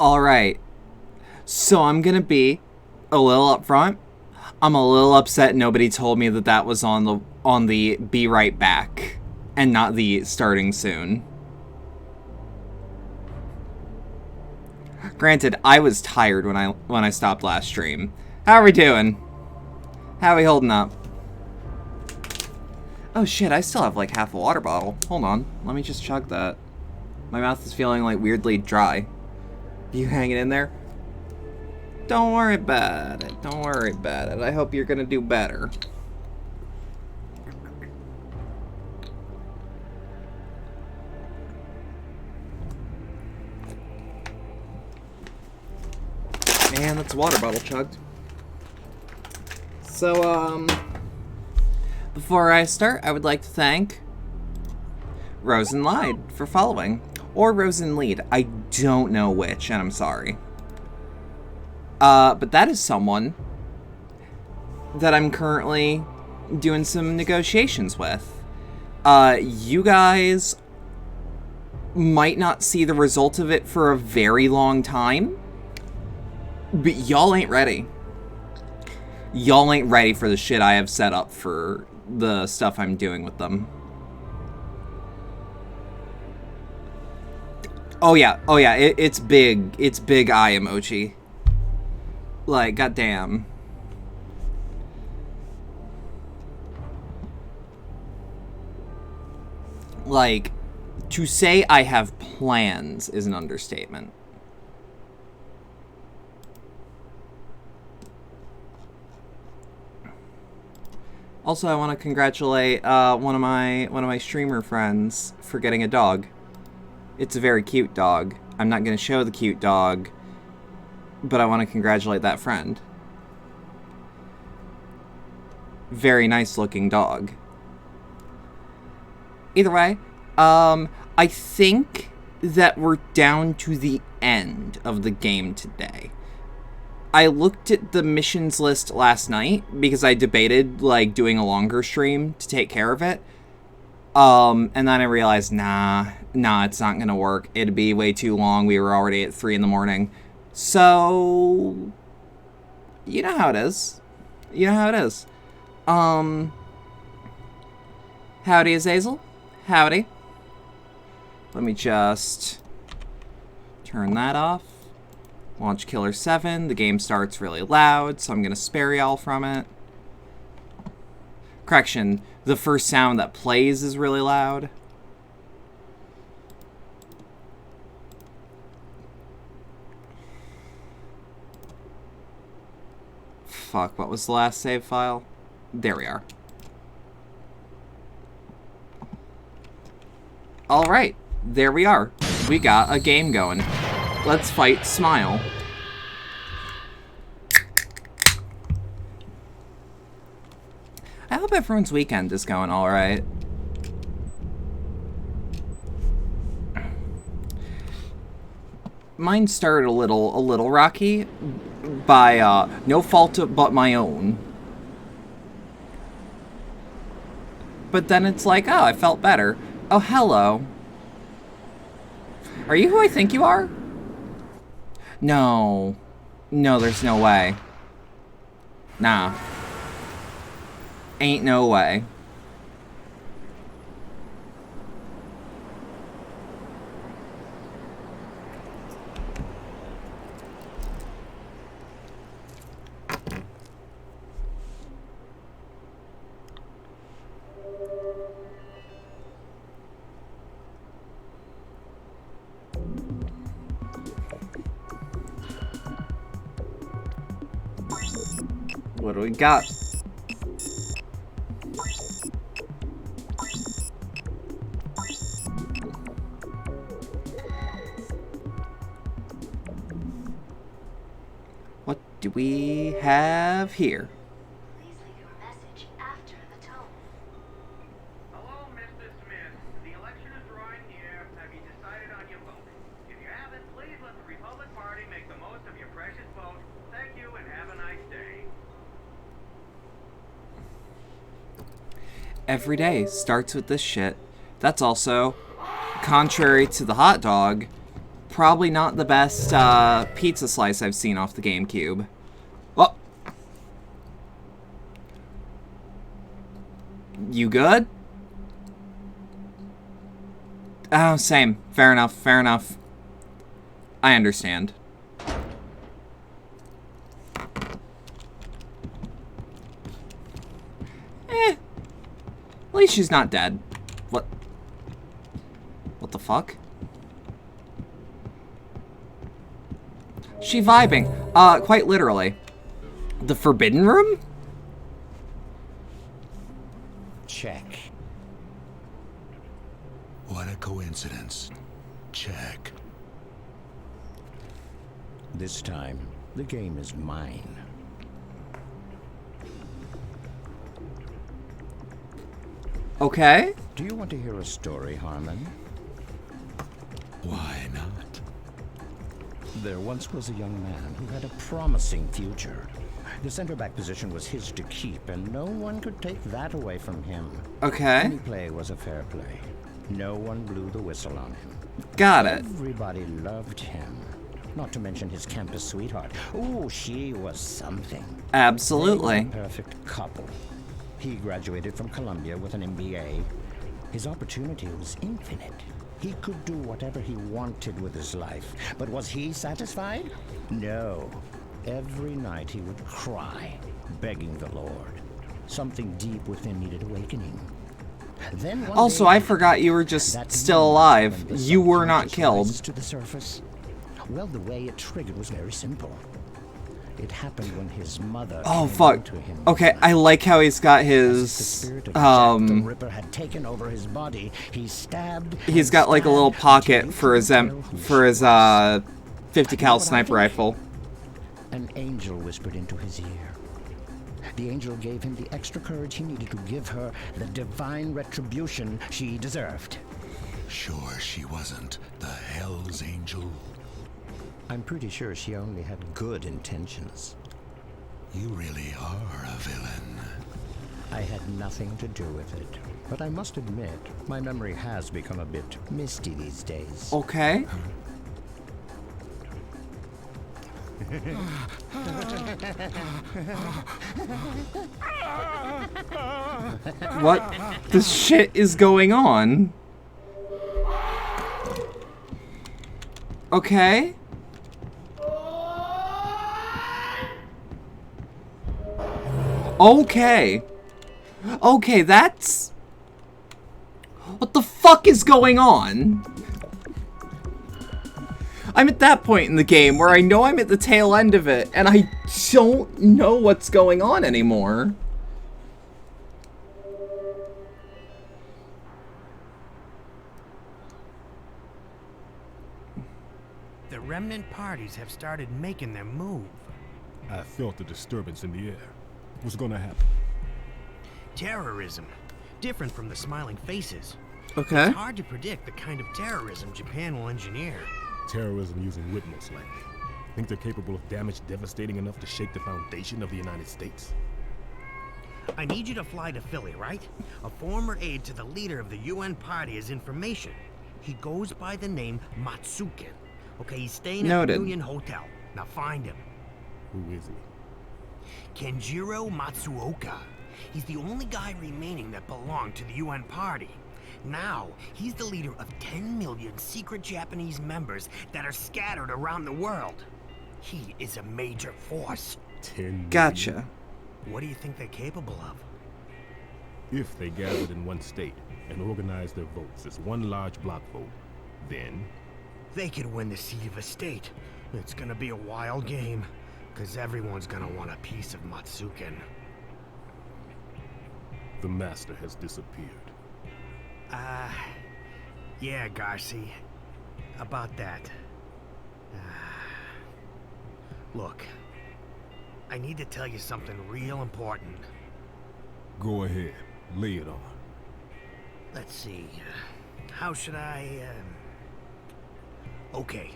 Alright. So I'm gonna be a little upfront. I'm a little upset nobody told me that that was on the be right back and not the starting soon. Granted, I was tired when I stopped last stream. How are we doing? How are we holding up? Oh shit, I still have like half a water bottle. Hold on, let me just chug that. My mouth is feeling like weirdly dry. You hanging in there? Don't worry about it. Don't worry about it. I hope you're gonna do better. Man, that's a water bottle chugged. So, before I start, I would like to thank Rosenlied for following. Or Rosenlead. I don't know which, and I'm sorry. But that is someone that I'm currently doing some negotiations with. You guys might not see the result of it for a very long time, but y'all ain't ready. Y'all ain't ready for the shit I have set up for the stuff I'm doing with them. Oh yeah, it's big. It's big eye emoji. Like, goddamn. Like, to say I have plans is an understatement. Also, I want to congratulate one of my streamer friends for getting a dog. It's a very cute dog. I'm not going to show the cute dog, but I want to congratulate that friend. Very nice looking dog. Either way, I think that we're down to the end of the game today. I looked at the missions list last night because I debated like doing a longer stream to take care of it. And then I realized, nah, it's not gonna work. It'd be way too long. We were already at 3 in the morning. So, you know how it is. You know how it is. Howdy, Azazel. Howdy. Let me just turn that off. Launch Killer7. The game starts really loud, so I'm gonna spare y'all from it. Correction, the first sound that plays is really loud. Fuck, what was the last save file? There we are. Alright, there we are. We got a game going. Let's fight Smile. I hope everyone's weekend is going alright. Mine started a little rocky by no fault but my own. But then it's like, oh, I felt better. Oh, hello. Are you who I think you are? No. No, there's no way. Nah. Ain't no way. What do we got? What do we have here? Please leave your message after the tone. Hello, Mr. Smith. The election is drawing near. Have you decided on your vote? If you haven't, please let the Republican Party make the most of your precious vote. Thank you and have a nice day. Every day starts with this shit. That's also, contrary to the hot dog, probably not the best pizza slice I've seen off the GameCube. Oh. You good? Oh, same. Fair enough, fair enough. I understand. At least she's not dead. What? What the fuck? She vibing. Quite literally. The Forbidden Room? Check. What a coincidence. Check. This time, the game is mine. Okay. Do you want to hear a story, Harmon? Why not? There once was a young man who had a promising future. The center back position was his to keep, and no one could take that away from him. Okay. Any play was a fair play. No one blew the whistle on him. Got it. Everybody loved him. Not to mention his campus sweetheart. Ooh, she was something. Absolutely. They were a perfect couple. He graduated from Columbia with an MBA. His opportunity was infinite. He could do whatever he wanted with his life. But was he satisfied? No. Every night he would cry, begging the Lord. Something deep within needed awakening. Then one Also, day, I forgot you were just that still moment alive. when the You were not subconscious killed. rises to the surface. Well, the way it triggered was very simple. It happened when his mother Oh, came fuck. to him. Okay, I like how he's got As if the his, spirit of Jack the Ripper had taken over his body. He stabbed. he's and got like a little stabbed pocket until for he his, couldn't tell who for she his, was. 50 You know cal what I sniper think? rifle. An angel whispered into his ear. The angel gave him the extra courage he needed to give her the divine retribution she deserved. Sure she wasn't the Hell's Angel? I'm pretty sure she only had good intentions. You really are a villain. I had nothing to do with it. But I must admit, my memory has become a bit misty these days. Okay. What the shit is going on? Okay. Okay. Okay, that's... What the fuck is going on? I'm at that point in the game where I know I'm at the tail end of it, and I don't know what's going on anymore. The remnant parties have started making their move. I felt a disturbance in the air. What's gonna happen? Terrorism. Different from the smiling faces. Okay. It's hard to predict the kind of terrorism Japan will engineer. Terrorism using witness likely. Think they're capable of damage devastating enough to shake the foundation of the United States? I need you to fly to Philly, right? A former aide to the leader of the UN party has information. He goes by the name Matsuken. Okay, he's staying at Noted. the Union Hotel. Now find him. Who is he? Kenjiro Matsuoka. He's the only guy remaining that belonged to the UN party. Now, he's the leader of 10 million secret Japanese members that are scattered around the world. He is a major force. 10 million? Gotcha. What do you think they're capable of? If they gathered in one state and organized their votes as one large block vote, then They could win the seat of a state. It's gonna be a wild game, because everyone's gonna want a piece of Matsuken. the master has disappeared. Yeah, Garci. About that. Look, I need to tell you something real important. Go ahead, lay it on. Let's see. How should I, Okay.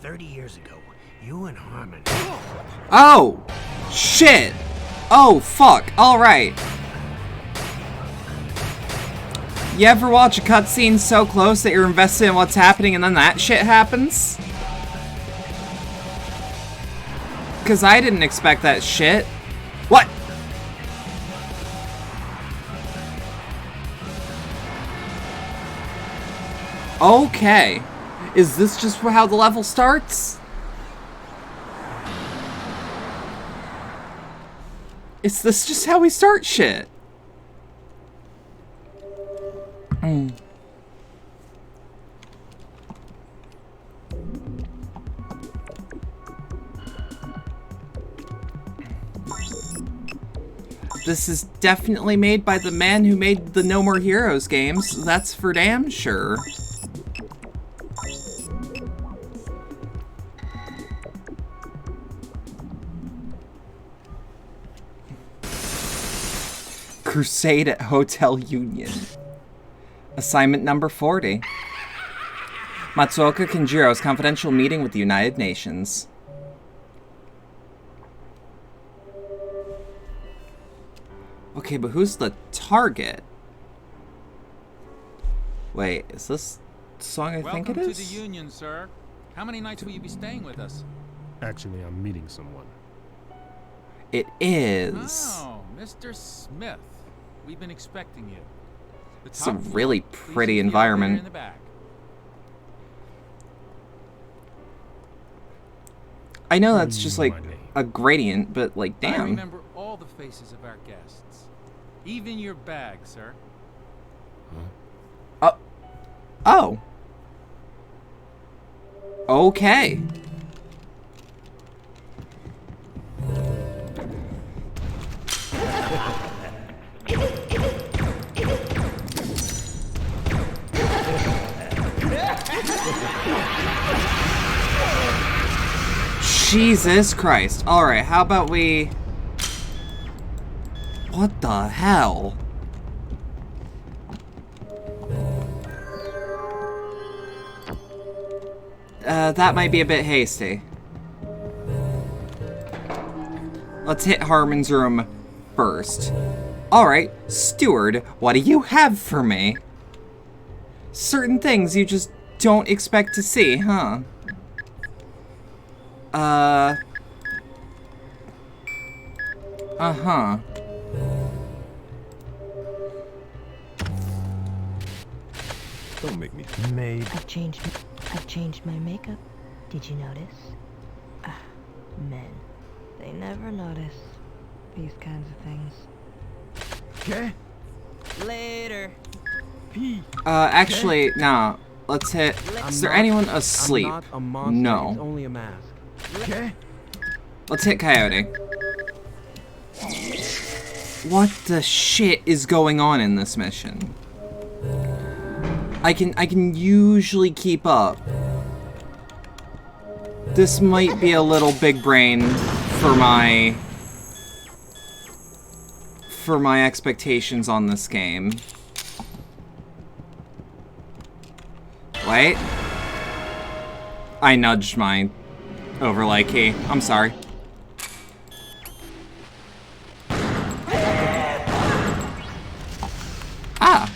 30 years ago, you and Harmon... Oh! Shit! Oh, fuck. Alright. You ever watch a cutscene so close that you're invested in what's happening and then that shit happens? Because I didn't expect that shit. What? Okay. Is this just how the level starts? Is this just how we start shit? This is definitely made by the man who made the No More Heroes games. That's for damn sure. Crusade at Hotel Union. Assignment number 40. Matsuoka Kenjiro's confidential meeting with the United Nations. Okay, but who's the target? Wait, is this the song I think it is? Welcome to the Union, sir. How many nights will you be staying with us? Actually, I'm meeting someone. It is. Oh, Mr. Smith. We've been expecting you. The It's a top floor, really please pretty use the elevator environment. in the back. I know that's just like My name. a gradient, but like, I damn. remember all the faces of our guests. Even your bag, sir. Oh. Okay. Jesus Christ. Alright, how about we... What the hell? That might be a bit hasty. Let's hit Harmon's room first. Alright, Steward, what do you have for me? Certain things you just don't expect to see, huh? Uh-huh. Don't make me. I've changed my makeup. Did you notice? Ah, men. They never notice these kinds of things. Okay. Later. Actually, nah. Let's hit... Is there anyone asleep? No. only a mask. Okay. Let's hit Coyote. What the shit is going on in this mission? I can usually keep up. This might be a little big brain for my expectations on this game. Wait. I nudged my overlay key. I'm sorry. Ah.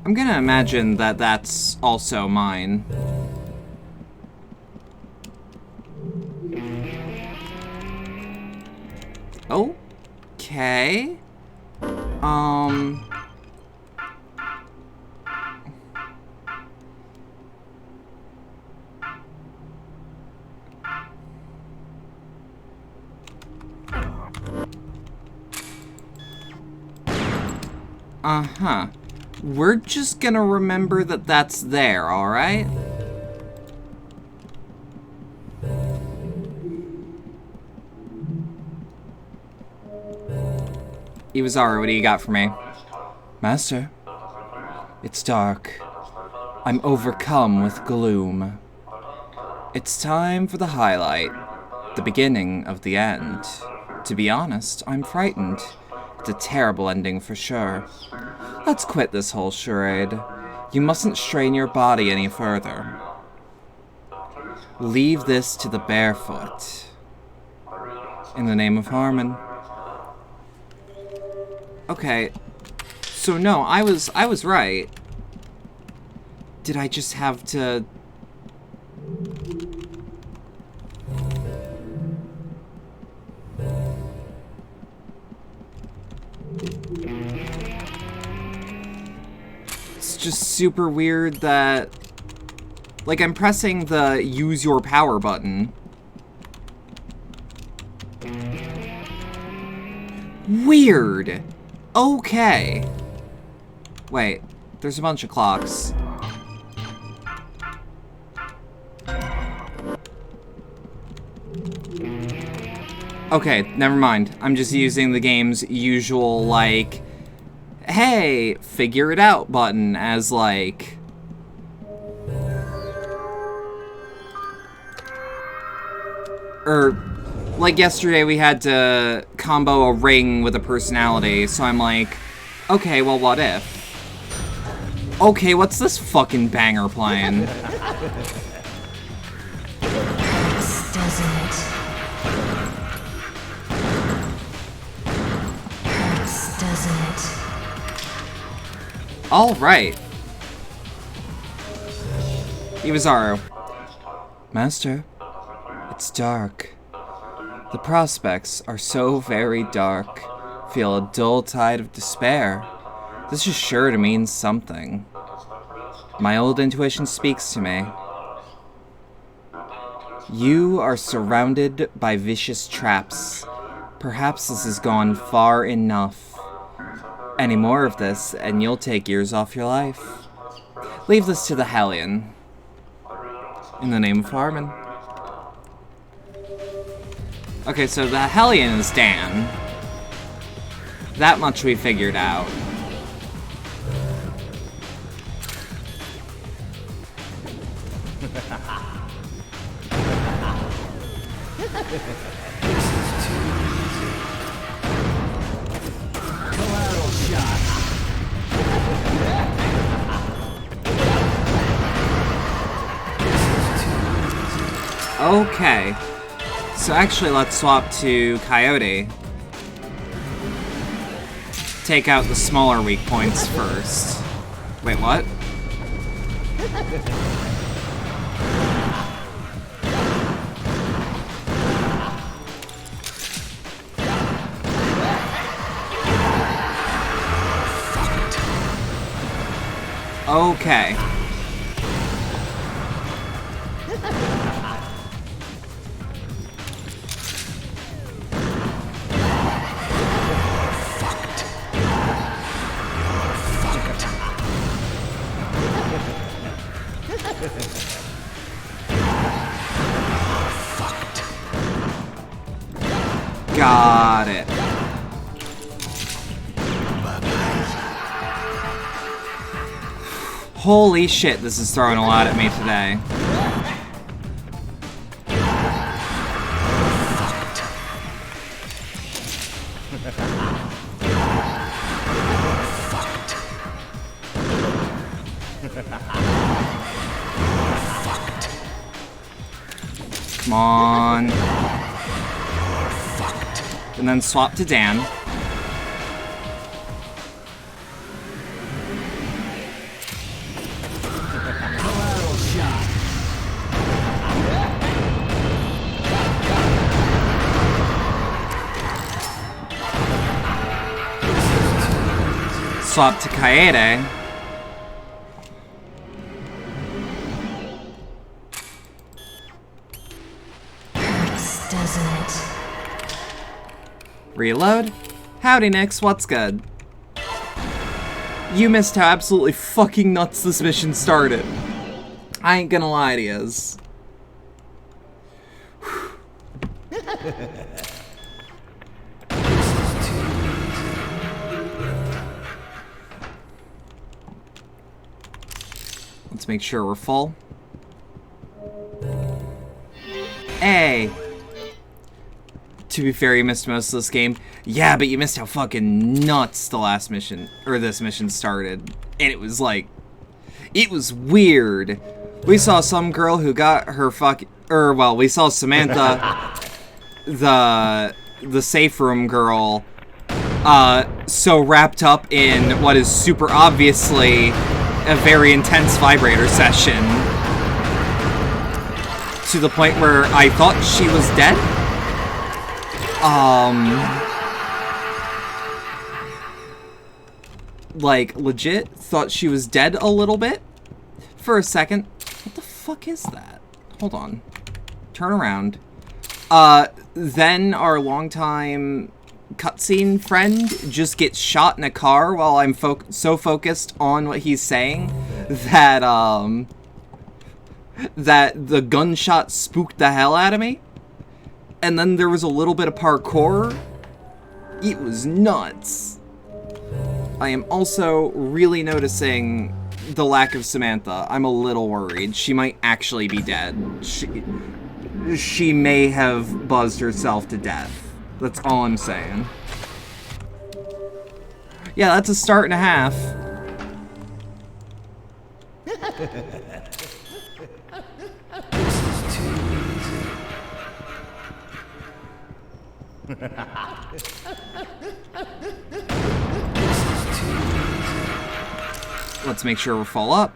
I'm gonna imagine that that's also mine. Okay. Uh-huh. We're just gonna remember that that's there, alright? Iwazara, what do you got for me? Master, it's dark. I'm overcome with gloom. It's time for the highlight. The beginning of the end. To be honest, I'm frightened. It's a terrible ending for sure. Let's quit this whole charade. You mustn't strain your body any further. Leave this to the barefoot. In the name of Harmon. Okay. So no, I was right. Did I just have to super weird that... Like, I'm pressing the use your power button. Weird. Okay. Wait, there's a bunch of clocks. Okay, never mind. I'm just using the game's usual, like, hey, figure it out button as, like... like yesterday we had to combo a ring with a personality, so I'm like, okay, well, what if? Okay, what's this fucking banger playing? This doesn't. This doesn't. Alright. Iwazaru. Master, it's dark. The prospects are so very dark. Feel a dull tide of despair. This is sure to mean something. My old intuition speaks to me. You are surrounded by vicious traps. Perhaps this has gone far enough. Any more of this, and you'll take years off your life. Leave this to the Hellion. In the name of Harmon. Okay, so the Hellion is Dan. That much we figured out. Okay. So actually, let's swap to Coyote. Take out the smaller weak points first. Wait, what? Okay. Got it. Holy shit, this is throwing a lot at me today. Come on. And then swap to Dan. Swap to Kaede. Hurts, doesn't it? Reload? Howdy, Nix, what's good? You missed how absolutely fucking nuts this mission started. I ain't gonna lie to yous. Let's make sure we're full. Hey! To be fair, you missed most of this game. Yeah, but you missed how fucking nuts the last mission, or this mission started. And it was like, it was weird. We saw some girl who got her well, we saw Samantha, the safe room girl, so wrapped up in what is super obviously a very intense vibrator session. To the point where I thought she was dead. like, legit thought she was dead a little bit for a second. What the fuck is that? Hold on. Turn around. Then our longtime cutscene friend just gets shot in a car while I'm so focused on what he's saying that, that the gunshot spooked the hell out of me. And then there was a little bit of parkour. It was nuts. I am also really noticing the lack of Samantha. I'm a little worried. She might actually be dead. She may have buzzed herself to death. That's all I'm saying. Yeah, that's a start and a half. Let's make sure we're full up.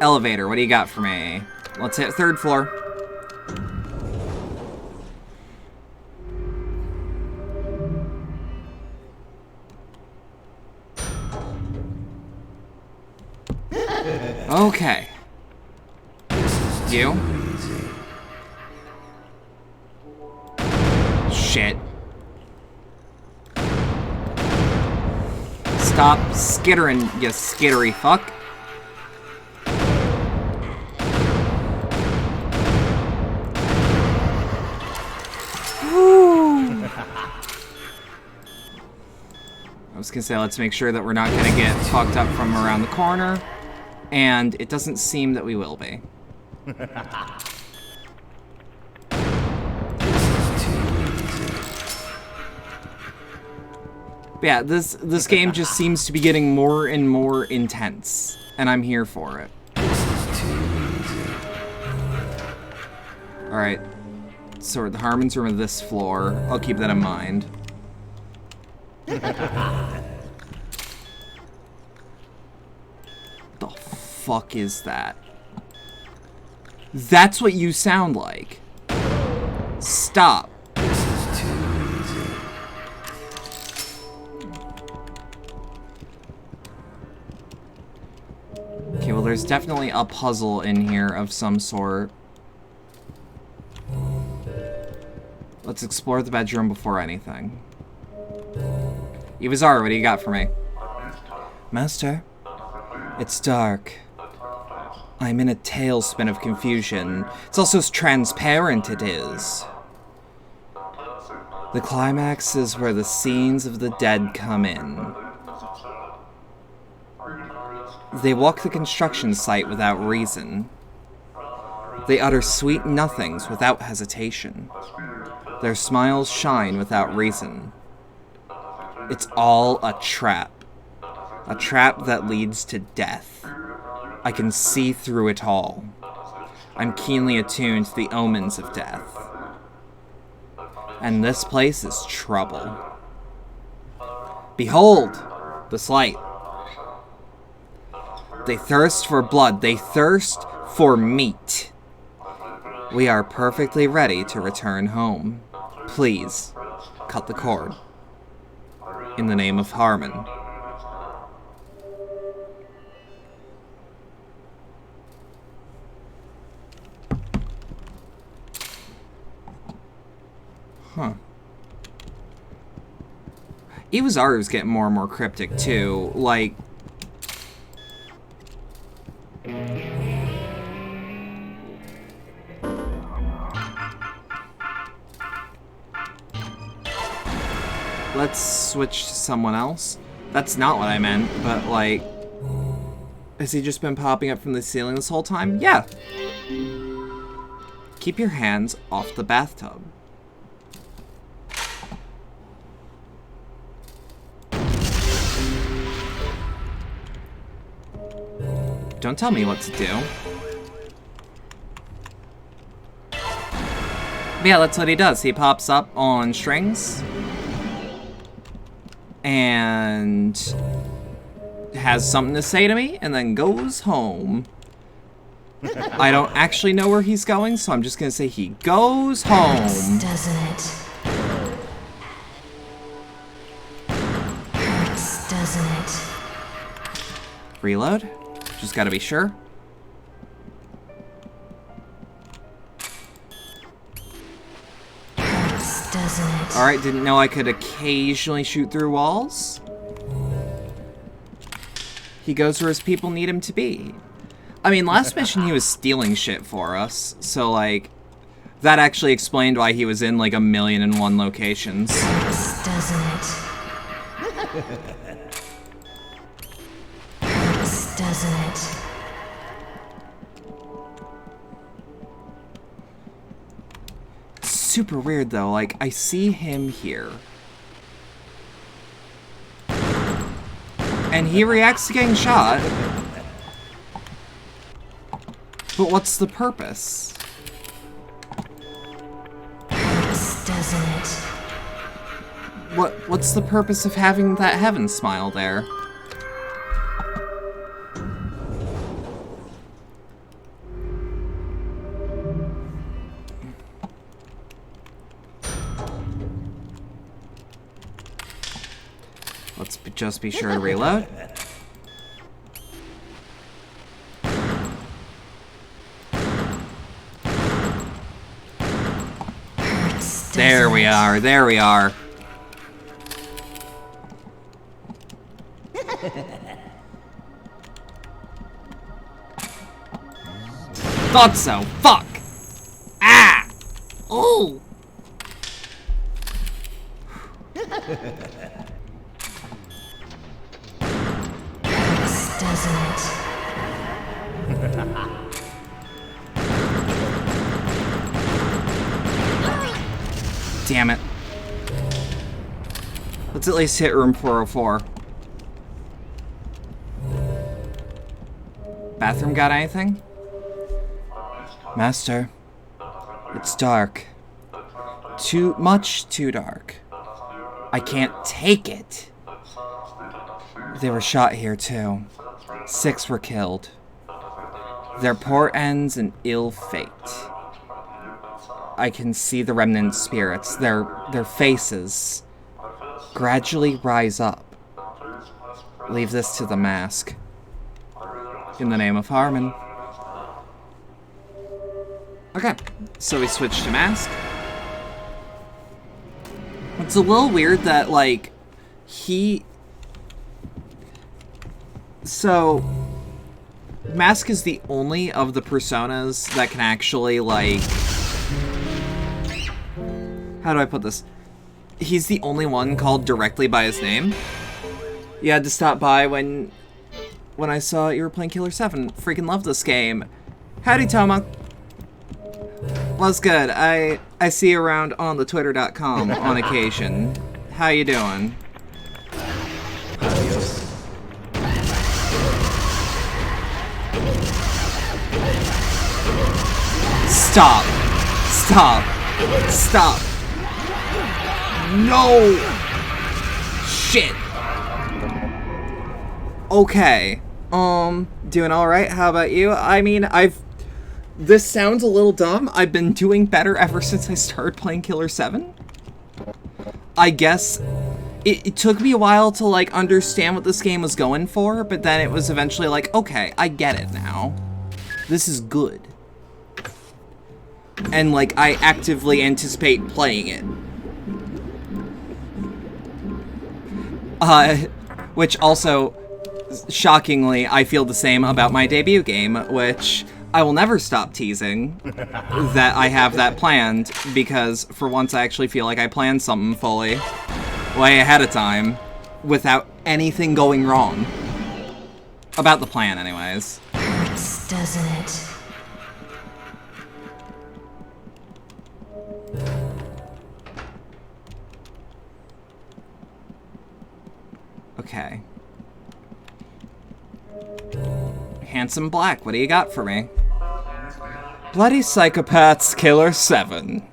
Elevator, what do you got for me? Let's hit 3rd floor. Okay. You? Shit. Stop skittering, you skittery fuck. I was gonna say, let's make sure that we're not gonna get fucked up from around the corner. And it doesn't seem that we will be. Yeah, this game just seems to be getting more and more intense, and I'm here for it. Alright, so the Harmon's room of this floor. I'll keep that in mind. The fuck is that? That's what you sound like. Stop. Okay, well, there's definitely a puzzle in here of some sort. Let's explore the bedroom before anything. Iwazar, what do you got for me? Master, it's dark. I'm in a tailspin of confusion. It's also as transparent it is. The climax is where the scenes of the dead come in. They walk the construction site without reason. They utter sweet nothings without hesitation. Their smiles shine without reason. It's all a trap. A trap that leads to death. I can see through it all. I'm keenly attuned to the omens of death. And this place is trouble. Behold, this light. They thirst for blood. They thirst for meat. We are perfectly ready to return home. Please, cut the cord. In the name of Harmon. Huh. Iwazaru's getting more and more cryptic, too. Like... Let's switch to someone else. That's not what I meant, but, like... Has he just been popping up from the ceiling this whole time? Yeah. Keep your hands off the bathtub. Don't tell me what to do. But yeah, that's what he does. He pops up on strings. And has something to say to me, and then goes home. I don't actually know where he's going, so I'm just gonna say he goes home. Doesn't it? Reload. Just gotta be sure. Doesn't it? Alright, didn't know I could occasionally shoot through walls. He goes where his people need him to be. I mean, last mission he was stealing shit for us, so like, that actually explained why he was in like 1,000,001 locations. Doesn't it? Doesn't it? Super weird though, like, I see him here. And he reacts to getting shot. But what's the purpose? Doesn't it? What's the purpose of having that heaven smile there? Let's just be sure to reload. There we are, there we are. Thought so, fuck! Ah! Oh! Doesn't it? Damn it. Let's at least hit room 404. Bathroom got anything? Master, it's dark. Too dark. I can't take it. They were shot here too. 6 were killed. Their poor ends and ill fate. I can see the remnant spirits, their faces, gradually rise up. Leave this to the mask. In the name of Harmon. Okay, so we switched to mask. It's a little weird that, like, So, Mask is the only of the personas that can actually, like... How do I put this? He's the only one called directly by his name. You had to stop by when I saw you were playing Killer7. Freaking love this game. Howdy, Toma. What's good? I see you around on the twitter.com on occasion. How you doing? Stop. Stop. Stop. No! Shit. Okay. Doing alright. How about you? I mean, this sounds a little dumb. I've been doing better ever since I started playing Killer7. I guess it took me a while to, like, understand what this game was going for, but then it was eventually like, okay, I get it now. This is good. And, like, I actively anticipate playing it. Which also, shockingly, I feel the same about my debut game, which I will never stop teasing that I have that planned, because for once I actually feel like I planned something fully, way ahead of time, without anything going wrong. About the plan, anyways. Doesn't it? Okay. Handsome Black, what do you got for me? Bloody Psychopaths Killer7.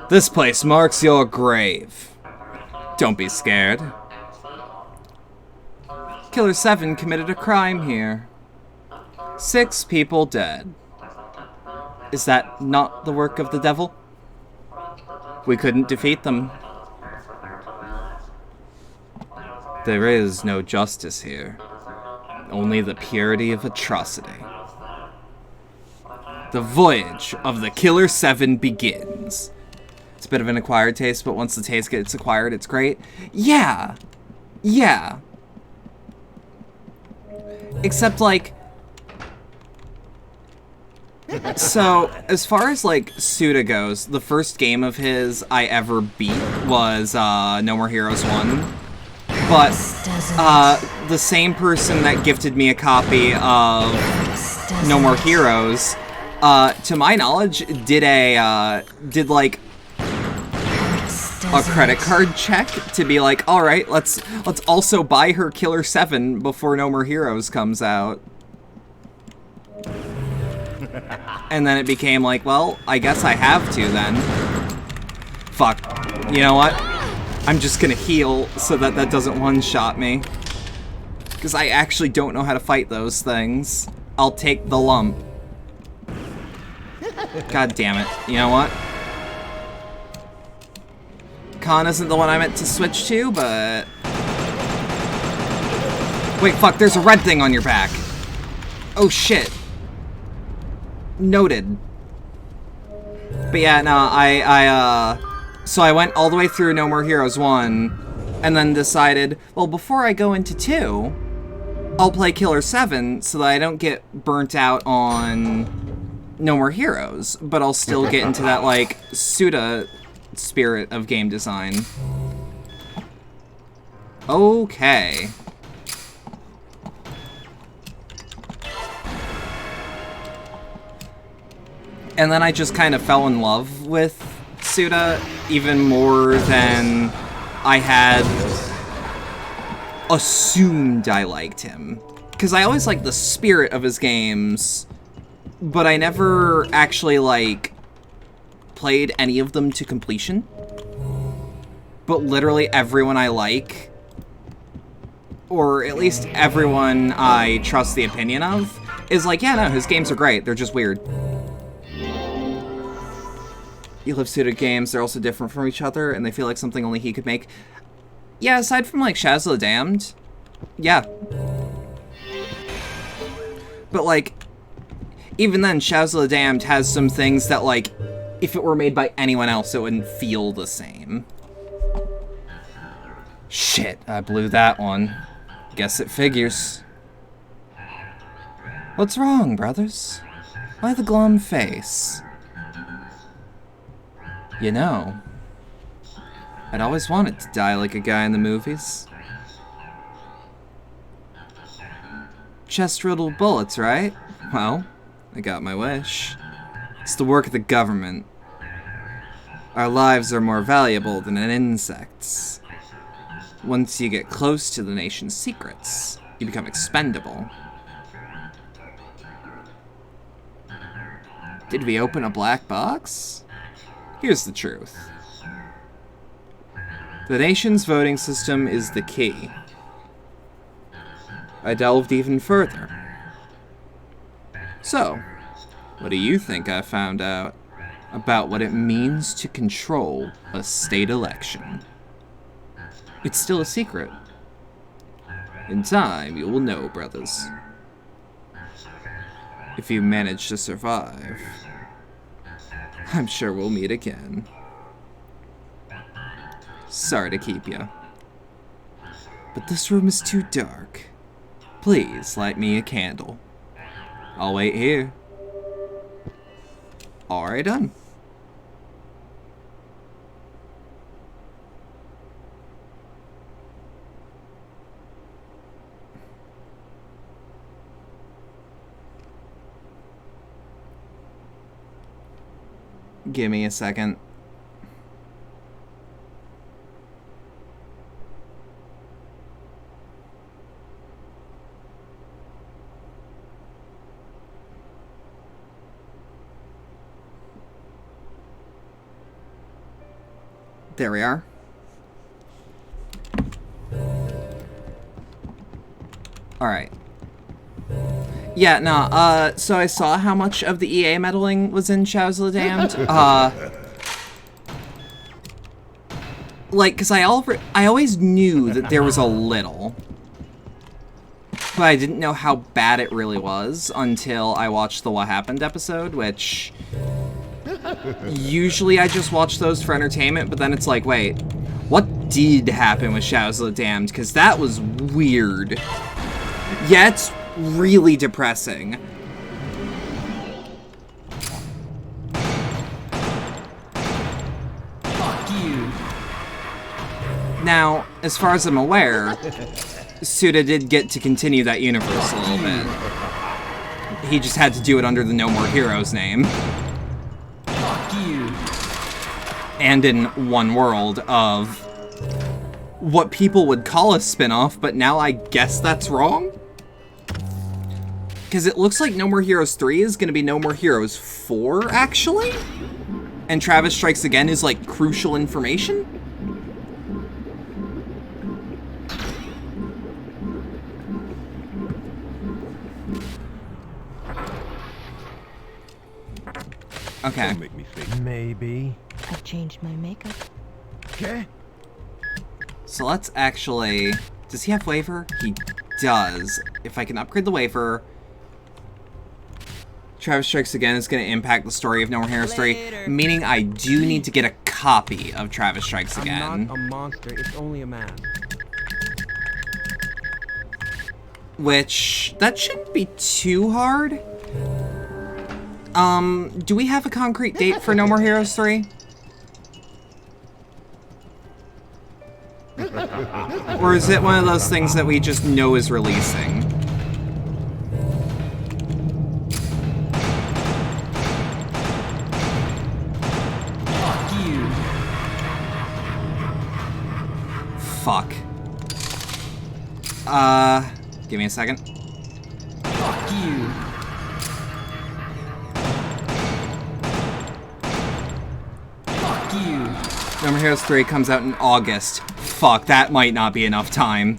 This place marks your grave. Don't be scared. Killer7 committed a crime here. 6 people dead. Is that not the work of the devil? We couldn't defeat them. There is no justice here. Only the purity of atrocity. The voyage of the Killer7 begins. It's a bit of an acquired taste, but once the taste gets acquired, it's great. Yeah. Yeah. Except, like... So, as far as, like, Suda goes, the first game of his I ever beat was, No More Heroes 1. But, the same person that gifted me a copy of No More Heroes, to my knowledge, did like a credit card check to be like, all right, let's also buy her Killer7 before No More Heroes comes out. And then it became like, well, I guess I have to then. Fuck. You know what? I'm just gonna heal so that that doesn't one-shot me. Because I actually don't know how to fight those things. I'll take the lump. God damn it. You know what? Khan isn't the one I meant to switch to, but... Wait, fuck, there's a red thing on your back. Oh, shit. Noted. But yeah, no, so I went all the way through No More Heroes 1, and then decided, well, before I go into 2, I'll play Killer7 so that I don't get burnt out on No More Heroes, but I'll still get into that, like, Suda spirit of game design. Okay. And then I just kind of fell in love with Suda even more than I had assumed I liked him. Because I always liked the spirit of his games, but I never actually, like, played any of them to completion. But literally everyone I like, or at least everyone I trust the opinion of, is like, yeah, no, his games are great, they're just weird. You love Suda games, they're also different from each other, and they feel like something only he could make. Yeah, aside from, like, Shadows of the Damned, yeah. But, like, even then, Shadows of the Damned has some things that, like, if it were made by anyone else, it wouldn't feel the same. Shit, I blew that one. Guess it figures. What's wrong, brothers? Why the glum face? You know, I'd always wanted to die like a guy in the movies. Chest-riddled bullets, right? Well, I got my wish. It's the work of the government. Our lives are more valuable than an insect's. Once you get close to the nation's secrets, you become expendable. Did we open a black box? Here's the truth. The nation's voting system is the key. I delved even further. So, what do you think I found out about what it means to control a state election? It's still a secret. In time, you will know, brothers. If you manage to survive, I'm sure we'll meet again. Sorry to keep you, but this room is too dark. Please light me a candle. I'll wait here. Alright, done. Give me a second. There we are. Alright. Yeah, no, so I saw how much of the EA meddling was in Shadows of the Damned. Like, because I always knew that there was a little. but I didn't know how bad it really was until I watched the What Happened episode, which usually I just watch those for entertainment, but then it's like, wait, what did happen with Shadows of the Damned? Because that was weird. Yeah, it's really depressing. Fuck you. Now, as far as I'm aware, Suda did get to continue that universe a little bit. He just had to do it under the No More Heroes name. Fuck you. And in one world of what people would call a spin-off, but now I guess that's wrong? Because it looks like No More Heroes 3 is going to be No More Heroes 4, actually? And Travis Strikes Again is, like, crucial information? Okay. Don't make me think. Maybe. I've changed my makeup. Okay. So let's actually... Does he have wafer? He does. If I can upgrade the wafer... Travis Strikes Again is going to impact the story of No More Heroes 3, meaning I do need to get a copy of Travis Strikes Again. I'm not a monster, it's only a man. Which, that shouldn't be too hard. Do we have a concrete date for No More Heroes 3? Or is it one of those things that we just know is releasing? Fuck you. Fuck. Give me a second. Fuck you. Fuck you. No More Heroes 3 comes out in August. Fuck, that might not be enough time.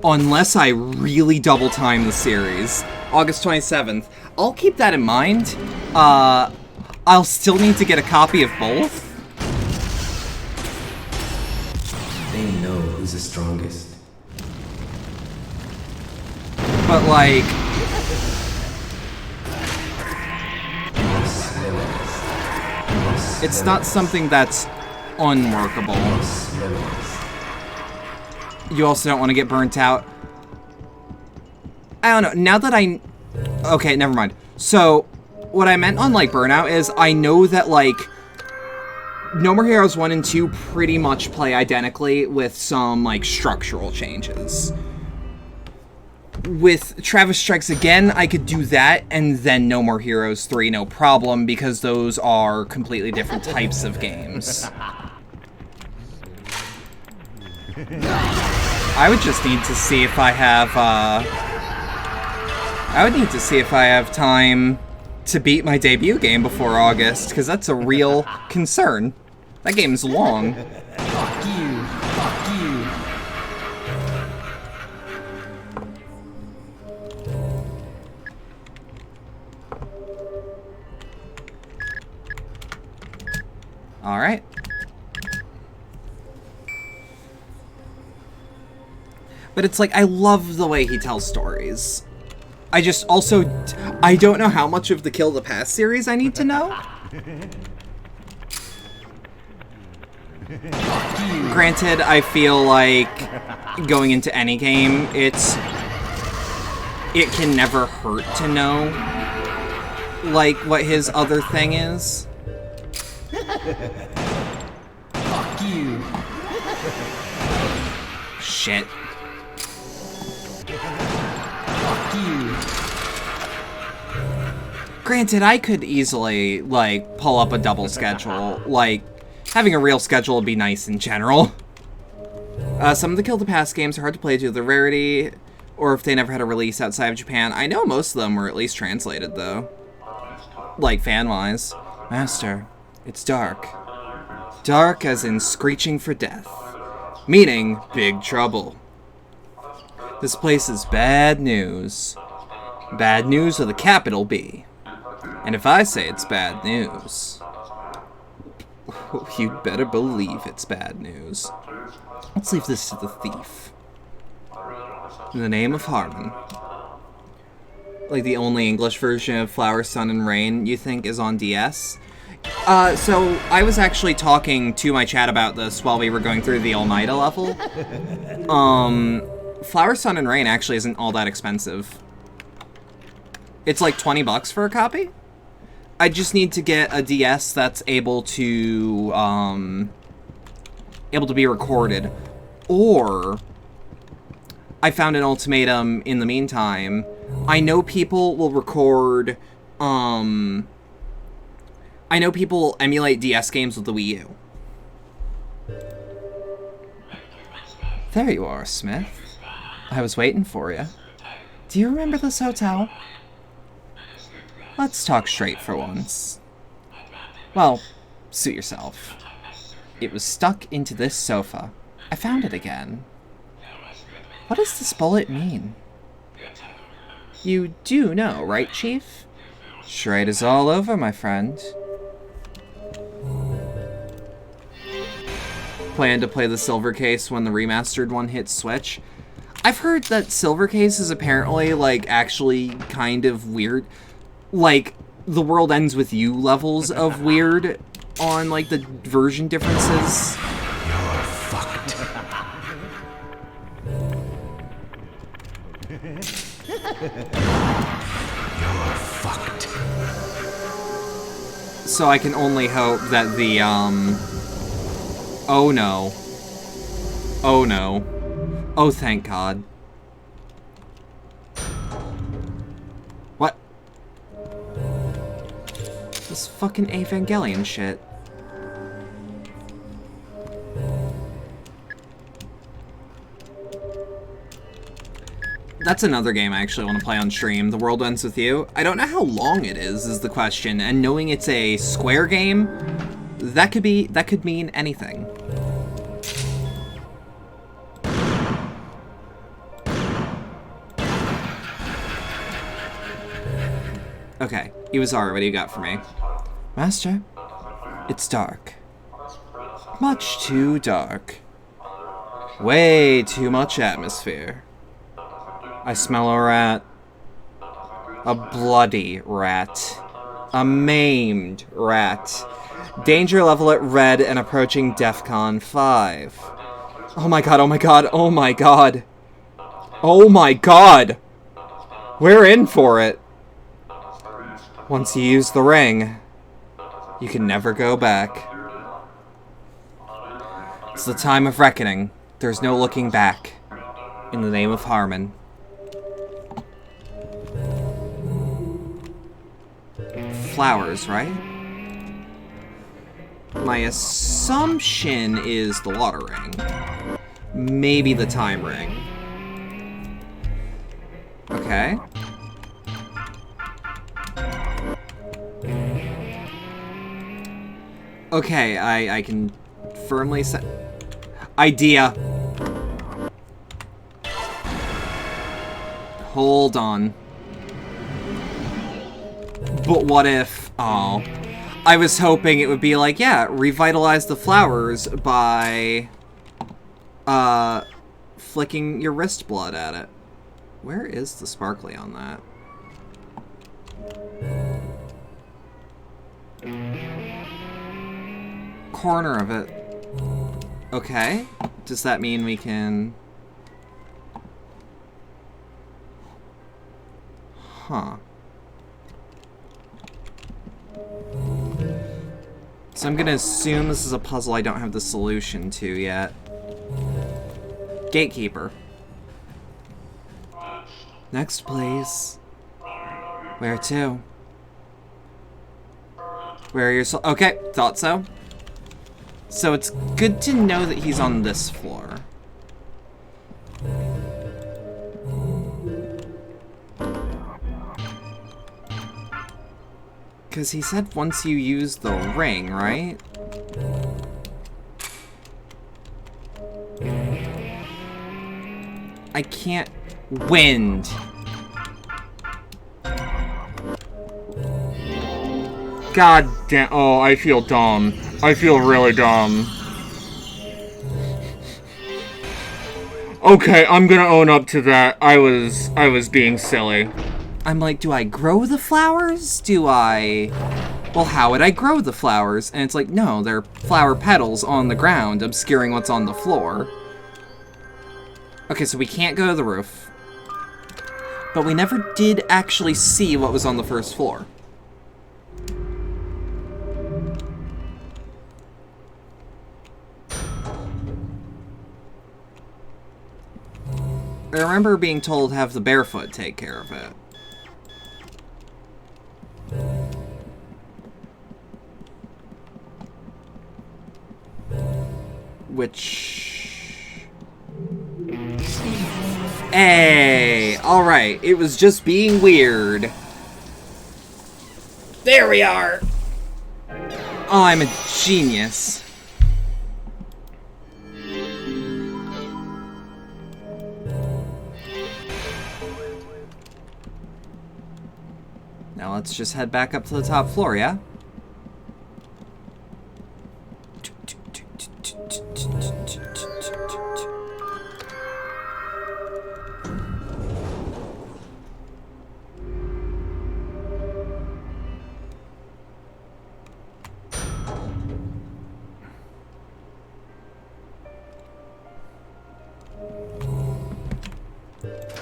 Unless I really double time the series. August 27th. I'll keep that in mind. I'll still need to get a copy of both. They know who's the strongest. But like... It's not something that's unworkable. You also don't want to get burnt out. I don't know. Now that I... Okay, never mind. So, what I meant on, like, burnout is I know that, like, No More Heroes 1 and 2 pretty much play identically with some, like, structural changes. With Travis Strikes Again, I could do that, and then No More Heroes 3, no problem, because those are completely different types of games. I would just need to see if I have, I would need to see if I have time to beat my debut game before August, because that's a real concern. That game's long. Fuck you. Fuck you. Alright. But it's like, I love the way he tells stories. I just also... I don't know how much of the Kill the Past series I need to know. Granted, I feel like going into any game, it can never hurt to know, like, what his other thing is. Fuck you. Shit. Fuck you. Granted, I could easily, like, pull up a double schedule. Like, having a real schedule would be nice in general. Some of the Kill the Past games are hard to play due to the rarity, or if they never had a release outside of Japan. I know most of them were at least translated, though. Like, fan-wise. Master, it's dark. Dark as in screeching for death. Meaning, big trouble. This place is bad news. Bad news with a capital B. And if I say it's bad news, you'd better believe it's bad news. Let's leave this to the thief. In the name of Harmon. Like the only English version of Flower, Sun, and Rain you think is on DS? So I was actually talking to my chat about this while we were going through the Almeida level. Flower, Sun, and Rain actually isn't all that expensive. It's like $20 for a copy. I just need to get a DS that's able to be recorded. Or I found an ultimatum in the meantime. I know people will record, I know people will emulate DS games with the Wii U. There you are, Smith. I was waiting for you. Do you remember this hotel? Let's talk straight for once. Well, suit yourself. It was stuck into this sofa. I found it again. What does this bullet mean? You do know, right, Chief? Charade is all over, my friend. Plan to play the Silver Case when the remastered one hits Switch. I've heard that Silver Case is apparently, like, actually kind of weird. Like, the world ends with you levels of weird on, like, the version differences. You're fucked. You're fucked. So I can only hope that the, oh no. Oh no. Oh, thank God. What? This fucking Evangelion shit. That's another game I actually want to play on stream. The World Ends With You. I don't know how long it is the question, and knowing it's a Square game, that could mean anything. Okay, Iwazari, what do you got for me? Master, it's dark. Much too dark. Way too much atmosphere. I smell a rat. A bloody rat. A maimed rat. Danger level at red and approaching DEFCON 5. Oh my god, oh my god, oh my god. Oh my god! We're in for it. Once you use the ring, you can never go back. It's the time of reckoning. There's no looking back. In the name of Harmon. Flowers, right? My assumption is the water ring. Maybe the time ring. Okay. Okay, I can firmly say... Idea. Hold on. But what if... Oh. I was hoping it would be like, yeah, revitalize the flowers by... flicking your wrist blood at it. Where is the sparkly on that? Corner of it. Okay. Does that mean we can... Huh. So I'm gonna assume this is a puzzle I don't have the solution to yet. Gatekeeper. Next, please. Where to? Where are your okay, thought so. So it's good to know that he's on this floor. Because he said once you use the ring, right? I can't... Wind. God damn... Oh, I feel dumb. I feel really dumb. Okay, I'm gonna own up to that. I was being silly. I'm like, do I grow the flowers? Well, how would I grow the flowers? And it's like, no, they're flower petals on the ground, obscuring what's on the floor. Okay, so we can't go to the roof. But we never did actually see what was on the first floor. I remember being told to have the barefoot take care of it. Which... Hey! Alright, it was just being weird. There we are! Oh, I'm a genius. Now let's just head back up to the top floor, yeah?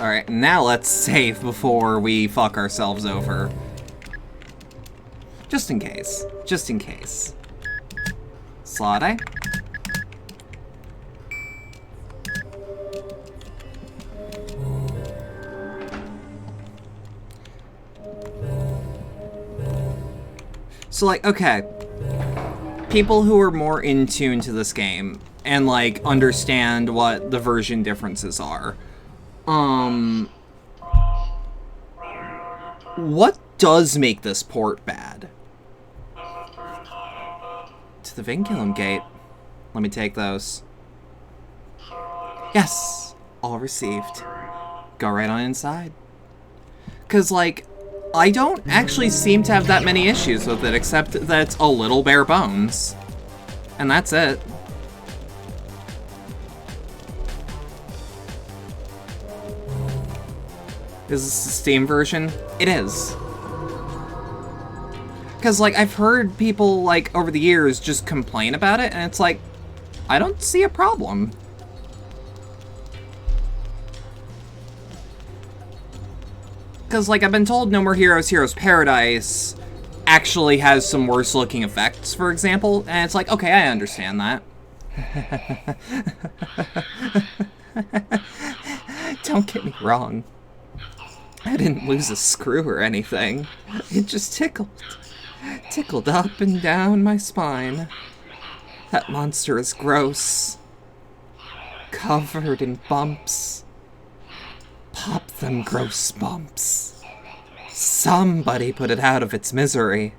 Alright, now let's save before we fuck ourselves over. Just in case. Just in case. Slade? So, like, okay. People who are more in tune to this game and, like, understand what the version differences are. What does make this port bad? To the Vinculum Gate. Let me take those. Yes! All received. Go right on inside. 'Cause, like, I don't actually seem to have that many issues with it, except that it's a little bare bones. And that's it. Is this the Steam version? It is. Because, like, I've heard people, like, over the years just complain about it, and it's like, I don't see a problem. Because, like, I've been told No More Heroes, Heroes Paradise actually has some worse-looking effects, for example, and it's like, okay, I understand that. Don't get me wrong. I didn't lose a screw or anything. It just tickled. Tickled up and down my spine. That monster is gross. Covered in bumps. Pop them gross bumps. Somebody put it out of its misery.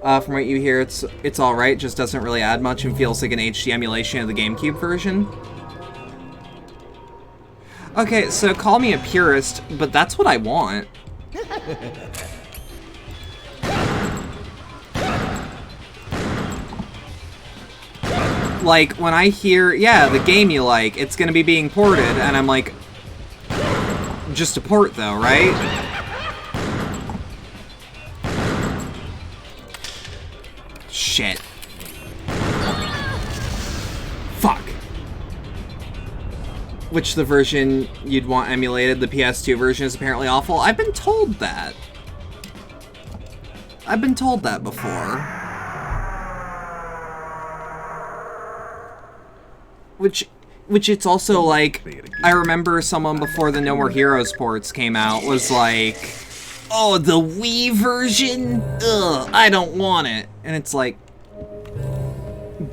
From what you hear, it's alright, just doesn't really add much and feels like an HD emulation of the GameCube version. Okay, so call me a purist, but that's what I want. Like, when I hear, yeah, the game you like, it's gonna be being ported, and I'm like, just a port though, right? Shit. Fuck. Which the version you'd want emulated, the PS2 version, is apparently awful. I've been told that. I've been told that before. Which it's also like, I remember someone before the No More Heroes ports came out was like, oh, the Wii version? Ugh, I don't want it. And it's like,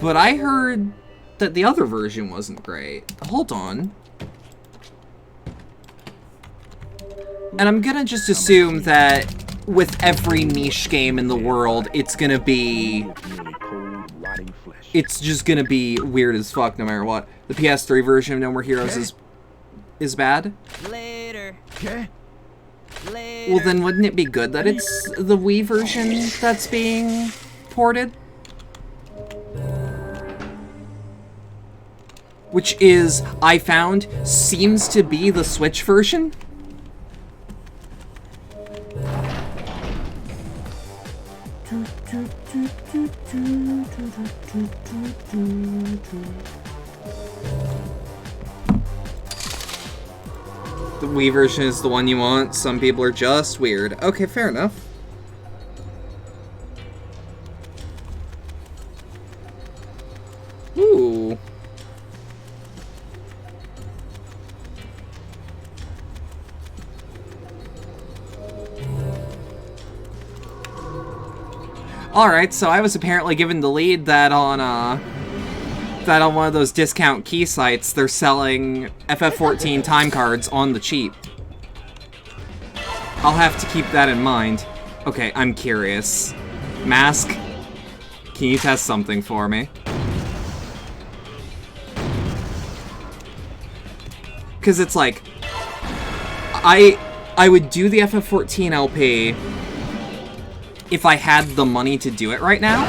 but I heard that the other version wasn't great. Hold on. And I'm gonna just assume that with every niche game in the world, it's gonna be... It's just gonna be weird as fuck no matter what. The PS3 version of No More Heroes is bad? Later. Later. Well then wouldn't it be good that it's the Wii version that's being ported? which is, I found, seems to be the Switch version. The Wii version is the one you want. Some people are just weird. Okay, fair enough. Ooh. Alright, so I was apparently given the lead that on one of those discount key sites, they're selling FF14 time cards on the cheap. I'll have to keep that in mind. Okay, I'm curious. Mask, can you test something for me? Because it's like, I would do the FF14 LP if I had the money to do it right now.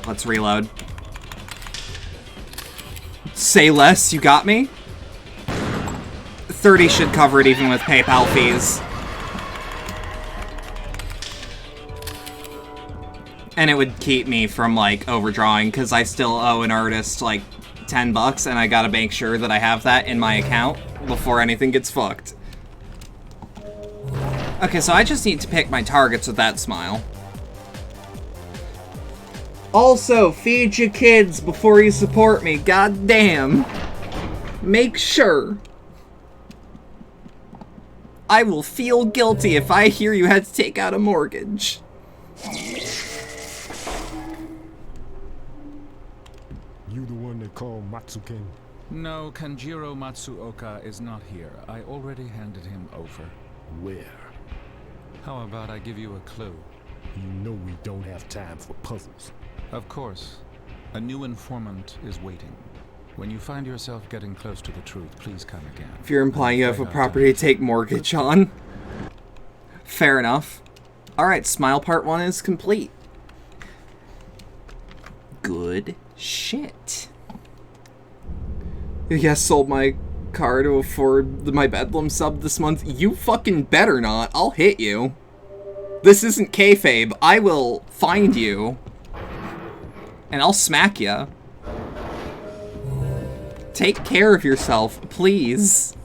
Let's reload. Say less, you got me? 30 should cover it even with PayPal fees. And it would keep me from, like, overdrawing, because I still owe an artist, like, $10, and I gotta make sure that I have that in my account before anything gets fucked. Okay, so I just need to pick my targets with that smile. Also, feed your kids before you support me, goddamn. Make sure. I will feel guilty if I hear you had to take out a mortgage. You the one they call Matsuken? No, Kanjiro Matsuoka is not here. I already handed him over. Where? How about I give you a clue? You know we don't have time for puzzles. Of course. A new informant is waiting. When you find yourself getting close to the truth, please come again. If you're implying you have a property to take mortgage on. Fair enough. Alright, Smile Part 1 is complete. Good shit. Yes, sold my car to afford my Bedlam sub this month. You fucking better not. I'll hit you. This isn't kayfabe. I will find you. And I'll smack ya. Take care of yourself, please.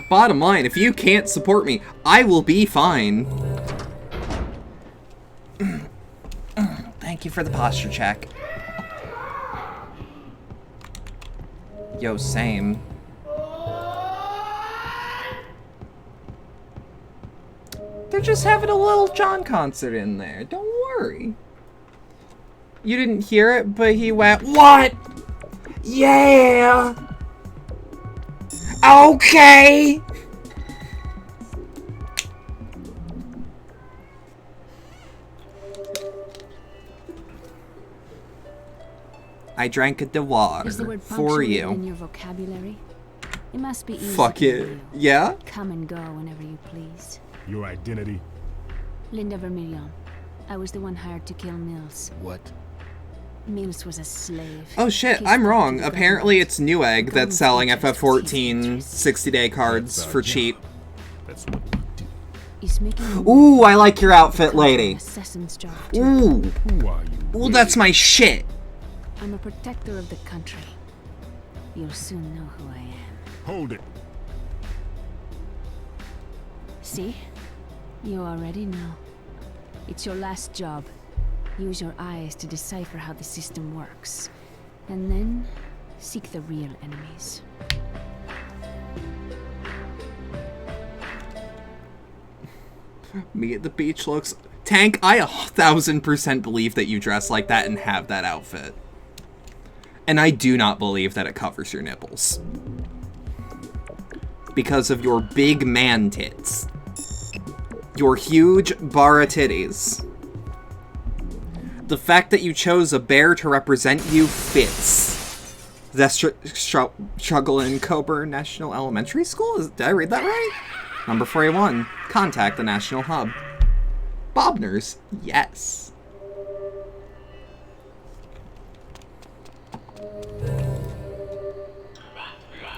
Bottom line, if you can't support me, I will be fine. Thank you for the posture check. Yo, same. They're just having a Little John concert in there. Don't worry. You didn't hear it, but he went, "What? Yeah! Okay!" I drank a dewater Is the word for punctuated you. in your vocabulary? It must be easy. Fuck for it. you. Yeah? Come and go whenever you please. Your identity? Linda Vermilion. I was the one hired to kill Mills. What? Mills was a slave. Oh shit, Kissed I'm up wrong. to the Apparently government. it's Newegg that's Government's selling interest is FF14 his interest. 60-day cards for cheap. That's what we do. He's making a Ooh, I like your outfit, lady. assassin's job too. Ooh. Who are you? Ooh, that's my shit. I'm a protector of the country. You'll soon know who I am. Hold it. See? You already know. It's your last job. Use your eyes to decipher how the system works. And then, seek the real enemies. Me at the beach looks... Tank, I 1000% believe that you dress like that and have that outfit. And I do not believe that it covers your nipples. Because of your big man tits. your huge bar of titties. The fact that you chose a bear to represent you fits. That struggle in Coburn National Elementary School? Did I read that right? Number 41. Contact the National Hub. Bobners, yes.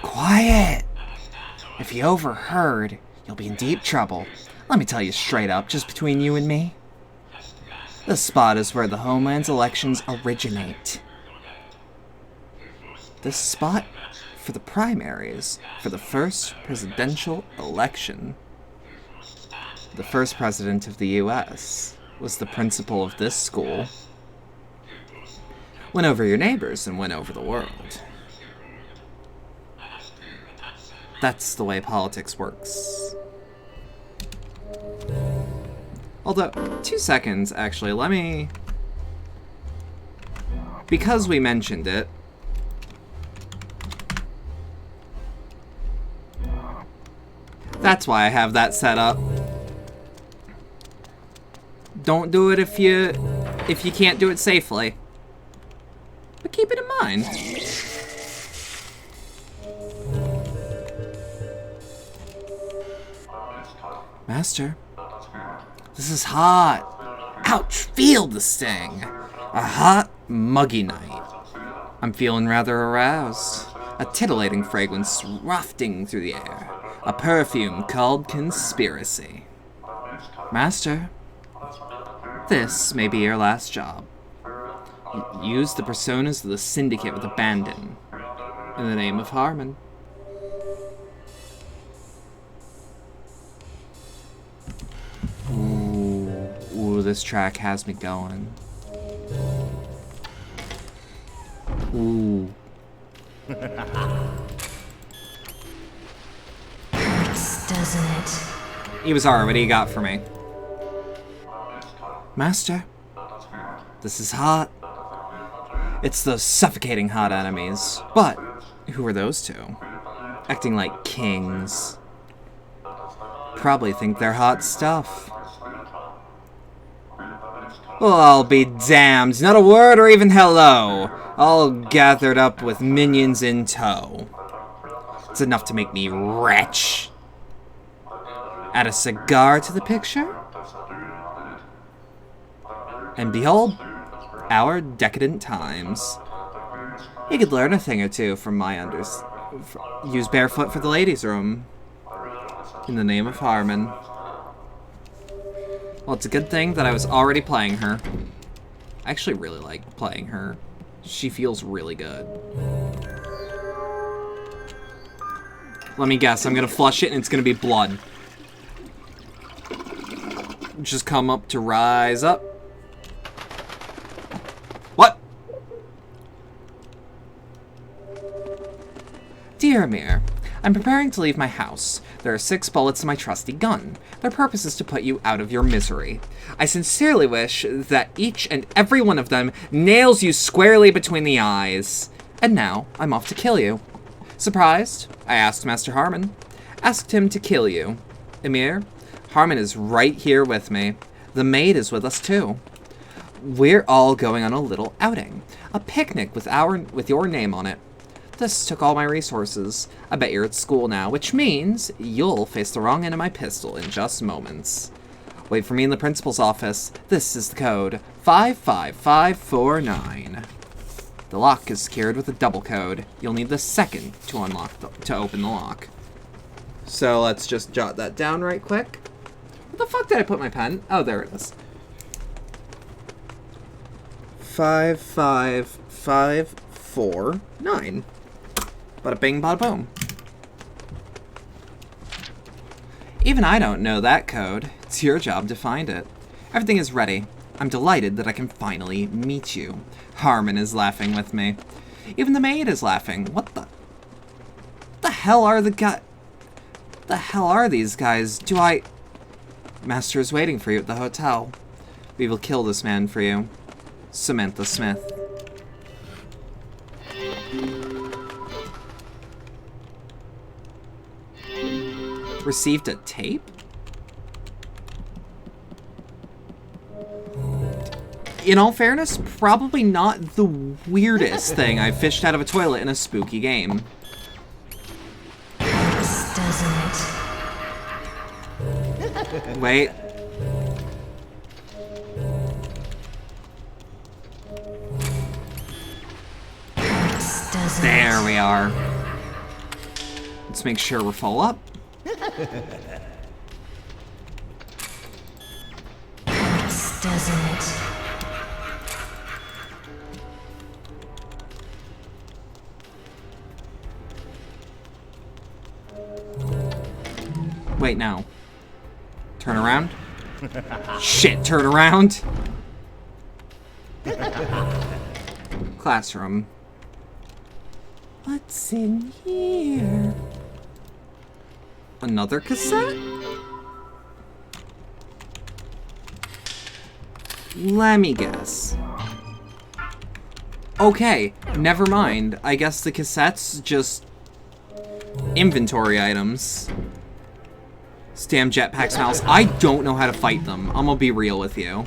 Quiet! If you overheard, you'll be in deep trouble. Let me tell you straight up, just between you and me. This spot is where the Homeland's elections originate. This spot for the primaries for the first presidential election. The first president of the U.S. was the principal of this school. Win over your neighbors and win over the world. That's the way politics works. Although, 2 seconds, actually, let me... Because we mentioned it... That's why I have that set up. Don't do it if you can't do it safely. But keep it in mind. Master, this is hot. Ouch, feel the sting. A hot, muggy night. I'm feeling rather aroused. A titillating fragrance wafting through the air. A perfume called conspiracy. Master, this may be your last job. Use the personas of the Syndicate with abandon. In the name of Harmon. Ooh, this track has me going. Ooh. Hurts, doesn't it? He was alright. What do you got for me? Master, this is hot. It's those suffocating hot enemies. But, who are those two? Acting like kings. Probably think they're hot stuff. Well, I'll be damned. Not a word or even hello. All gathered up with minions in tow. It's enough to make me retch. Add a cigar to the picture? And behold, our decadent times. You could learn a thing or two from my use barefoot for the ladies' room. In the name of Harmon. Well, it's a good thing that I was already playing her. I actually really like playing her. She feels really good. Let me guess, I'm gonna flush it and it's gonna be blood. Just come up to rise up. What? Dear Amir, I'm preparing to leave my house. There are 6 bullets in my trusty gun. Their purpose is to put you out of your misery. I sincerely wish that each and every one of them nails you squarely between the eyes. And now, I'm off to kill you. Surprised? I asked Master Harmon. Asked him to kill you. Amir, Harmon is right here with me. The maid is with us too. We're all going on a little outing. A picnic with your name on it. This took all my resources. I bet you're at school now, which means you'll face the wrong end of my pistol in just moments. Wait for me in the principal's office. This is the code 55549. The lock is secured with a double code. You'll need the second to open the lock. So let's just jot that down right quick. Where the fuck did I put my pen? Oh, there it is. 55549. Bada bing, bada boom. Even I don't know that code. It's your job to find it. Everything is ready. I'm delighted that I can finally meet you. Harmon is laughing with me. Even the maid is laughing. What the hell are the hell are these guys? Master is waiting for you at the hotel. We will kill this man for you. Samantha Smith. Received a tape? in all fairness, probably not the weirdest thing I've fished out of a toilet in a spooky game. Hurts, doesn't it? Wait. Hurts, doesn't There it? we are. Let's make sure we're full up. Hurts, doesn't it? Wait, no. Turn around? Shit, turn around! Classroom. What's in here? Another cassette? Let me guess. Okay, never mind. I guess the cassette's just inventory items. Damn jetpack smells. I don't know how to fight them. I'm gonna be real with you.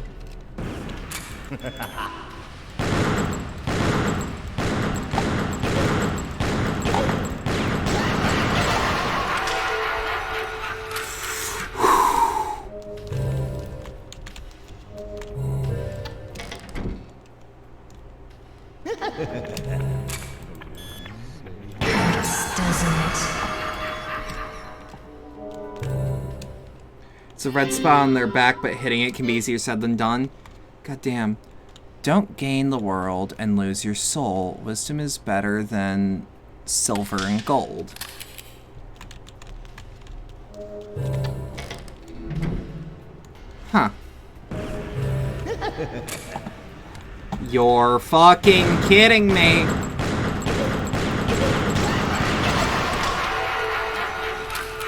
It's a red spot on their back, but hitting it can be easier said than done. Goddamn. Don't gain the world and lose your soul. Wisdom is better than silver and gold. Huh. You're fucking kidding me.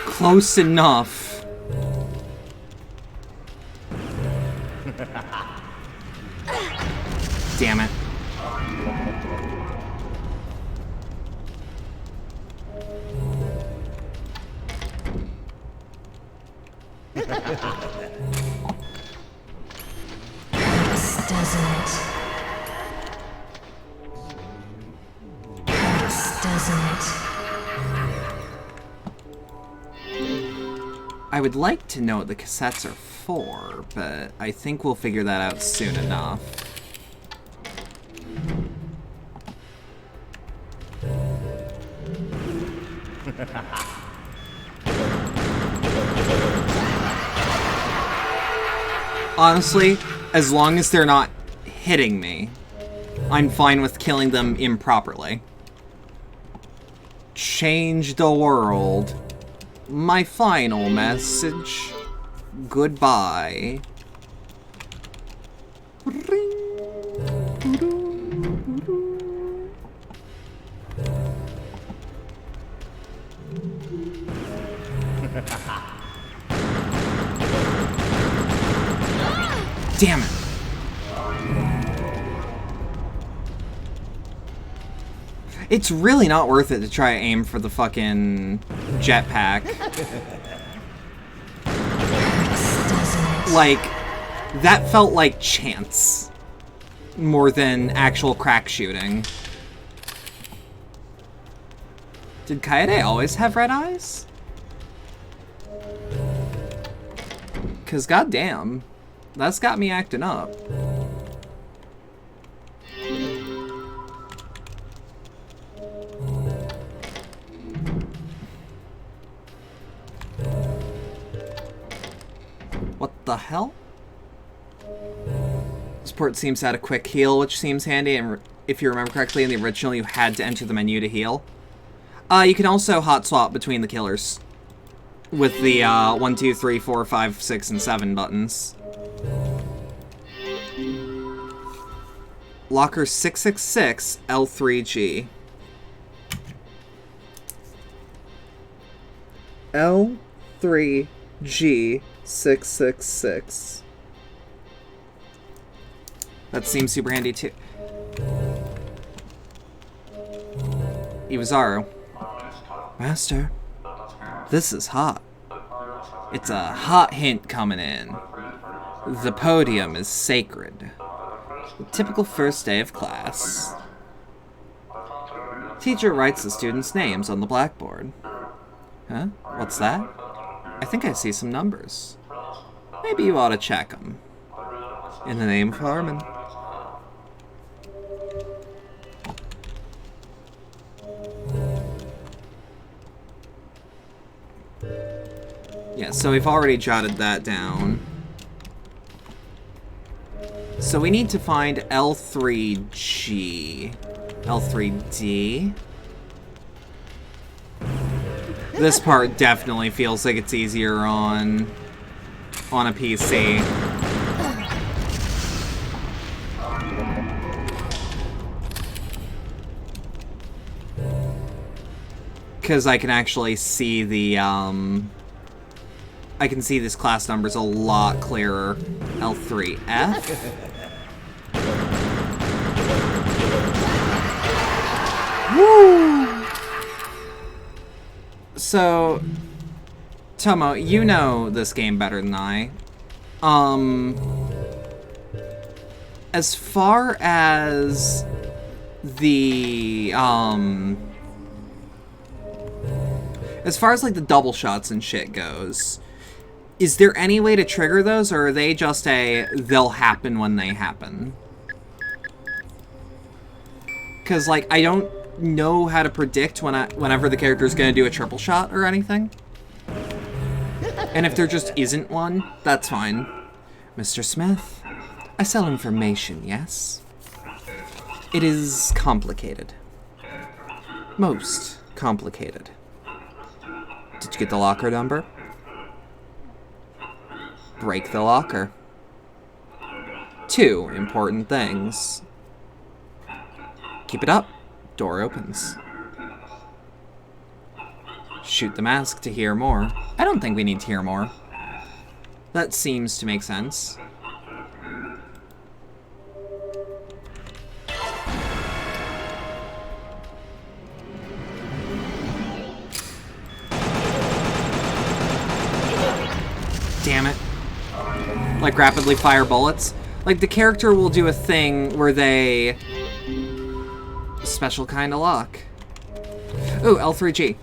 Close enough. Damn it. Hurts, doesn't it? Hurts, doesn't it? I would like to know what the cassettes are for, but I think we'll figure that out soon enough. Honestly, as long as they're not hitting me, I'm fine with killing them improperly. Change the world. My final message. Goodbye. Damn it. It's really not worth it to try to aim for the fucking jetpack. Like, that felt like chance more than actual crack shooting. Did Kaede always have red eyes? 'Cause goddamn, that's got me acting up. What the hell? This port seems to have a quick heal, which seems handy, and if you remember correctly, in the original you had to enter the menu to heal. You can also hot swap between the killers with the 1, 2, 3, 4, 5, 6, and 7 buttons. Locker 666 L3G. L3G 666. That seems super handy too. Iwazaru. Master, this is hot. It's a hot hint coming in. The podium is sacred. Typical first day of class. Teacher writes the students' names on the blackboard. Huh? What's that? I think I see some numbers. Maybe you ought to check them. In the name of Harmon. Yeah, so we've already jotted that down. So we need to find L3G. L3D. This part definitely feels like it's easier on a PC. Because I can actually see the, I can see this class numbers a lot clearer. L3F. Woo! So, Tomo, you know this game better than I. As far as the, as far as, like, the double shots and shit goes, is there any way to trigger those, or are they just they'll happen when they happen? Because, like, I don't know how to predict whenever the character's gonna do a triple shot or anything. And if there just isn't one, that's fine. Mr. Smith, I sell information, yes? It is complicated. Most complicated. Did you get the locker number? Break the locker. 2 important things. Keep it up. Door opens. Shoot the mask to hear more. I don't think we need to hear more. That seems to make sense. Damn it. Like rapidly fire bullets. Like the character will do a thing where they... Special kind of lock. Ooh, L3G.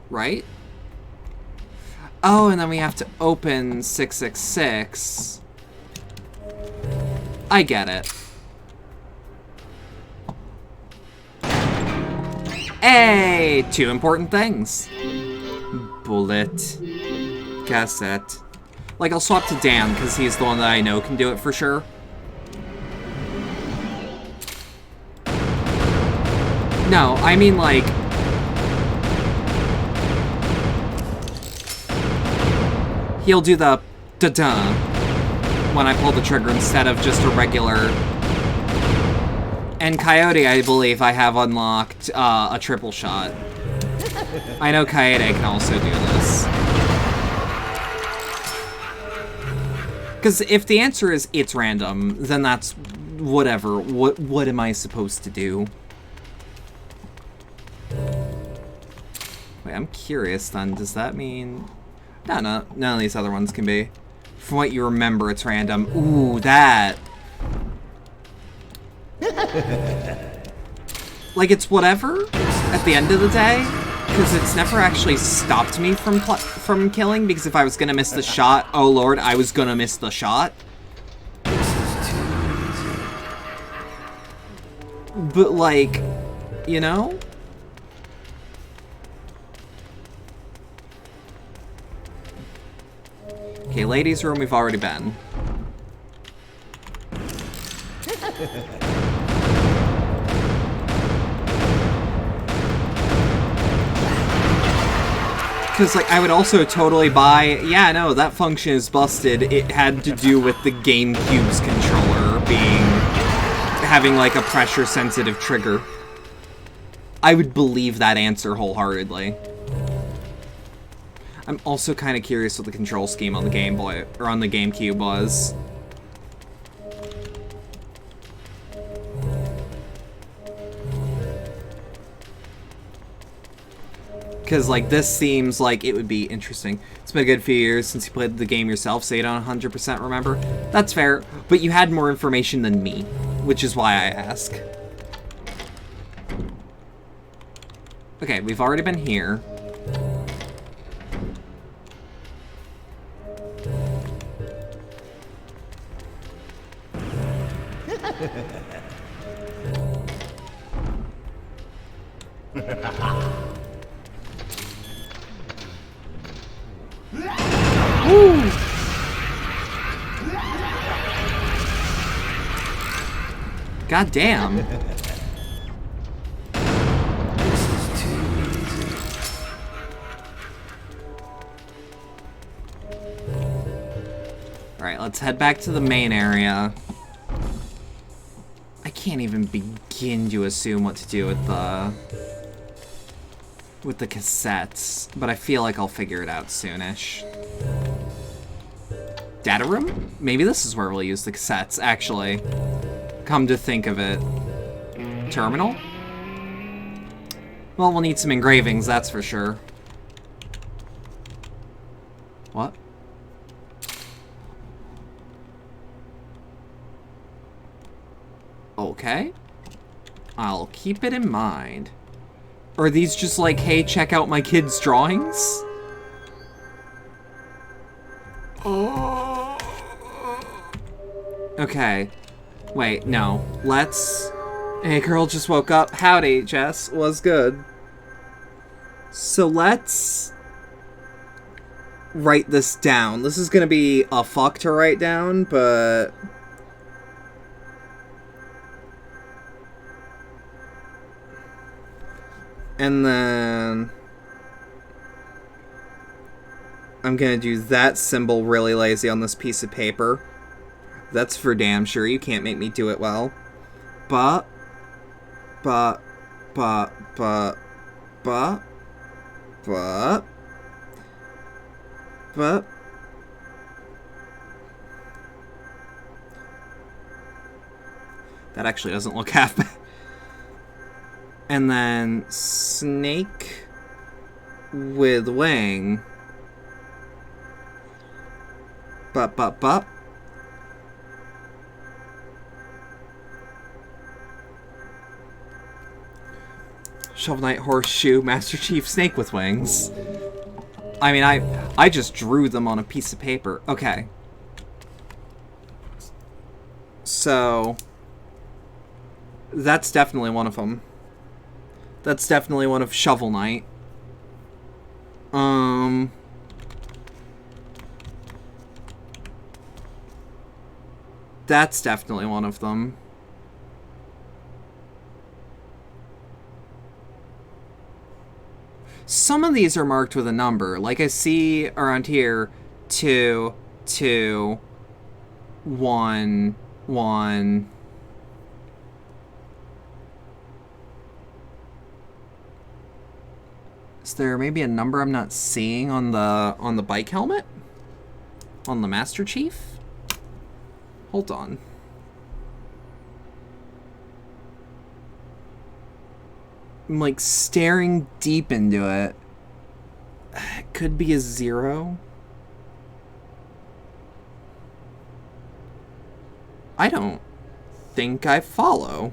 Right? Oh, and then we have to open 666. I get it. Hey! 2 important things. Bullet. Cassette. Like, I'll swap to Dan, because he's the one that I know can do it for sure. No, I mean, like... He'll do the da-da when I pull the trigger instead of just a regular... And Coyote, I believe, I have unlocked a triple shot. I know Coyote can also do this. Because if the answer is it's random, then that's whatever. What am I supposed to do? Wait, I'm curious then. Does that mean... No, none of these other ones can be. From what you remember, it's random. Ooh, that. Like, it's whatever at the end of the day. Because it's never actually stopped me from killing. Because if I was going to miss the shot, oh lord, I was going to miss the shot. But, like, you know? Okay, ladies' room, we've already been. Because, like, I would also totally buy... Yeah, no, that function is busted. It had to do with the GameCube's controller having, like, a pressure-sensitive trigger. I would believe that answer wholeheartedly. I'm also kind of curious what the control scheme on the Game Boy, or on the GameCube was. Because, like, this seems like it would be interesting. It's been a good few years since you played the game yourself, so you don't 100% remember. That's fair, but you had more information than me, which is why I ask. Okay, we've already been here. Woo! God damn. Alright, let's head back to the main area. I can't even begin to assume what to do with the cassettes, but I feel like I'll figure it out soonish. Data room? Maybe this is where we'll use the cassettes, actually. Come to think of it. Terminal? Well, we'll need some engravings, that's for sure. What? Okay. I'll keep it in mind. Are these just like, hey, check out my kid's drawings? Okay. Wait, no. Let's... Hey, girl just woke up. Howdy, Jess. Was good. So let's... write this down. This is gonna be a fuck to write down, but... And then... I'm gonna do that symbol really lazy on this piece of paper. That's for damn sure. You can't make me do it well. But... That actually doesn't look half bad. And then snake with wing. But. Shovel Knight, horseshoe, Master Chief, snake with wings. I mean, I just drew them on a piece of paper. Okay. So, that's definitely one of them. That's definitely one of Shovel Knight. That's definitely one of them. Some of these are marked with a number. Like I see around here, 2, 2, 1, 1. Is there maybe a number I'm not seeing on the bike helmet? On the Master Chief? Hold on. I'm like staring deep into it. It could be a 0. I don't think I follow.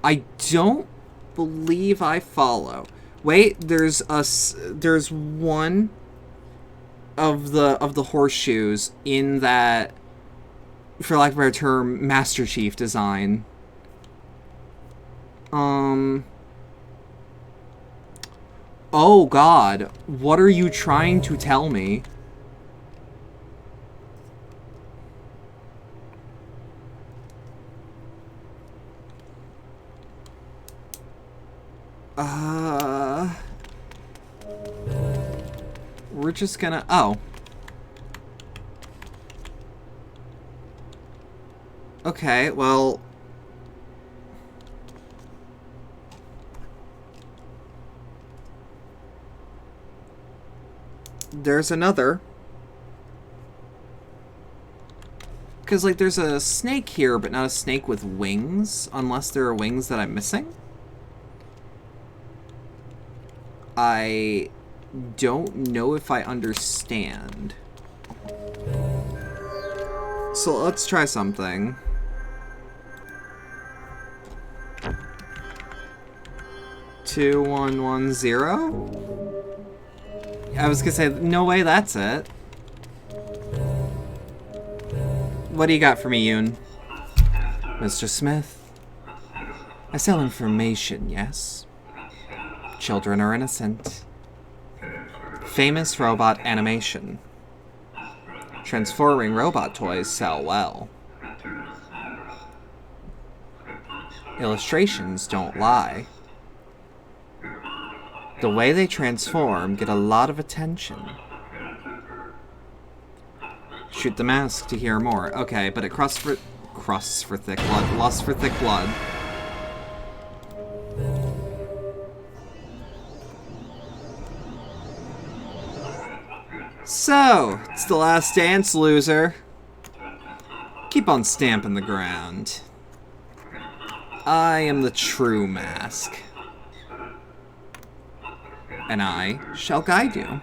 I don't believe I follow. Wait, there's one of the horseshoes in that, for lack of a better term, Master Chief design. Oh God, what are you trying to tell me? We're just gonna... Oh. Okay, well... There's another. Because, like, there's a snake here, but not a snake with wings, unless there are wings that I'm missing. I don't know if I understand. So let's try something. Two, 1, 1, 0? I was gonna say, no way that's it. What do you got for me, Yoon? Mr. Smith? I sell information, yes? Children are innocent. Famous robot animation. Transforming robot toys sell well. Illustrations don't lie. The way they transform get a lot of attention. Shoot the mask to hear more. Okay, but it crusts for thick blood. Lusts for thick blood. So, it's the last dance, loser. Keep on stamping the ground. I am the true mask. And I shall guide you.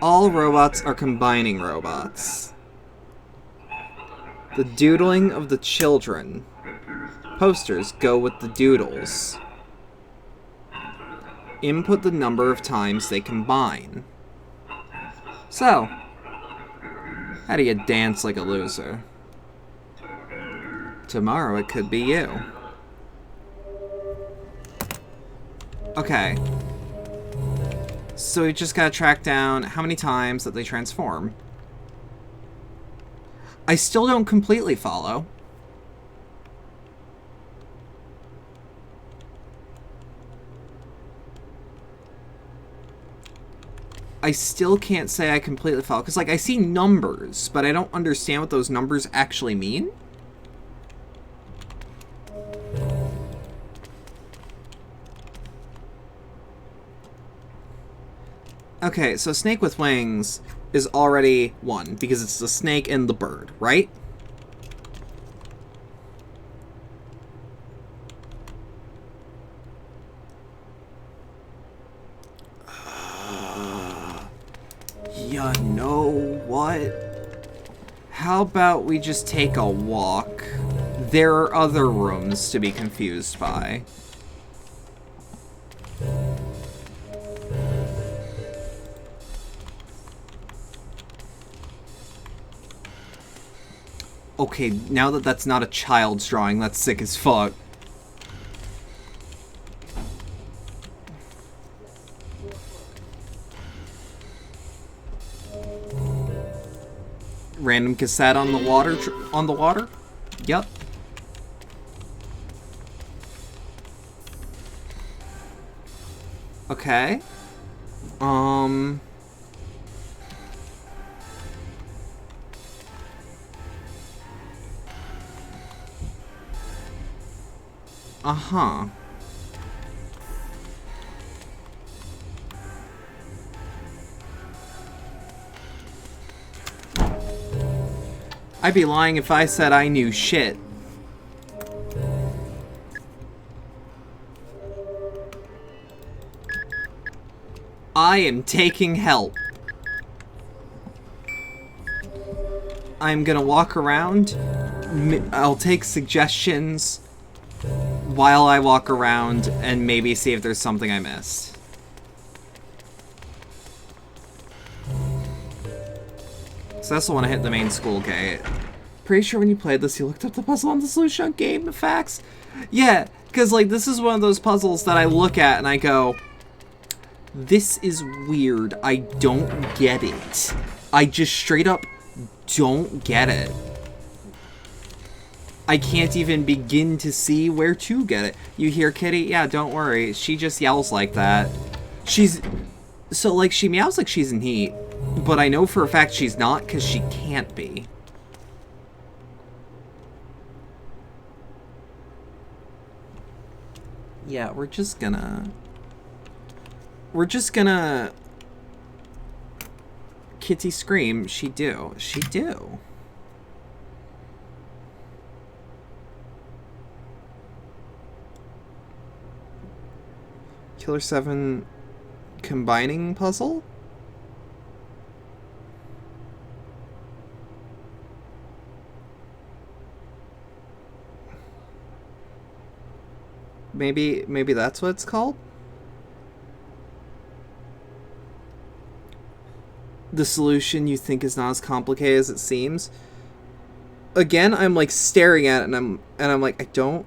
All robots are combining robots. The doodling of the children. Posters go with the doodles. Input the number of times they combine. So, how do you dance like a loser? Tomorrow it could be you. Okay. So we just gotta track down how many times that they transform. I still don't completely follow. I still can't say I completely follow, because, like, I see numbers, but I don't understand what those numbers actually mean. Okay, so snake with wings is already one, because it's the snake and the bird, right? You know what? How about we just take a walk? There are other rooms to be confused by. Okay, now that that's not a child's drawing, that's sick as fuck. Random cassette on the water, Yep. Okay. Uh-huh. I'd be lying if I said I knew shit. I am taking help. I'm gonna walk around. I'll take suggestions while I walk around and maybe see if there's something I missed. So that's the one I hit the main school gate. Pretty sure when you played this, you looked up the puzzle on the solution on Game Facts. Yeah, because, like, this is one of those puzzles that I look at and I go, this is weird. I don't get it. I just straight up don't get it. I can't even begin to see where to get it. You hear Kitty? Yeah, don't worry. She just yells like that. So, like, she meows like she's in heat. But I know for a fact she's not, because she can't be. Yeah, we're just gonna... Kitty scream. She do. Killer7 combining puzzle? Maybe that's what it's called? The solution you think is not as complicated as it seems. Again, I'm like staring at it and I'm like, I don't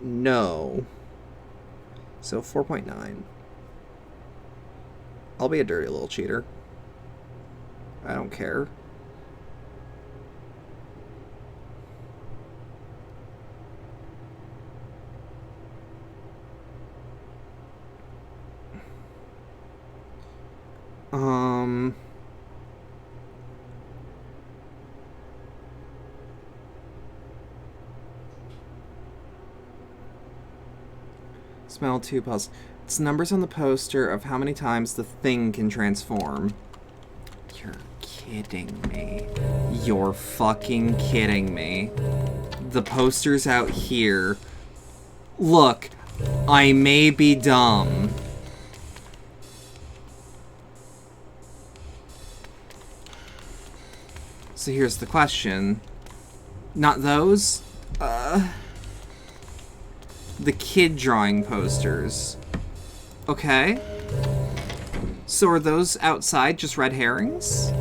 know. So 4.9. I'll be a dirty little cheater. I don't care. Smell 2 plus. It's numbers on the poster of how many times the thing can transform. You're kidding me. You're fucking kidding me. The poster's out here. Look, I may be dumb. So here's the question. Not those? The kid drawing posters. Okay. So are those outside just red herrings?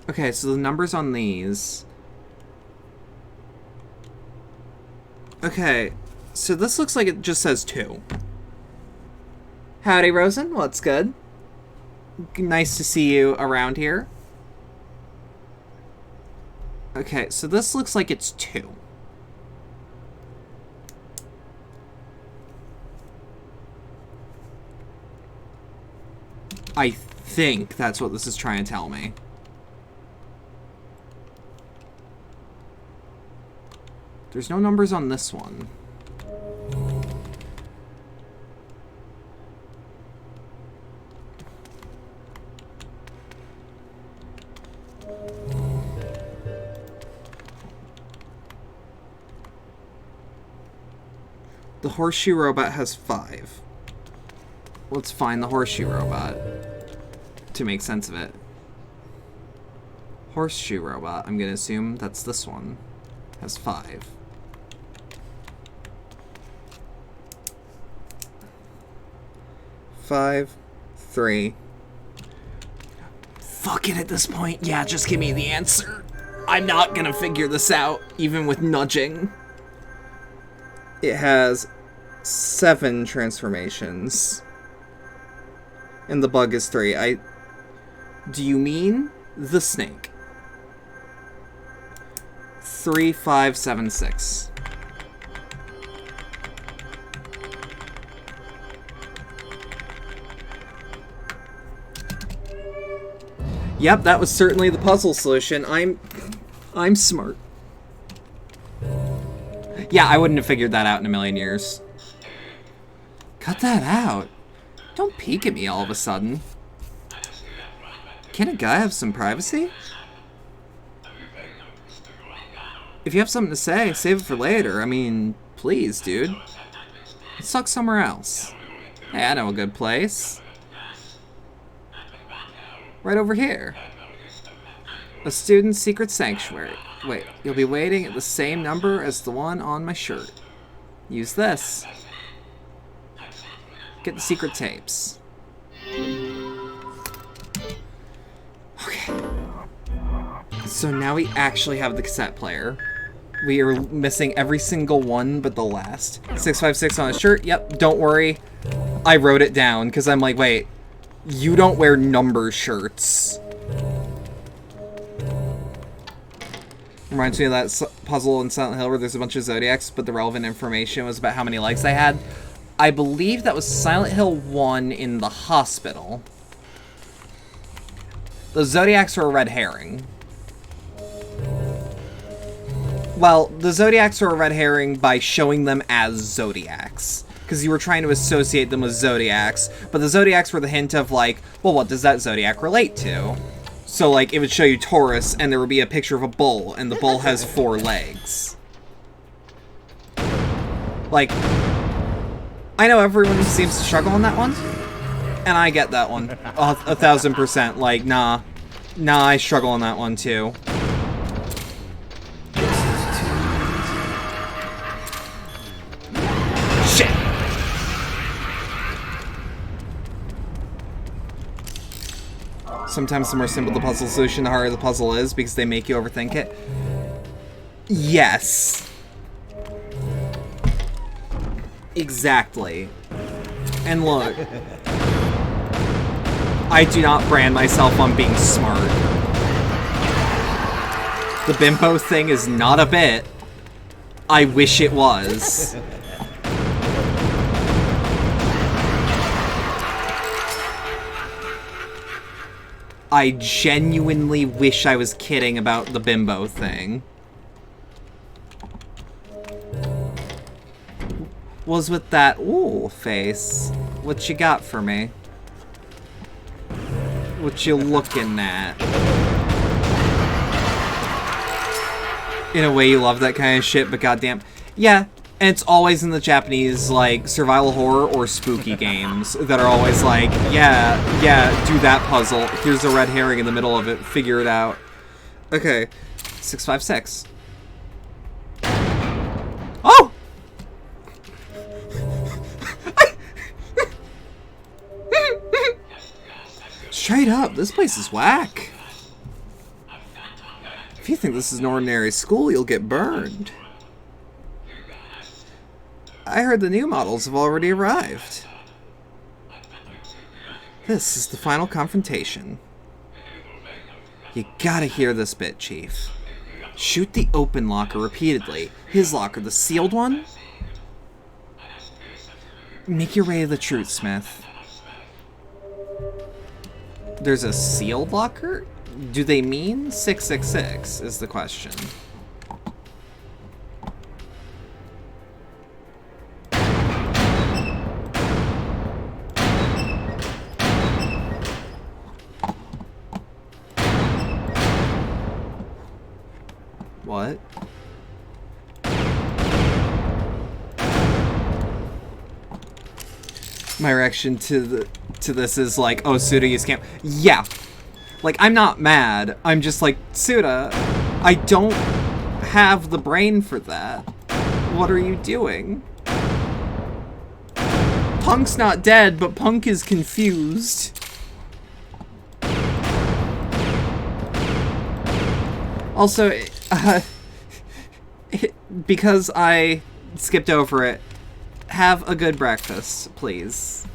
Okay, so the numbers on these. Okay, so this looks like it just says 2. Howdy, Rosen. What's good? Nice to see you around here. Okay, so this looks like it's 2. I think that's what this is trying to tell me. There's no numbers on this one. The horseshoe robot has 5. Let's find the horseshoe robot to make sense of it. Horseshoe robot, I'm gonna assume that's this one. Has 5. Five, 3. Fuck it at this point. Yeah, just give me the answer. I'm not gonna figure this out, even with nudging. It has 7 transformations. And the bug is 3. Do you mean the snake? 3, 5, 7, 6. Yep, that was certainly the puzzle solution. I'm smart. Yeah, I wouldn't have figured that out in a million years. Cut that out. Don't peek at me all of a sudden. Can a guy have some privacy? If you have something to say, save it for later. I mean, please, dude. Let's talk somewhere else. Hey, I know a good place. Right over here. A student's secret sanctuary. Wait, you'll be waiting at the same number as the one on my shirt. Use this. Get the secret tapes. Okay. So now we actually have the cassette player. We are missing every single one but the last. 656 on his shirt. Yep, don't worry. I wrote it down because I'm like, wait, you don't wear number shirts. Reminds me of that puzzle in Silent Hill where there's a bunch of Zodiacs, but the relevant information was about how many legs they had. I believe that was Silent Hill 1 in the hospital. The Zodiacs were a red herring. Well, the Zodiacs were a red herring by showing them as Zodiacs. Because you were trying to associate them with Zodiacs. But the Zodiacs were the hint of like, well, what does that Zodiac relate to? So, like, it would show you Taurus, and there would be a picture of a bull, and the bull has 4 legs. Like, I know everyone seems to struggle on that one, and I get that one 1,000%. Like, nah, I struggle on that one too. Shit. Sometimes the more simple the puzzle solution, the harder the puzzle is because they make you overthink it. Yes. Exactly. And look, I do not brand myself on being smart. The bimbo thing is not a bit. I wish it was. I genuinely wish I was kidding about the bimbo thing. Was with that ooh face. What you got for me? What you looking at? In a way, you love that kind of shit, but goddamn, yeah. And it's always in the Japanese like survival horror or spooky games that are always like, yeah, do that puzzle. Here's a red herring in the middle of it. Figure it out. Okay, 656. Oh. Straight up, this place is whack. If you think this is an ordinary school, you'll get burned. I heard the new models have already arrived. This is the final confrontation. You gotta hear this bit, Chief. Shoot the open locker repeatedly. His locker, the sealed one? Make your way to the truth, Smith. There's a sealed locker? Do they mean 666 is the question. What? My reaction to this is like, oh, Suda, you scam. Yeah. Like, I'm not mad. I'm just like, Suda, I don't have the brain for that. What are you doing? Punk's not dead, but Punk is confused. Also, because I skipped over it, have a good breakfast, please.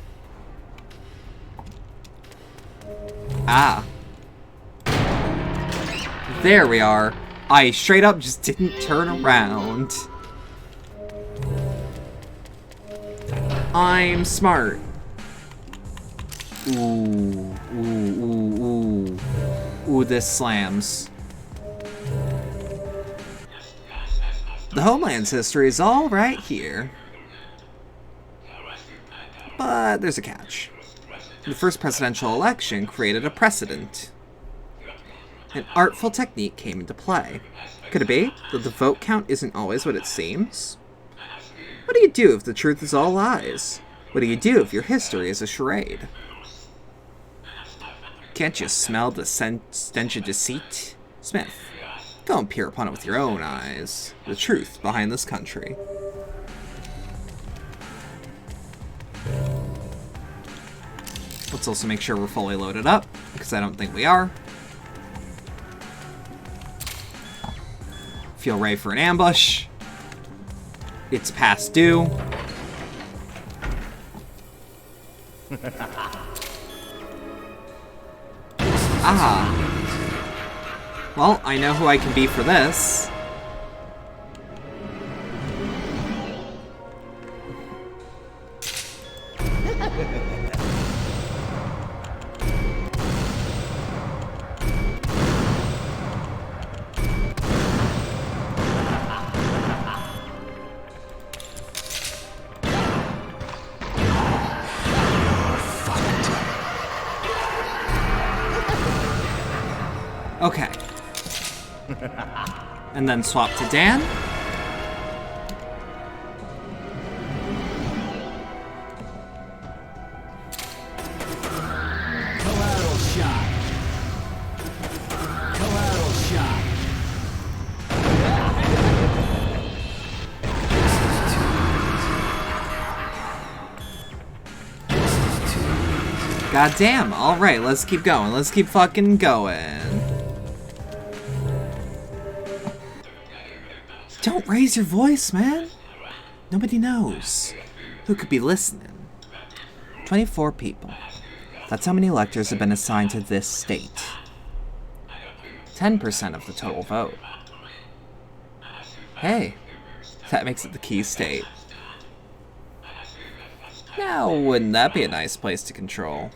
Ah. There we are. I straight up just didn't turn around. I'm smart. Ooh, ooh, ooh, ooh. Ooh, this slams. The Homeland's history is all right here. But there's a catch. The first presidential election created a precedent. An artful technique came into play. Could it be that the vote count isn't always what it seems? What do you do if the truth is all lies? What do you do if your history is a charade? Can't you smell the stench of deceit? Smith, go and peer upon it with your own eyes. The truth behind this country. Let's also make sure we're fully loaded up, because I don't think we are. Feel ready for an ambush. It's past due. Ah. Well, I know who I can be for this. Okay. And then swap to Dan. God damn. Alright, let's keep going. Let's keep fucking going. Don't raise your voice, man. Nobody knows who could be listening. 24 people. That's how many electors have been assigned to this state. 10% of the total vote. Hey, that makes it the key state. Now, wouldn't that be a nice place to control?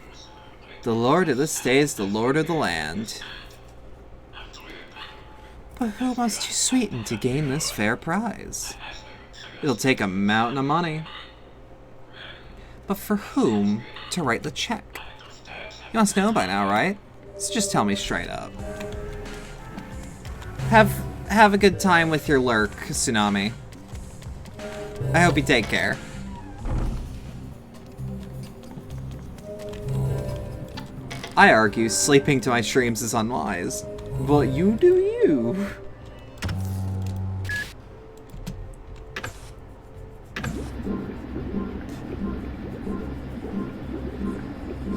The lord of this state is the lord of the land. But who must you sweeten to gain this fair prize? It'll take a mountain of money. But for whom to write the check? You must know by now, right? So just tell me straight up. Have a good time with your lurk, Tsunami. I hope you take care. I argue sleeping to my streams is unwise, but you do you.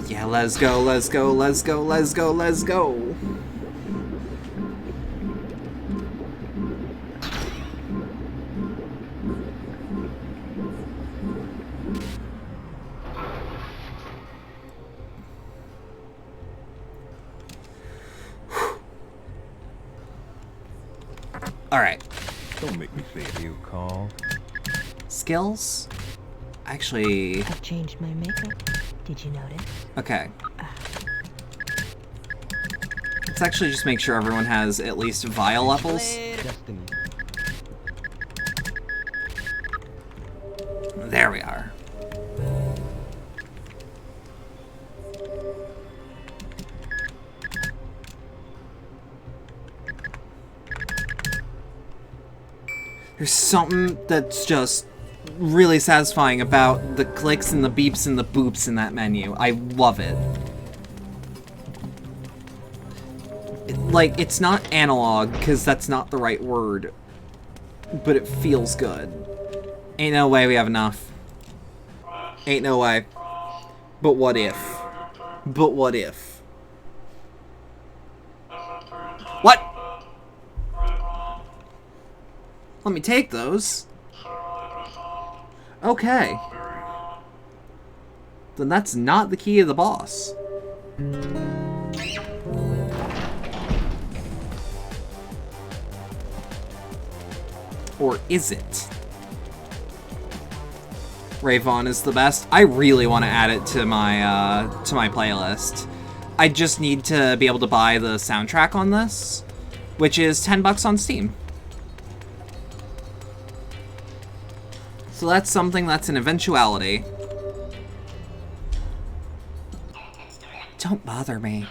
Yeah, let's go, let's go, let's go, let's go, let's go. Alright. Don't make me say you call. Skills? Actually... I've changed my makeup. Did you notice? Okay. Let's actually just make sure everyone has at least vial levels. There we are. There's something that's just really satisfying about the clicks and the beeps and the boops in that menu. I love it. Like, it's not analog, because that's not the right word. But it feels good. Ain't no way we have enough. Ain't no way. But what if? But what if? What? Let me take those. Okay. Then that's not the key of the boss. Or is it? Ravon is the best. I really want to add it to my playlist. I just need to be able to buy the soundtrack on this, which is $10 on Steam. So that's something that's an eventuality. Don't bother me.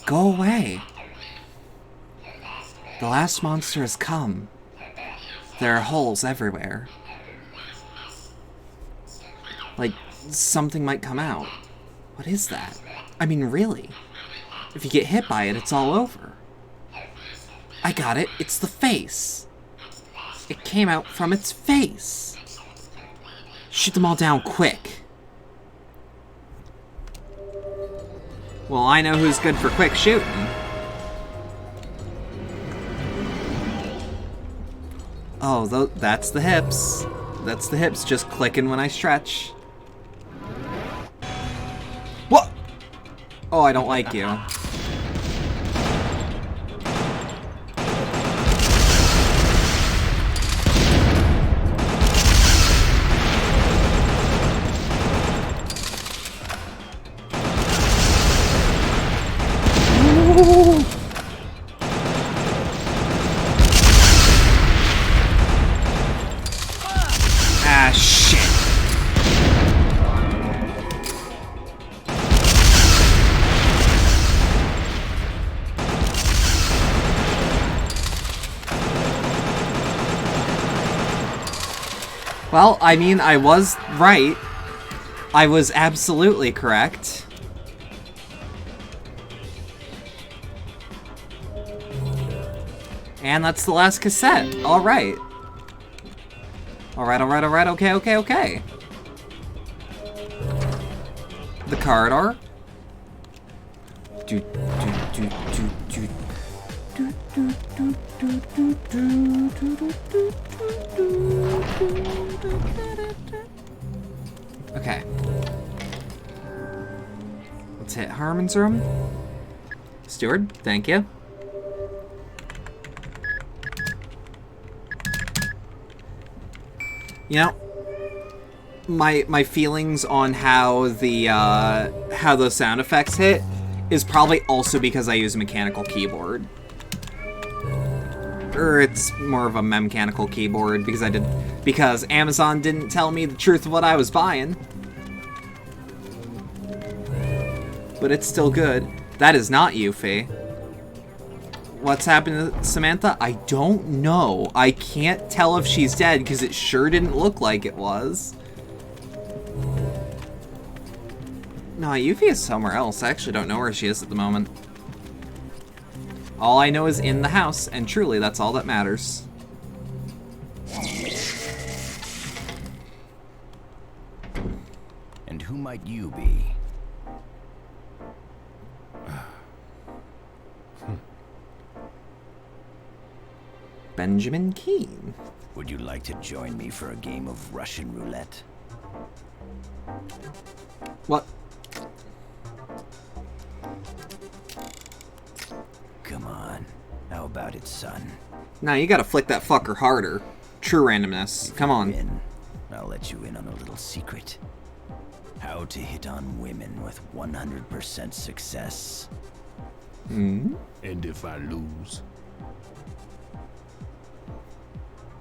Go away. The last monster has come. There are holes everywhere. Like, something might come out. What is that? I mean, really? If you get hit by it, it's all over. I got it. It's the face. It came out from its face. Shoot them all down quick. Well, I know who's good for quick shooting. Oh, that's the hips. That's the hips just clicking when I stretch. What? Oh, I don't like you. Ah, shit. Well, I mean, I was right. I was absolutely correct. And that's the last cassette. Alright. Alright, alright, alright, okay. The corridor. do, do, do, do. Okay. Let's hit Harmon's room. Steward, thank you. You know, my feelings on how those sound effects hit is probably also because I use a mechanical keyboard. Or it's more of a mechanical keyboard because Amazon didn't tell me the truth of what I was buying. But it's still good. That is not Yuffie. What's happened to Samantha? I don't know. I can't tell if she's dead because it sure didn't look like it was. No, Yuffie is somewhere else. I actually don't know where she is at the moment. All I know is in the house, and truly, that's all that matters. And who might you be? Benjamin Keene. Would you like to join me for a game of Russian roulette? What? Come on. How about it, son? Nah, you gotta flick that fucker harder. True randomness. Come on. I'll let you in on a little secret. How to hit on women with 100% success. Hmm? And if I lose?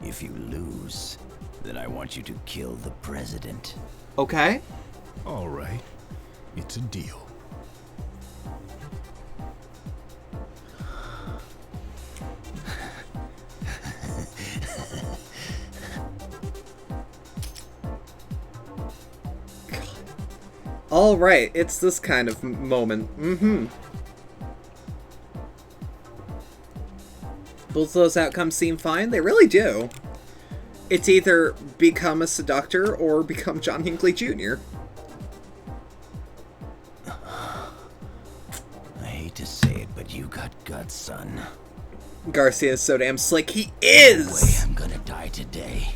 If you lose, then I want you to kill the president. Okay. All right. It's a deal. All right, it's this kind of moment. Mm-hmm. Both of those outcomes seem fine. They really do. It's either become a seductor or become John Hinckley Jr. I hate to say it, but you got guts, son. Garcia is so damn slick. He is! No way I'm gonna die today.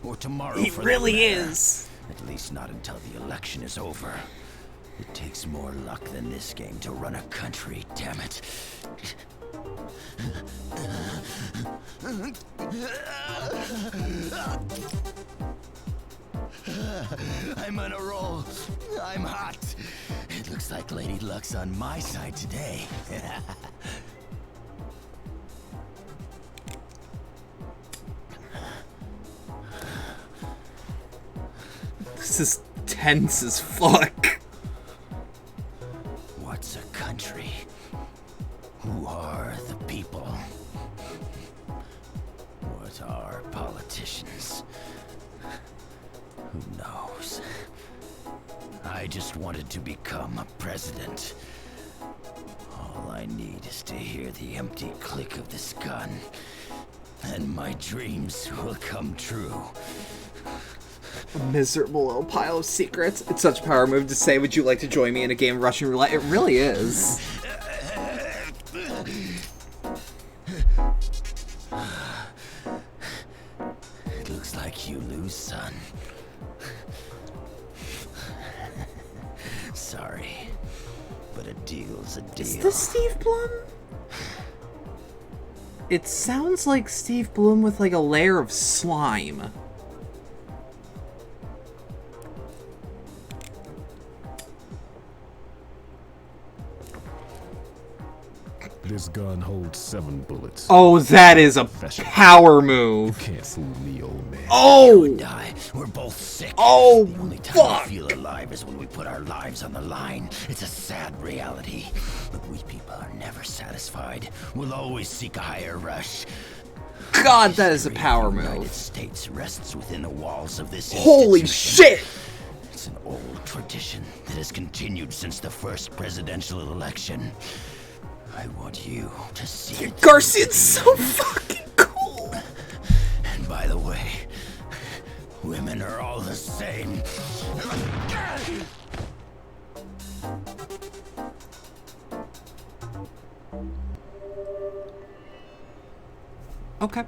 Or tomorrow. He for really that matter. is. At least not until the election is over. It takes more luck than this game to run a country, damn it. I'm on a roll. I'm hot. It looks like Lady Luck's on my side today. This is tense as fuck. What's a country? Who are the people? What are politicians? Who knows? I just wanted to become a president. All I need is to hear the empty click of this gun, and my dreams will come true. A miserable little pile of secrets. It's such a power move to say, would you like to join me in a game of Russian roulette? It really is. It looks like you lose, son. Sorry, but a deal's a deal. Is this Steve Blum? It sounds like Steve Blum with like a layer of slime. This gun holds 7 bullets. Oh, that is a power move. You can't fool me, old man. Oh! You and I, we're both sick. Oh, the only time fuck! we feel alive is when we put our lives on the line. It's a sad reality, but we people are never satisfied. We'll always seek a higher rush. God, that is a power The United move. States rests within the walls of this Holy institution. shit! It's an old tradition that has continued since the first presidential election. I want you to see it. Garcia's so fucking cool. And by the way, women are all the same. Okay.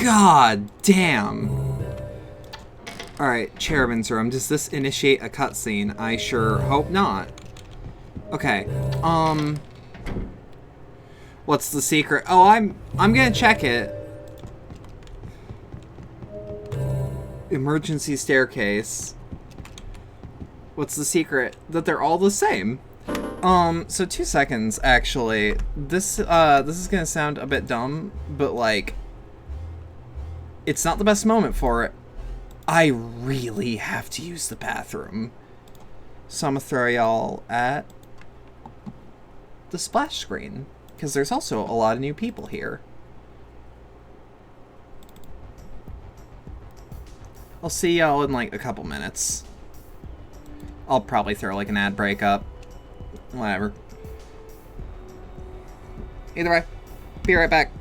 God damn. Alright, Chairman's room. Does this initiate a cutscene? I sure hope not. Okay. What's the secret? Oh, I'm gonna check it. Emergency staircase. What's the secret? That they're all the same. So 2 seconds, actually. This is gonna sound a bit dumb, but, like, it's not the best moment for it. I really have to use the bathroom. So I'm gonna throw y'all at the splash screen, because there's also a lot of new people here. I'll see y'all in, like, a couple minutes. I'll probably throw, like, an ad break up. Whatever. Either way, be right back.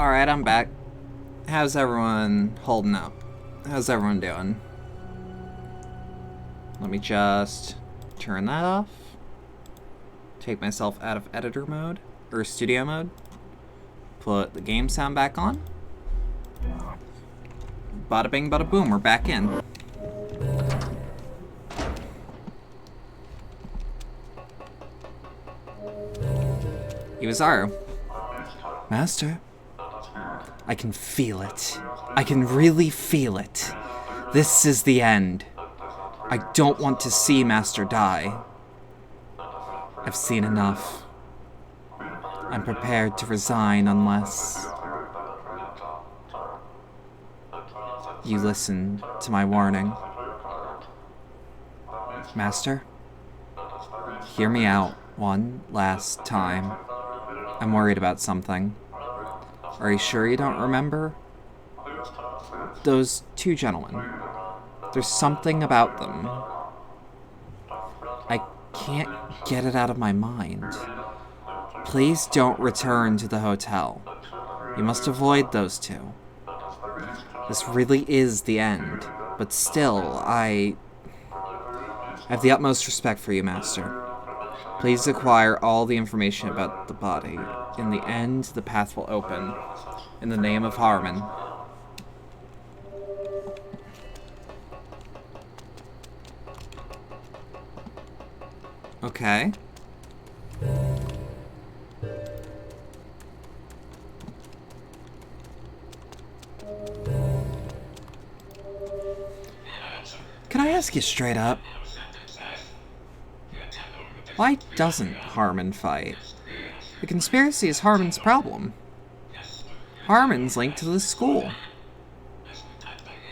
Alright, I'm back. How's everyone holding up? How's everyone doing? Let me just turn that off. Take myself out of editor mode, or studio mode. Put the game sound back on. Bada bing, bada boom, we're back in. Iwazaru. Master. I can feel it. I can really feel it. This is the end. I don't want to see Master die. I've seen enough. I'm prepared to resign unless you listen to my warning. Master, hear me out one last time. I'm worried about something. Are you sure you don't remember? Those two gentlemen. There's something about them. I can't get it out of my mind. Please don't return to the hotel. You must avoid those two. This really is the end, but still, I have the utmost respect for you, Master. Please acquire all the information about the body. In the end, the path will open. In the name of Harmon. Okay. Can I ask you straight up? Why doesn't Harmon fight? The conspiracy is Harmon's problem. Harmon's linked to the school.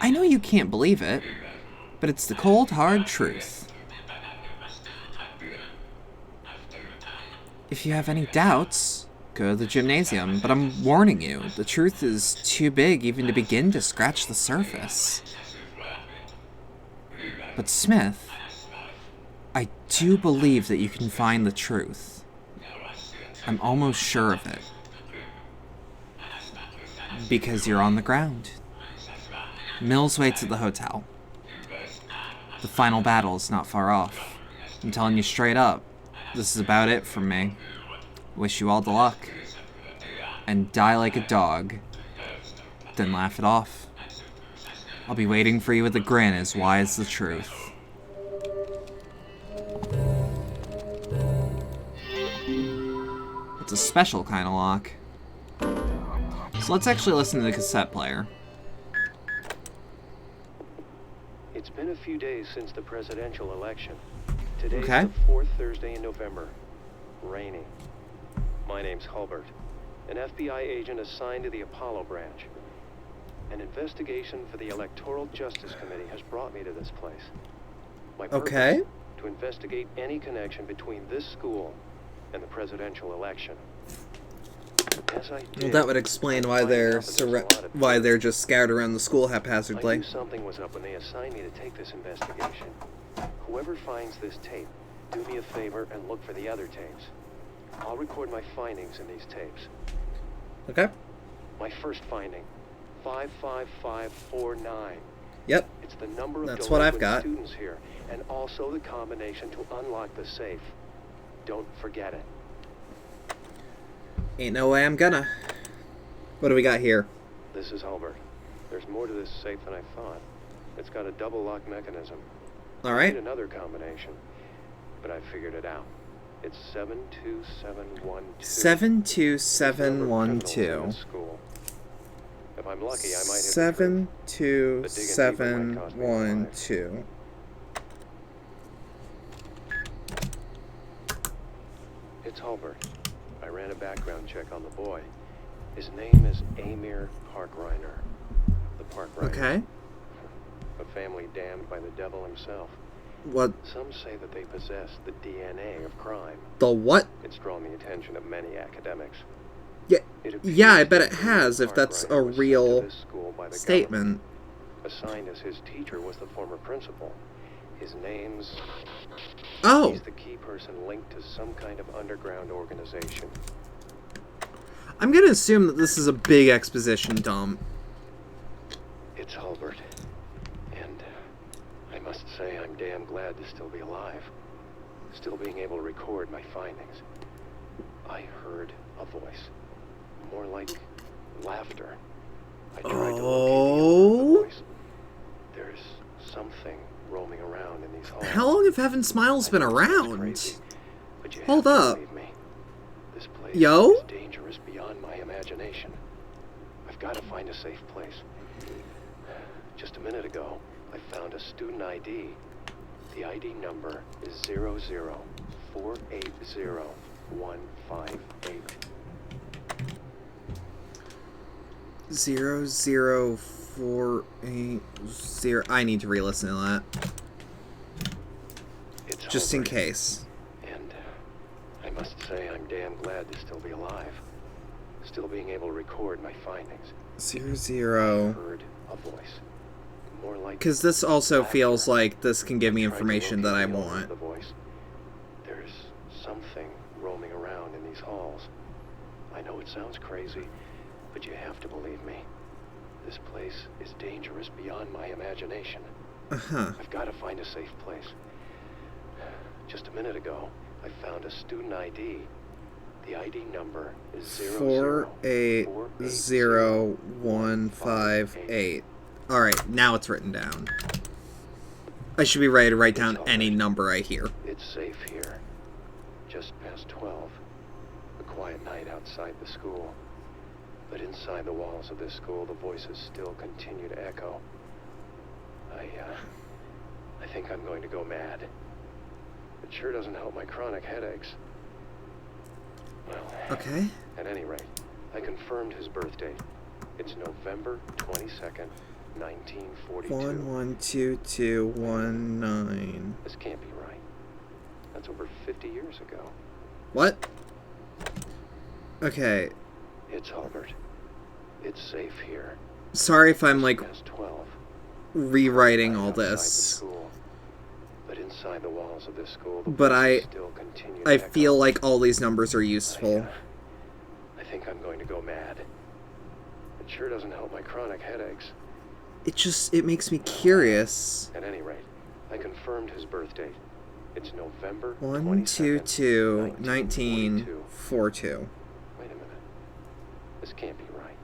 I know you can't believe it, but it's the cold, hard truth. If you have any doubts, go to the gymnasium, but I'm warning you, the truth is too big even to begin to scratch the surface. But Smith, I do believe that you can find the truth. I'm almost sure of it. Because you're on the ground. Mills waits at the hotel. The final battle is not far off. I'm telling you straight up, this is about it from me. Wish you all the luck. And die like a dog. Then laugh it off. I'll be waiting for you with a grin as wide as the truth. It's a special kind of lock. So let's actually listen to the cassette player. It's been a few days since the presidential election. Today's Okay. the fourth Thursday in November. Rainy. My name's Hulbert, an FBI agent assigned to the Apollo branch. An investigation for the Electoral Justice Committee has brought me to this place. My purpose, Okay. to investigate any connection between this school and the presidential election. As I did, Well, that would explain why they're just scattered around the school I haphazardly. knew something was up when they assigned me to take this investigation. Whoever finds this tape, do me a favor and look for the other tapes. I'll record my findings in these tapes. Okay. My first finding, 55549. Yep. It's the number of That's what I've delinquent got. students here, and also the combination to unlock the safe. Don't forget it. Ain't no way I'm gonna. What do we got here? This is Hulbert. There's more to this safe than I thought. It's got a double lock mechanism. All right. I need another combination, but I figured it out. It's 72712. 72712. If I'm lucky, I might hit 72712. It's Hulbert. I ran a background check on the boy. His name is Amir Parkreiner. The Parkreiner. Okay. A family damned by the devil himself. What? Some say that they possess the DNA of crime. The what? It's drawn the attention of many academics. Yeah, I bet it has, if that's a real statement. Assigned as his teacher was the former principal. His name's... Oh! He's the key person linked to some kind of underground organization. I'm gonna assume that this is a big exposition dump. It's Hulbert. And I must say I'm damn glad to still be alive. Still being able to record my findings. I heard a voice. More like laughter. I tried to locate the voice. There's something roaming around in these halls. How long have Heaven Smiles been around? Hold up. This place Yo? is dangerous beyond my imagination. I've got to find a safe place. Just a minute ago, I found a student ID. The ID number is 00480158. 00480. I need to re-listen to that. It's just in Hulbert. case. And I must say I'm damn glad to still be alive. Still being able to record my findings. 00. Heard a voice. More like Because this also laughter. feels like this can give me Tried to information that I locate the owner want. of the voice. There's something roaming around in these halls. I know it sounds crazy, but you have to believe me. This place is dangerous beyond my imagination. Uh-huh. I've got to find a safe place. Just a minute ago, I found a student ID. The ID number is 480158. Alright, now it's written down. I should be ready to write down any number I hear. It's safe here. Just past 12. A quiet night outside the school. But inside the walls of this school, the voices still continue to echo. I think I'm going to go mad. It sure doesn't help my chronic headaches. Well, Okay. at any rate, I confirmed his birth date. It's November 22nd, 1942. 112219. This can't be right. That's over 50 years ago. What? Okay. It's Hulbert. It's safe here. Sorry if I'm like Past 12. rewriting all Outside the this. school. But inside the walls of this school, the But voices still continue to I echo. feel like all these numbers are useful. I think I'm going to go mad. It sure doesn't help my chronic headaches. It makes me curious. At any rate, I confirmed his birth date. It's November 122 22nd, 1942. Wait a minute. This can't be right.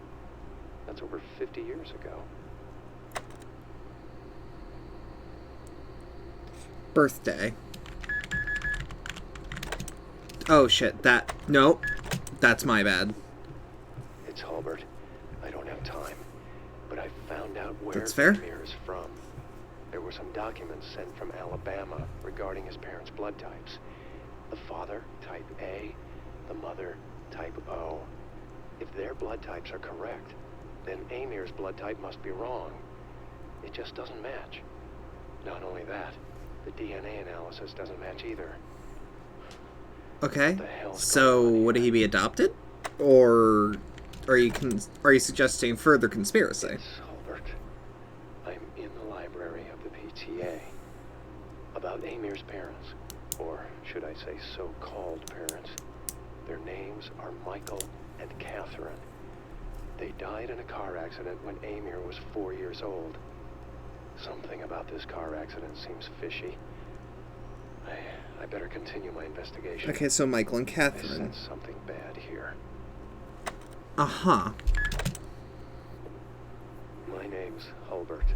That's over 50 years ago. Birthday. Oh shit, nope. That's my bad. It's Hulbert. I don't have time. But I found out where That's fair. Amir is from. There were some documents sent from Alabama regarding his parents' blood types. The father, type A. The mother, type O. If their blood types are correct, then Amir's blood type must be wrong. It just doesn't match. Not only that, the DNA analysis doesn't match either. Okay. So would he be adopted? Or are you suggesting further conspiracy? It's Hulbert. I'm in the library of the PTA. About Amir's parents. Or should I say so-called parents. Their names are Michael and Catherine. They died in a car accident when Amir was 4 years old. Something about this car accident seems fishy. I better continue my investigation. Okay, so Michael and I Catherine. sense something bad here. Uh-huh. My name's Hulbert.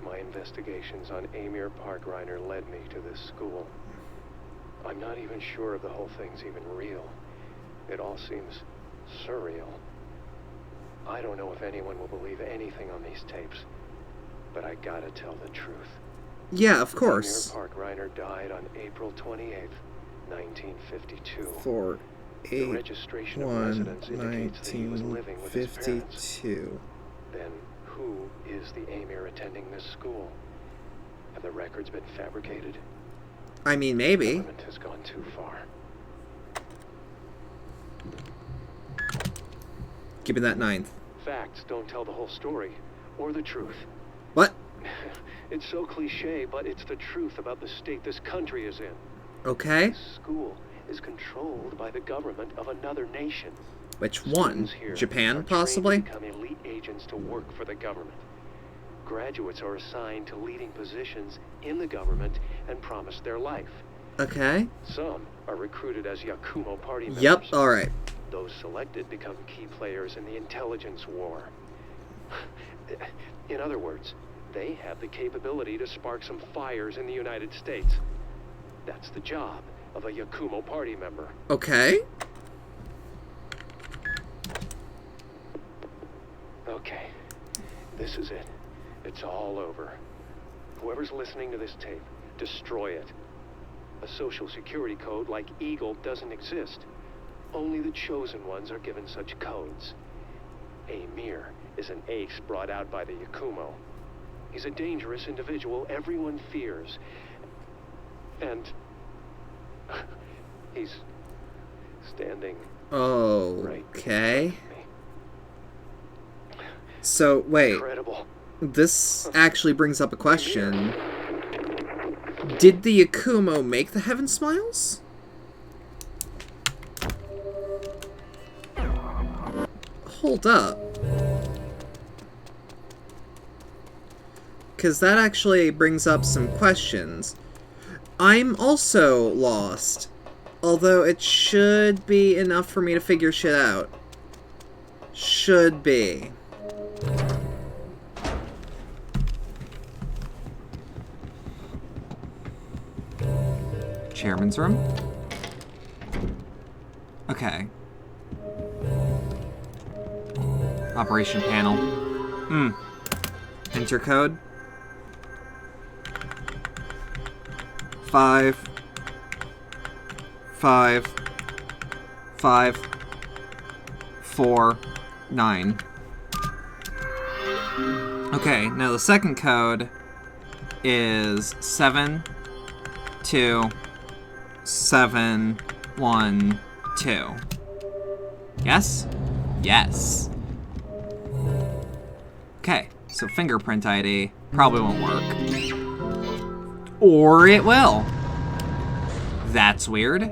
My investigations on Amir Parkreiner led me to this school. I'm not even sure if the whole thing's even real. It all seems surreal. I don't know if anyone will believe anything on these tapes, but I gotta tell the truth. Yeah, of course. Amir Parkreiner died on April 28th, 1952. For The registration of residence indicates that he was living with his parents. 1952. Then who is the Amir attending this school? Have the records been fabricated? I mean, The maybe. government has gone too far. Give me that 9th. Facts don't tell the whole story, or the truth. What? It's so cliche, but it's the truth about the state this country is in. Okay. This school is controlled by the government of another nation. Which one? Students here Japan, are trained possibly? to become elite agents to work for the government. Graduates are assigned to leading positions in the government and promised their life. Okay. Some are recruited as Yakumo party members. Yep, alright. Those selected become key players in the intelligence war. In other words, they have the capability to spark some fires in the United States. That's the job of a Yakumo party member. Okay. Okay, this is it. It's all over. Whoever's listening to this tape, destroy it. A social security code like Eagle doesn't exist. Only the chosen ones are given such codes. Amir is an ace brought out by the Yakumo. He's a dangerous individual everyone fears. And he's standing okay. So, wait. Incredible. This actually brings up a question. Did the Yakumo make the Heaven Smiles? Hold up. Because that actually brings up some questions. I'm also lost. Although it should be enough for me to figure shit out. Should be. Chairman's room? Okay. Operation panel. Enter code. 5 5 5 4 9. Okay, now the second code is 7 2 7 1 2. Yes? Yes. Okay, so fingerprint ID probably won't work. Or it will. That's weird.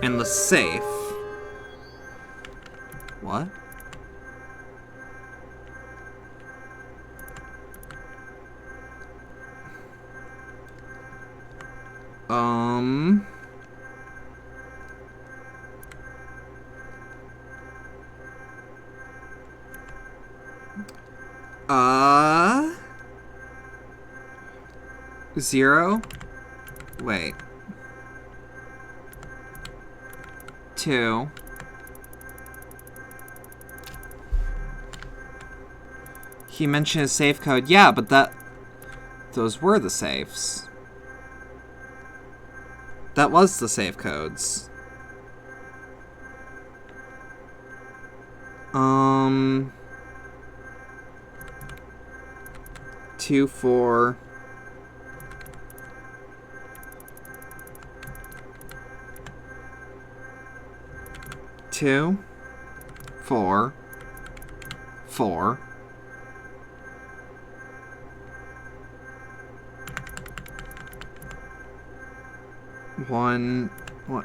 And the safe. What? Zero? Wait. 2. He mentioned a safe code. Yeah, but those were the safes. That was the safe codes. 2 4 2 4 4 1 what?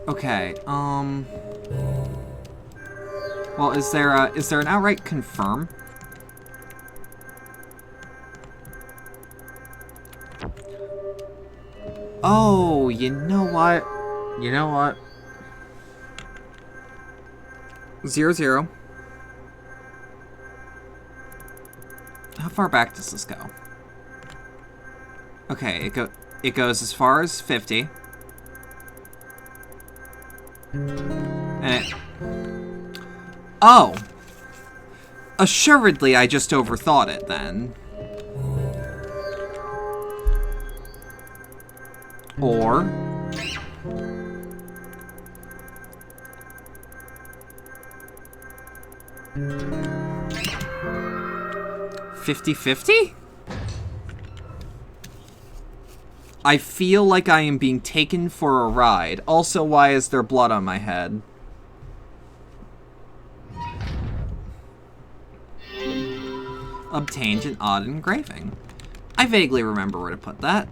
Okay, well, is there an outright confirm? Oh, you know what? You know what? 0 0. How far back does this go? Okay, it goes as far as 50. And it... Oh! Assuredly, I just overthought it, then. Or... 50-50? I feel like I am being taken for a ride. Also, why is there blood on my head? Obtained an odd engraving. I vaguely remember where to put that.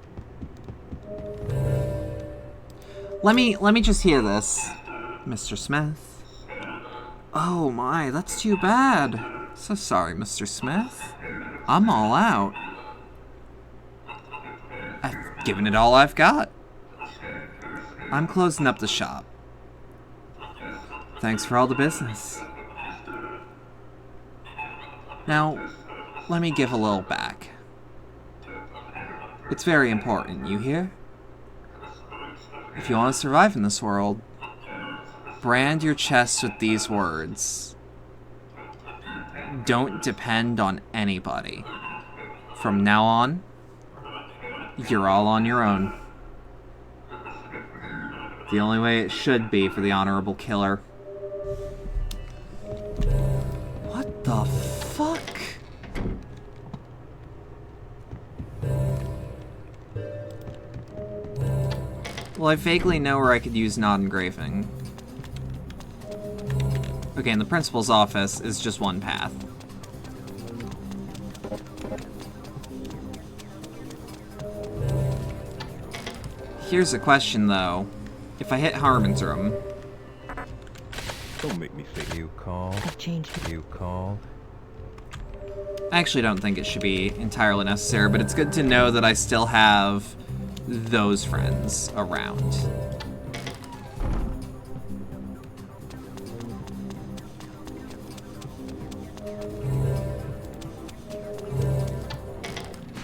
Let me just hear this. Mr. Smith. Oh my, that's too bad. So sorry, Mr. Smith. I'm all out. I've given it all I've got. I'm closing up the shop. Thanks for all the business. Now, let me give a little back. It's very important, you hear? If you want to survive in this world, brand your chest with these words. Don't depend on anybody. From now on, you're all on your own. The only way it should be for the honorable killer. What the fuck? Well, I vaguely know where I could use not engraving. Okay, and the principal's office is just one path. Here's a question, though. If I hit Harmon's room... Don't make me say you called. I've changed. You called. I actually don't think it should be entirely necessary, but it's good to know that I still have those friends around.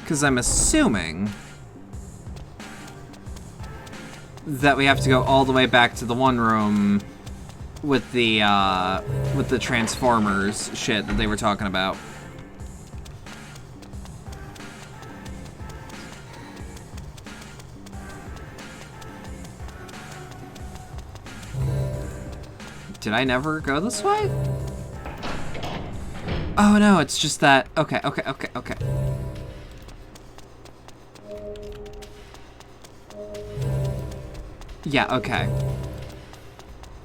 Because I'm assuming that we have to go all the way back to the one room with the Transformers shit that they were talking about. Did I never go this way? Oh no, it's just that. Okay. Yeah, okay.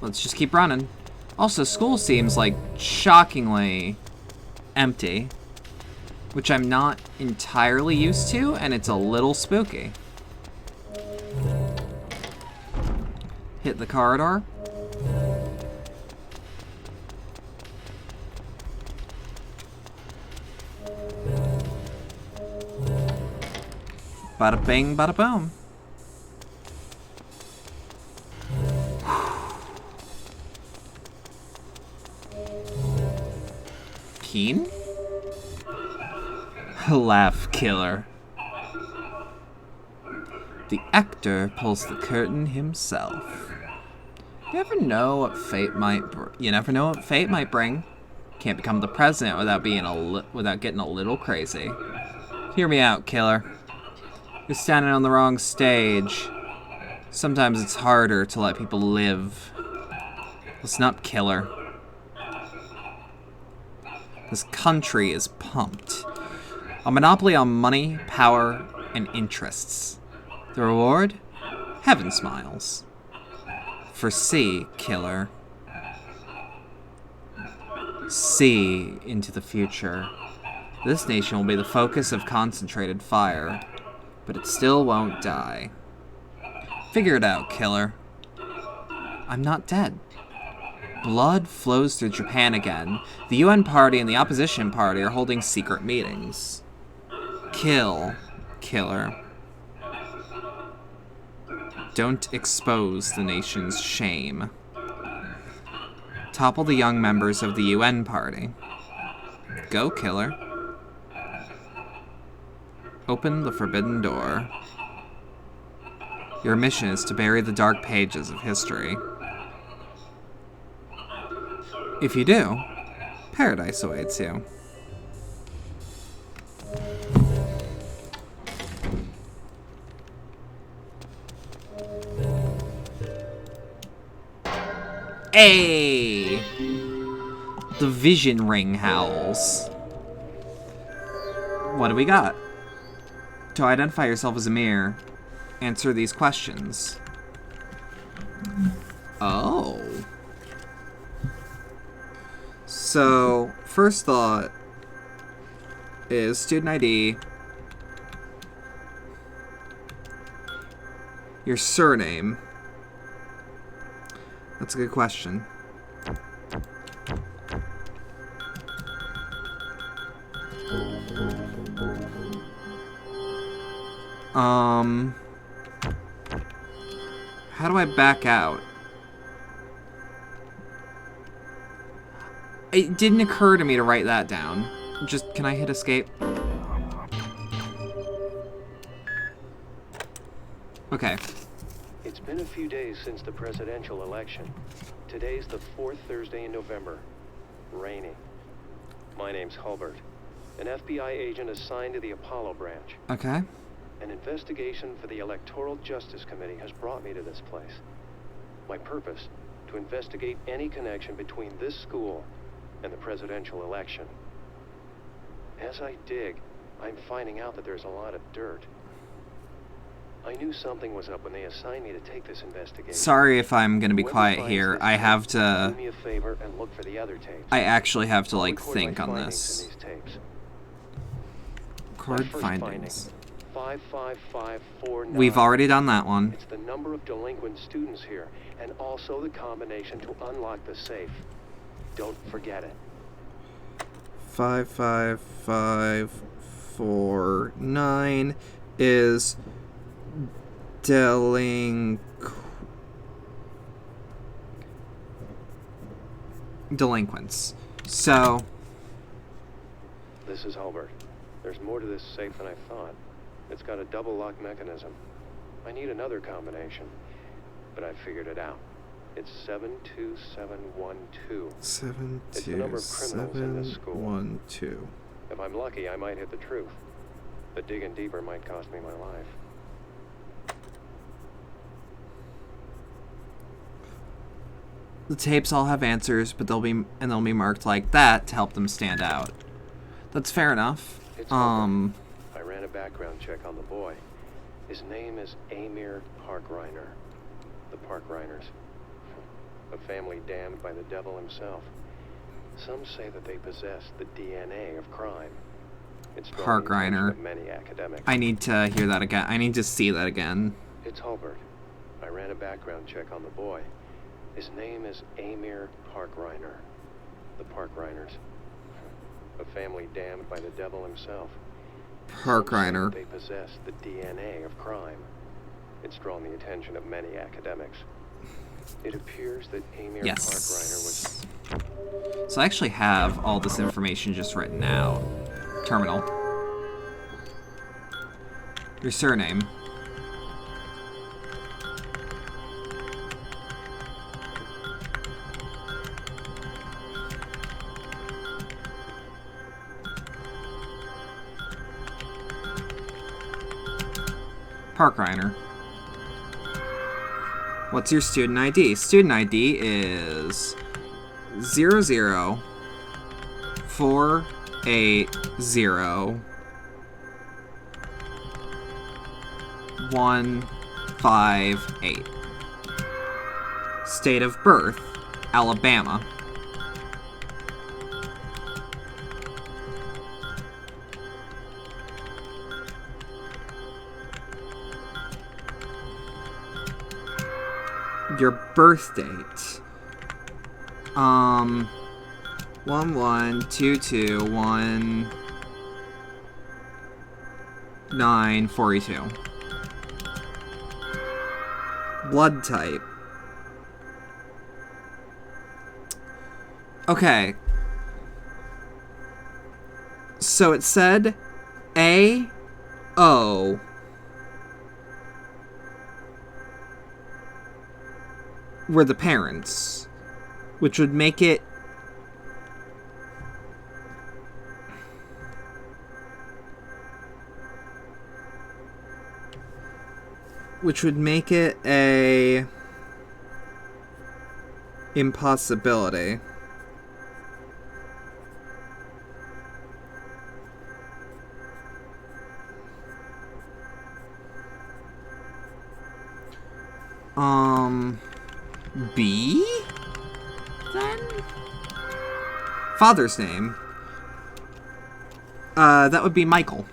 Let's just keep running. Also, school seems like shockingly empty, which I'm not entirely used to, and it's a little spooky. Hit the corridor. Bada bing, bada boom. Keen? Laugh, killer. The actor pulls the curtain himself. You never know what fate might bring. Can't become the president without getting a little crazy. Hear me out, killer. You're standing on the wrong stage. Sometimes it's harder to let people live. Listen up, killer. This country is pumped. A monopoly on money, power, and interests. The reward? Heaven smiles. Foresee, killer. See into the future. This nation will be the focus of concentrated fire, but it still won't die. Figure it out, killer. I'm not dead. Blood flows through Japan again. The UN party and the opposition party are holding secret meetings. Kill, killer. Don't expose the nation's shame. Topple the young members of the UN party. Go, killer. Open the forbidden door. Your mission is to bury the dark pages of history. If you do, paradise awaits you. Hey! The vision ring howls. What do we got? To identify yourself as a mirror, answer these questions. Oh. So, first thought is student ID, your surname, That's a good question. How do I back out? It didn't occur to me to write that down. Just, can I hit escape? Okay. It's been a few days since the presidential election. Today's the 4th Thursday in November. Rainy. My name's Hulbert, an FBI agent assigned to the Apollo branch. Okay. An investigation for the Electoral Justice Committee has brought me to this place. My purpose, to investigate any connection between this school and the presidential election. As I dig, I'm finding out that there's a lot of dirt. I knew something was up when they assigned me to take this investigation. Sorry if I'm gonna be Whoever quiet finds here. this I tape, have to... do me a favor and look for the other tapes. I actually have to, I'll like, record think my on findings this. in these tapes. Record My first findings. finding, 55549. We've already done that one. It's the number of delinquent students here, and also the combination to unlock the safe. Don't forget it. 55549 is delinquents. So This is Albert. There's more to this safe than I thought. It's got a double lock mechanism. I need another combination, but I figured it out. It's 72712. It's the number of criminals in this school. 72712. If I'm lucky, I might hit the truth. But digging deeper might cost me my life. The tapes all have answers, but they'll be marked like that to help them stand out. That's fair enough. It's I ran a background check on the boy. His name is Amir Parkreiner. The Parkreiners. A family damned by the devil himself. Some say that they possess the DNA of crime. It's drawn the attention Parkreiner. of many academics. I need to hear that again. I need to see that again. It's Hulbert. I ran a background check on the boy. His name is Amir Parkreiner. The Parkreiners. A family damned by the devil himself. Parkreiner. They possess the DNA of crime. It's drawn the attention of many academics. It appears that Amir Parkreiner was... So I actually have all this information just written out. Terminal. Your surname. Parkreiner. What's your student ID? Student ID is 00480-158. State of birth, Alabama. Your birth date. 11221942. Blood type. Okay. So it said A-O. Were the parents, which would make it a impossibility. B? Then? Father's name. That would be Michael.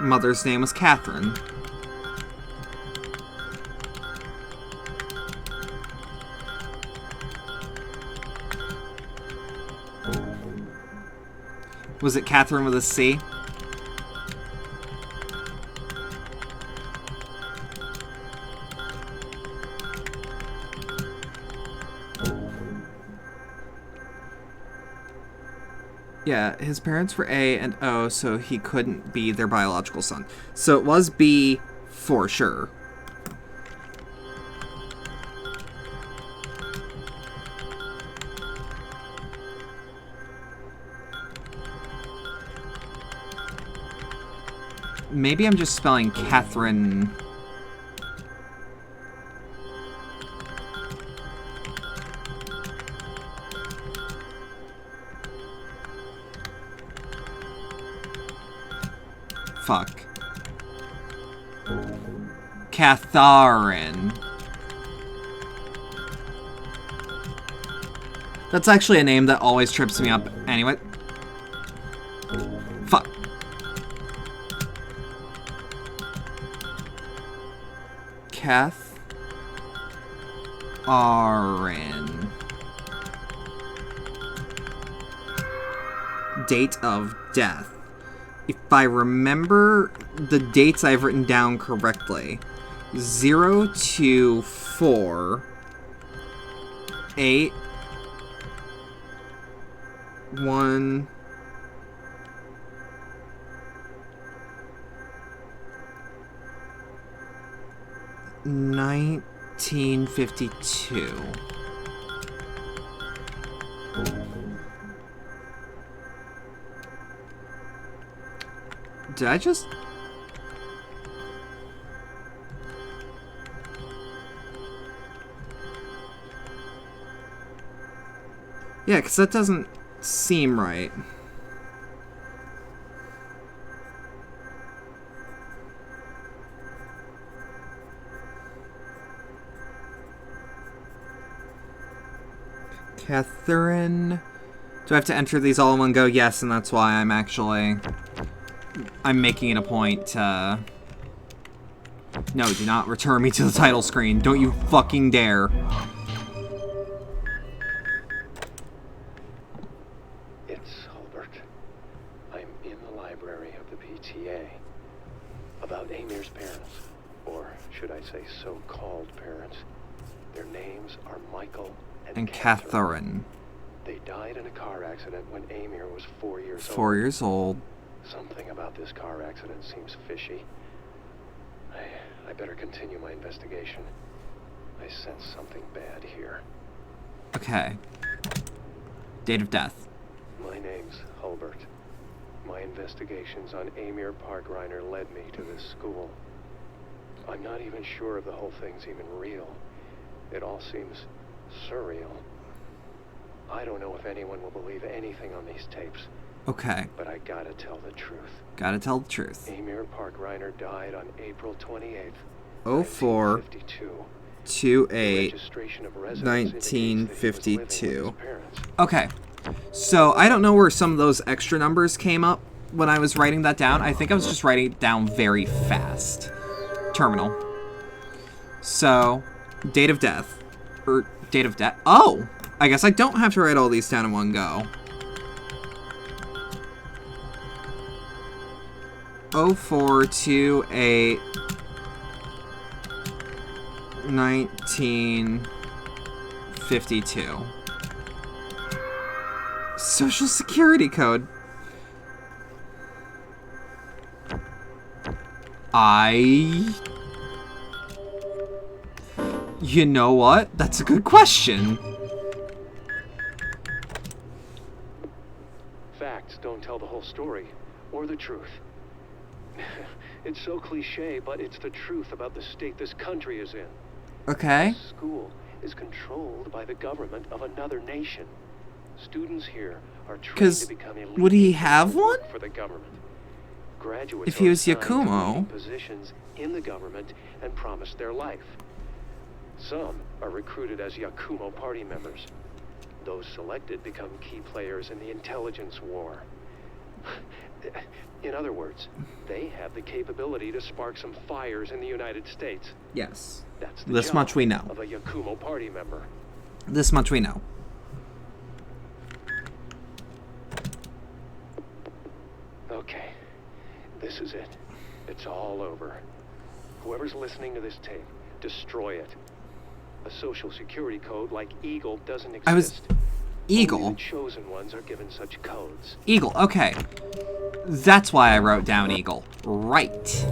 Mother's name was Catherine. Was it Catherine with a C? Yeah, his parents were A and O, so he couldn't be their biological son. So it was B for sure. Maybe I'm just spelling Catherine. Fuck. Catharin. That's actually a name that always trips me up anyway. Fuck. Catharin. Date of death. If I remember the dates I've written down correctly, 0 to 4, 8, 1, 1952. Did I just... Yeah, because that doesn't seem right. Catherine... Do I have to enter these all in one go? Yes, and that's why I'm making it a point to... No, do not return me to the title screen. Don't you fucking dare. It's Hulbert. I'm in the library of the PTA. About Amir's parents. Or should I say so-called parents. Their names are Michael and Catherine. They died in a car accident when Amir was 4 years old. 4 years old. Something about this car accident seems fishy. I better continue my investigation. I sense something bad here. Okay. Date of death. My name's Hulbert. My investigations on Amir Parkreiner led me to this school. I'm not even sure if the whole thing's even real. It all seems surreal. I don't know if anyone will believe anything on these tapes. Okay. But I gotta tell the truth. Gotta tell the truth. Amir Parkreiner died on April 28th, 04 28 1952. Okay. So I don't know where some of those extra numbers came up when I was writing that down. I think I was just writing it down very fast. Terminal. So, date of death. Or date of death. Oh! I guess I don't have to write all these down in one go. 0428 1952. Social Security code. You know what? That's a good question. Facts don't tell the whole story, or the truth. It's so cliche, but it's the truth about the state this country is in. Okay. This school is controlled by the government of another nation. Students here are trained to become elite. Would he have one? For the government. Graduates if he was are assigned to Yakumo. positions in the government and promised their life. Some are recruited as Yakumo party members. Those selected become key players in the intelligence war. In other words, they have the capability to spark some fires in the United States. Yes. That's the This job much we know. of a Yakumo party member. This much we know. Okay, this is it. It's all over. Whoever's listening to this tape, destroy it. A social security code like Eagle doesn't exist. Eagle? Only the chosen ones are given such codes. Eagle, okay. That's why I wrote down Eagle. Right.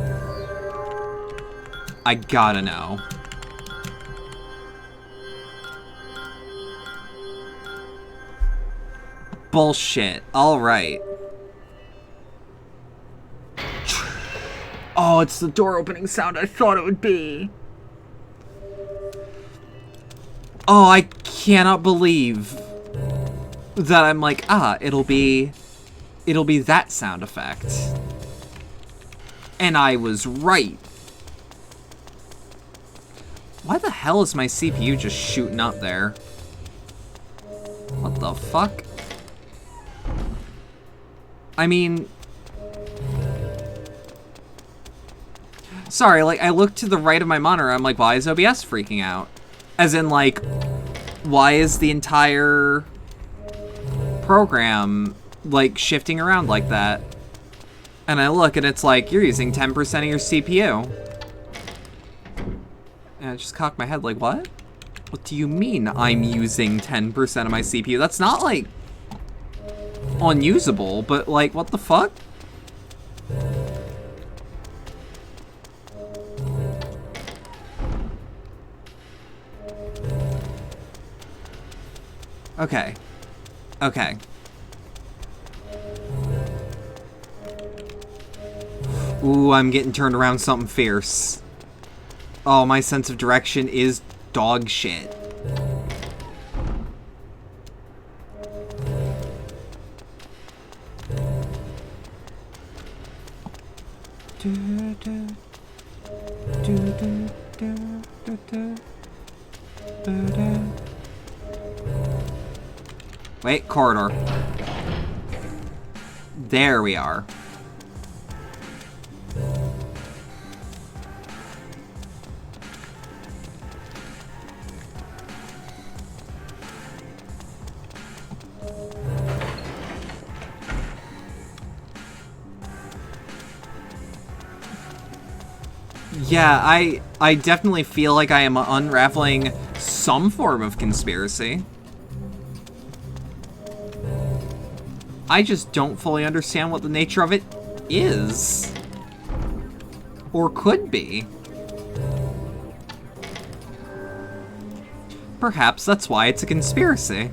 I gotta know. Bullshit. Alright. Oh, it's the door opening sound I thought it would be. Oh, I cannot believe that I'm like, it'll be that sound effect. And I was right. Why the hell is my CPU just shooting up there? What the fuck? I mean... Sorry, like, I looked to the right of my monitor, I'm like, why is OBS freaking out? As in, like, why is the entire program, like, shifting around like that? And I look, and it's like, you're using 10% of your CPU. And I just cocked my head, like, what? What do you mean I'm using 10% of my CPU? That's not, like, unusable, but, like, what the fuck? Okay. Okay. Ooh, I'm getting turned around something fierce. Oh, my sense of direction is dog shit. Wait, corridor. There we are. Yeah, I definitely feel like I am unraveling some form of conspiracy. I just don't fully understand what the nature of it is. Or could be. Perhaps that's why it's a conspiracy.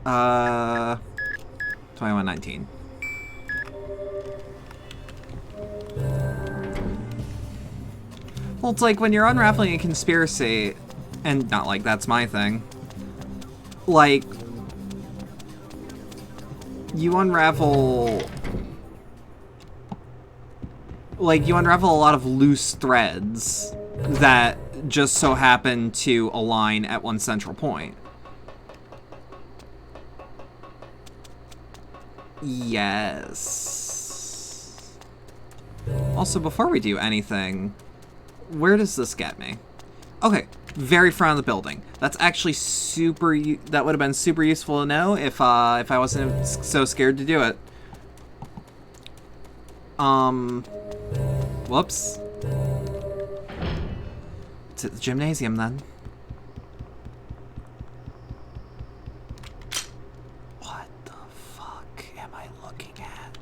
Uh... 2119. Well, it's like when you're unraveling a conspiracy, and not like that's my thing, like, you unravel a lot of loose threads that just so happen to align at one central point. Yes. Also, before we do anything, where does this get me? Okay, very front of the building. That's actually that would have been super useful to know if I wasn't so scared to do it. Whoops. It's at the gymnasium then. What the fuck am I looking at?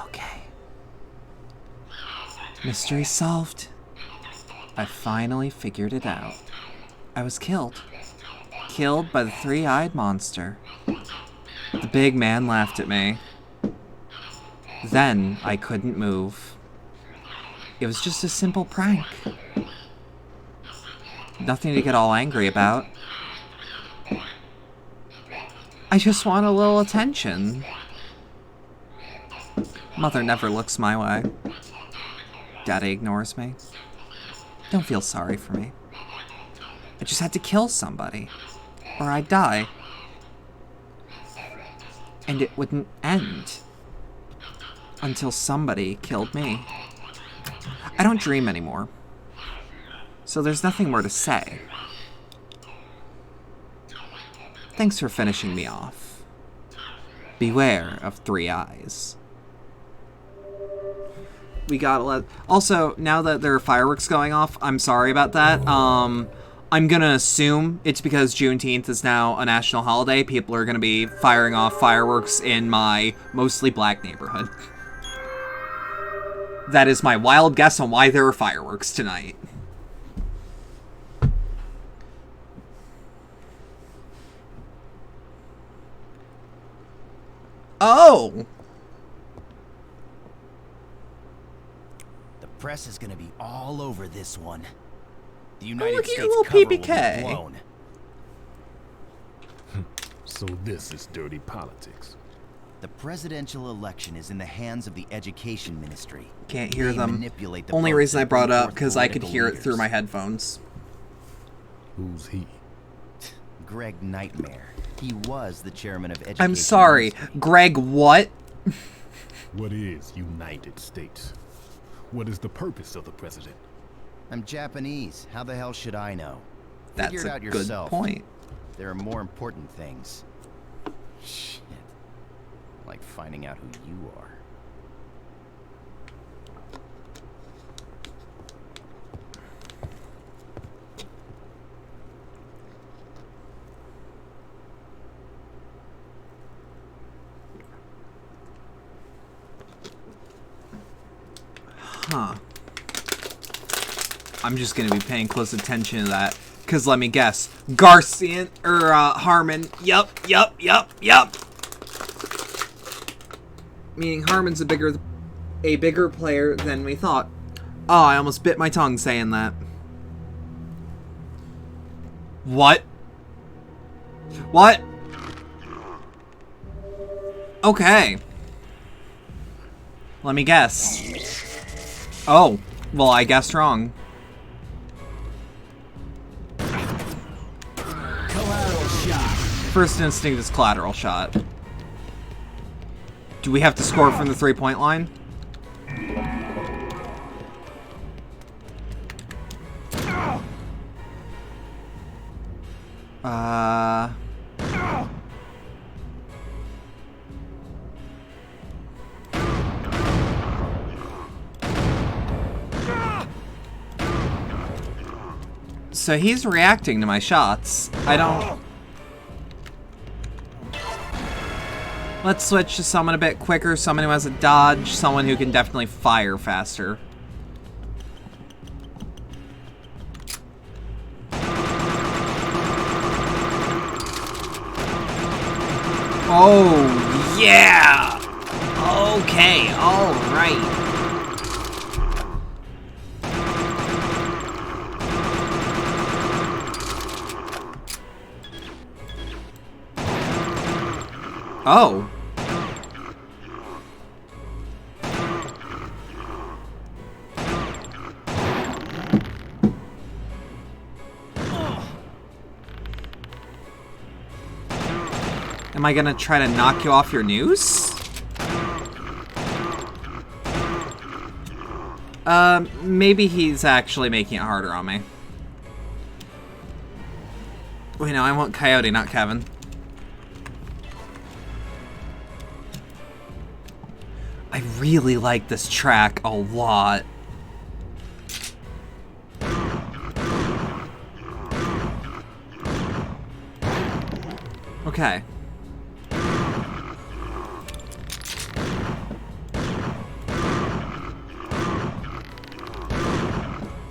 Okay. Mystery solved. I finally figured it out. I was killed. Killed by the three-eyed monster. The big man laughed at me. Then I couldn't move. It was just a simple prank. Nothing to get all angry about. I just want a little attention. Mother never looks my way. Daddy ignores me. Don't feel sorry for me. I just had to kill somebody, or I'd die. And it wouldn't end until somebody killed me. I don't dream anymore, so there's nothing more to say. Thanks for finishing me off. Beware of 3 eyes. We gotta let... Also, now that there are fireworks going off, I'm sorry about that. I'm gonna assume it's because Juneteenth is now a national holiday. People are gonna be firing off fireworks in my mostly black neighborhood. That is my wild guess on why there are fireworks tonight. Oh! The press is gonna be all over this one. The Oh, United look at States your little cover will be PPK. blown. So this is dirty politics. The presidential election is in the hands of the Education Ministry. Can't hear They them. manipulate the Only votes reason I and brought bring up forth because I could political hear it leaders. through my headphones. Who's he? Greg Nightmare. He was the chairman of Education. I'm sorry, Greg what? What is United States? What is the purpose of the president? I'm Japanese. How the hell should I know? That's Figure it a out good yourself. point. There are more important things. Shit. Like finding out who you are. Huh. I'm just gonna be paying close attention to that. Cause let me guess. Garcian or Harmon. Yup. Meaning Harmon's a bigger player than we thought. Oh, I almost bit my tongue saying that. What? What? Okay. Let me guess. Oh, well, I guessed wrong. Collateral shot. First instinct is collateral shot. Do we have to score from the 3-point line? So he's reacting to my shots. I don't... Let's switch to someone a bit quicker, someone who has a dodge, someone who can definitely fire faster. Oh, yeah! Okay, alright. Oh. Am I gonna try to knock you off your noose? Maybe he's actually making it harder on me. Wait, no, I want Coyote, not Kevin. I really like this track a lot. Okay.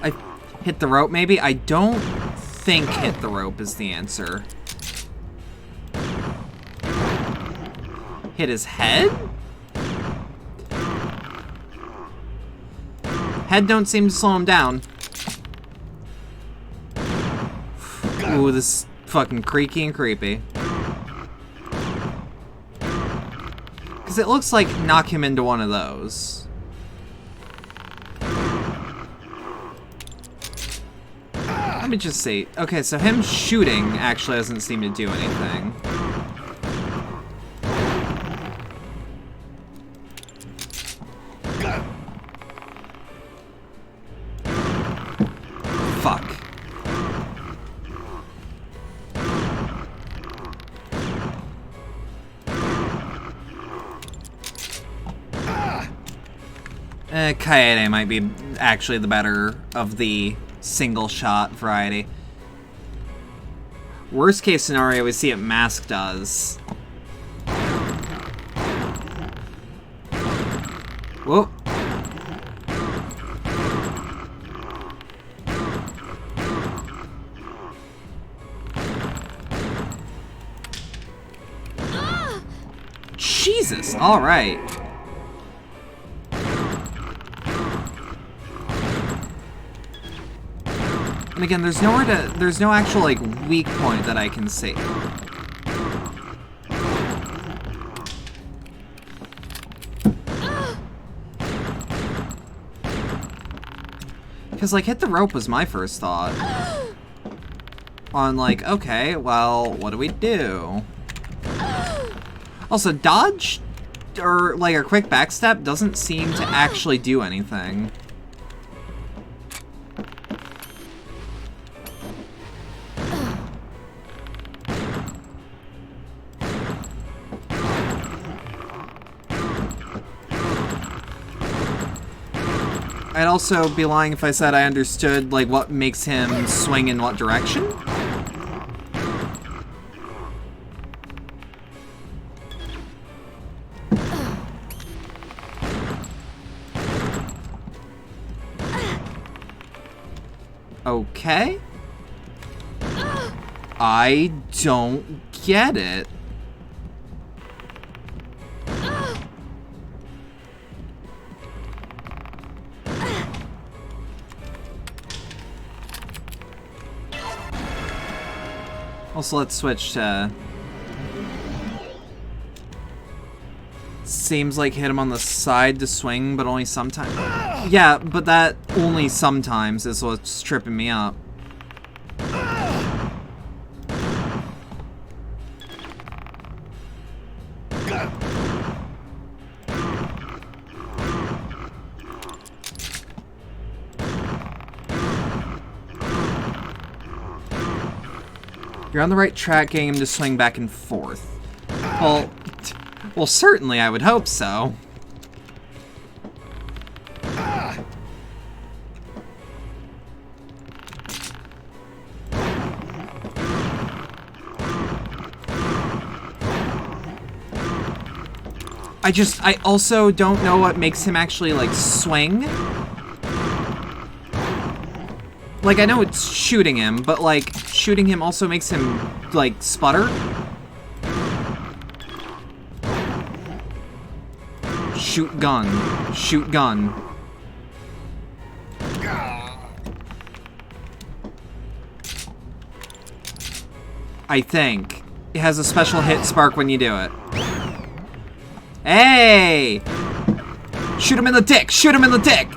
I hit the rope, maybe? I don't think hit the rope is the answer. Hit his head? Head don't seem to slow him down. Ooh, this is fucking creaky and creepy. Because it looks like knock him into one of those. Let me just see. Okay, so him shooting actually doesn't seem to do anything. Fuck. Kaede might be actually the better of the single shot variety. Worst case scenario, we see what Mask does. Whoa. Jesus, alright. And again, there's no actual, like, weak point that I can see. Because, like, hit the rope was my first thought. On, like, okay, well, what do we do? Also, dodge, or, like, a quick backstep doesn't seem to actually do anything. I'd also be lying if I said I understood, like, what makes him swing in what direction. Okay. I don't get it. Also, let's switch to... Seems like hit him on the side to swing, but only sometimes. Yeah, but that only sometimes is what's tripping me up. You're on the right track, getting him to swing back and forth. Well, certainly I would hope so. I also don't know what makes him actually, like, swing. Like, I know it's shooting him, but, like, shooting him also makes him, like, sputter. Shoot gun. Shoot gun. I think. It has a special hit spark when you do it. Hey! Shoot him in the dick! Shoot him in the dick!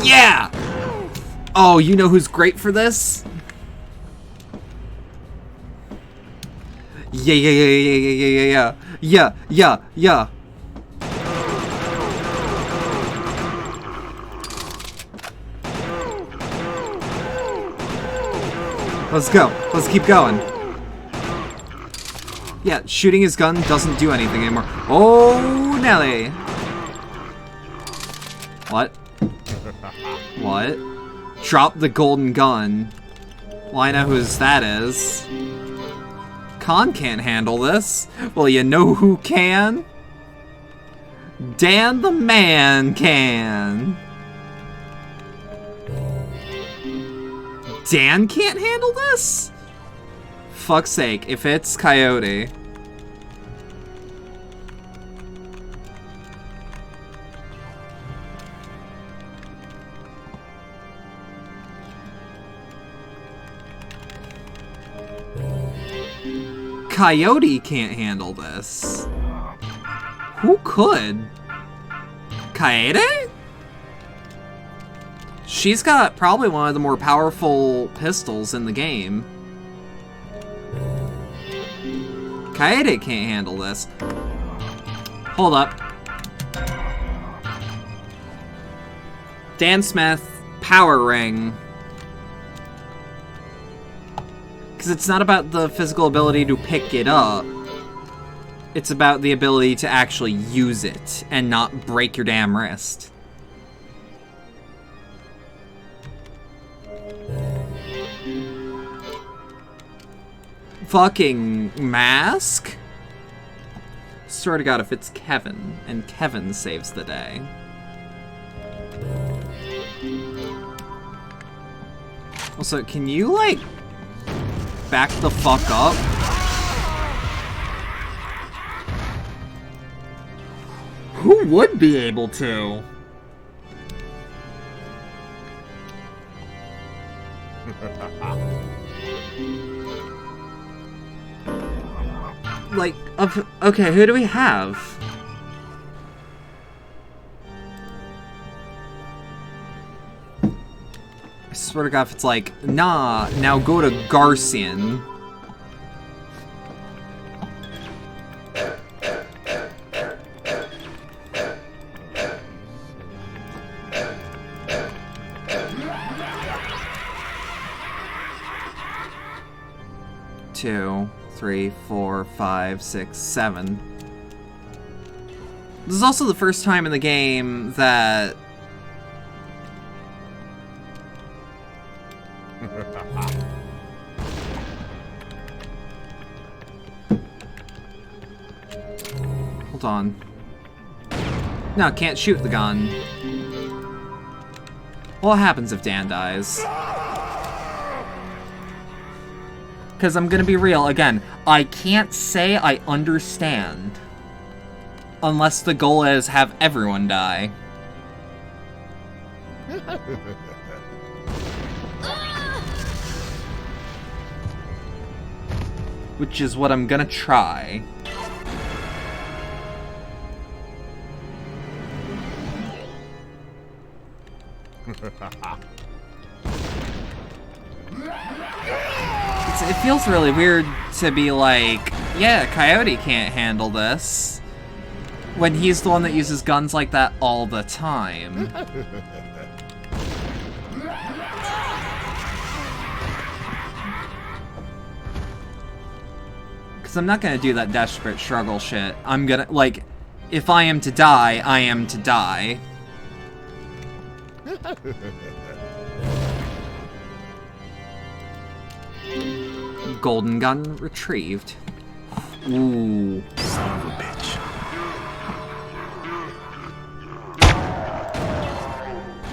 Yeah! Oh, you know who's great for this? Yeah. Let's go. Let's keep going. Yeah, shooting his gun doesn't do anything anymore. Oh, Nelly. What? What? Drop the golden gun. Well, I know whose that is. Khan can't handle this. Well, you know who can? Dan the Man can. Dan can't handle this? Fuck's sake, if it's Coyote. Coyote can't handle this. Who could? Kaede? she's got probably one of the more powerful pistols in the game. Kaede can't handle this. Hold up. Dan Smith, power ring. Because it's not about the physical ability to pick it up. It's about the ability to actually use it and not break your damn wrist. Fucking mask? Swear to God, if it's Kevin, and Kevin saves the day. Also, can you, like, back the fuck up? Who would be able to? Like, okay, who do we have? I swear to God, if it's like, nah, now go to Garcian. Two, 3, 4, 5, 6, 7. This is also the first time in the game that hold on. No, can't shoot the gun. What happens if Dan dies? Because I'm gonna be real, again, I can't say I understand unless the goal is have everyone die. Which is what I'm gonna try. It feels really weird to be like, yeah, Coyote can't handle this, when he's the one that uses guns like that all the time. Because I'm not gonna do that desperate struggle shit. I'm gonna, like, if I am to die, I am to die. Golden gun retrieved. Ooh. Son of a bitch.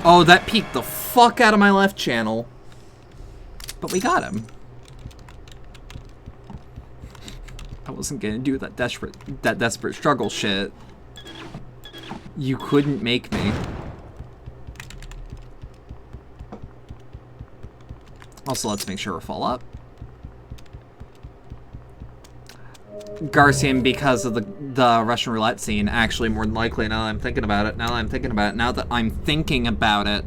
Oh, that peeked the fuck out of my left channel. But we got him. I wasn't gonna do that desperate struggle shit. You couldn't make me. Also, let's make sure we're full up. Garcian, because of the Russian roulette scene, actually more than likely, now that I'm thinking about it, now that I'm thinking about it.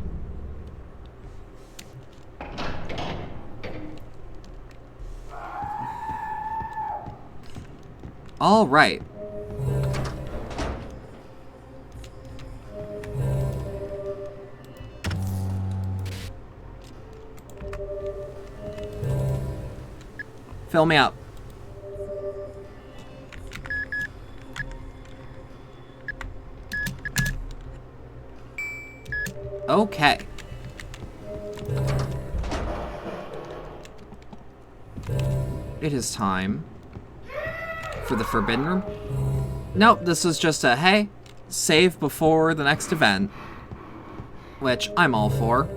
All right. Fill me up. Okay. It is time for the Forbidden Room. Nope, this was just a, hey, save before the next event. Which I'm all for.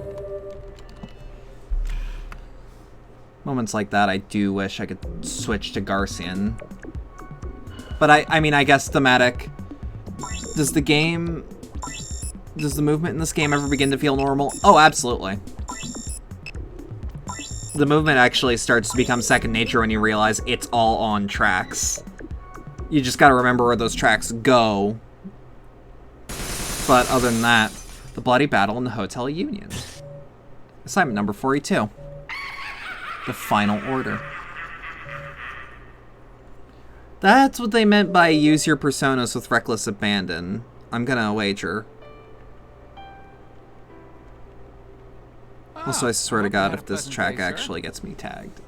Moments like that, I do wish I could switch to Garcian. But I mean, I guess thematic. Does the movement in this game ever begin to feel normal? Oh, absolutely. The movement actually starts to become second nature when you realize it's all on tracks. You just gotta remember where those tracks go. But other than that, the bloody battle in the Hotel Union. Assignment number 42. The Final Order. That's what they meant by use your personas with reckless abandon. I'm gonna wager. Also, I swear to God, if this track actually gets me tagged.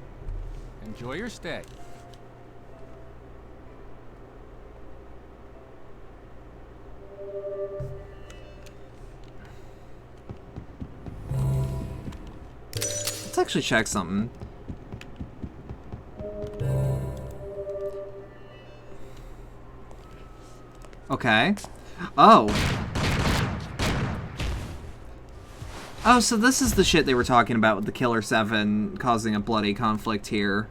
Enjoy your stay. Let's actually check something. Okay. Oh. Oh, so this is the shit they were talking about with the Killer7 causing a bloody conflict here.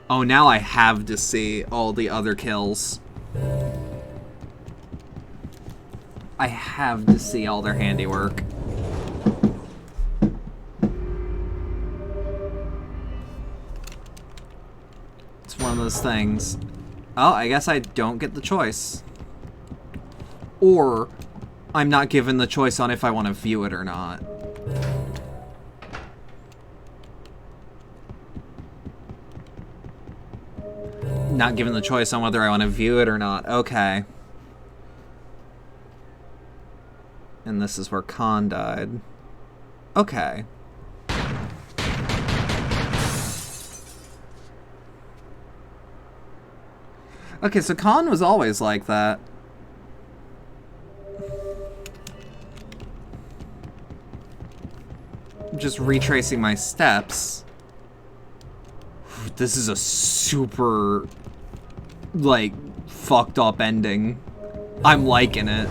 Oh, now I have to see all the other kills. I have to see all their handiwork. It's one of those things. Oh, I guess I don't get the choice. Or I'm not given the choice on if I want to view it or not. Not given the choice on whether I want to view it or not. Okay. And this is where Khan died. Okay. Okay, so Khan was always like that. Just retracing my steps. This is a super, like, fucked up ending. I'm liking it.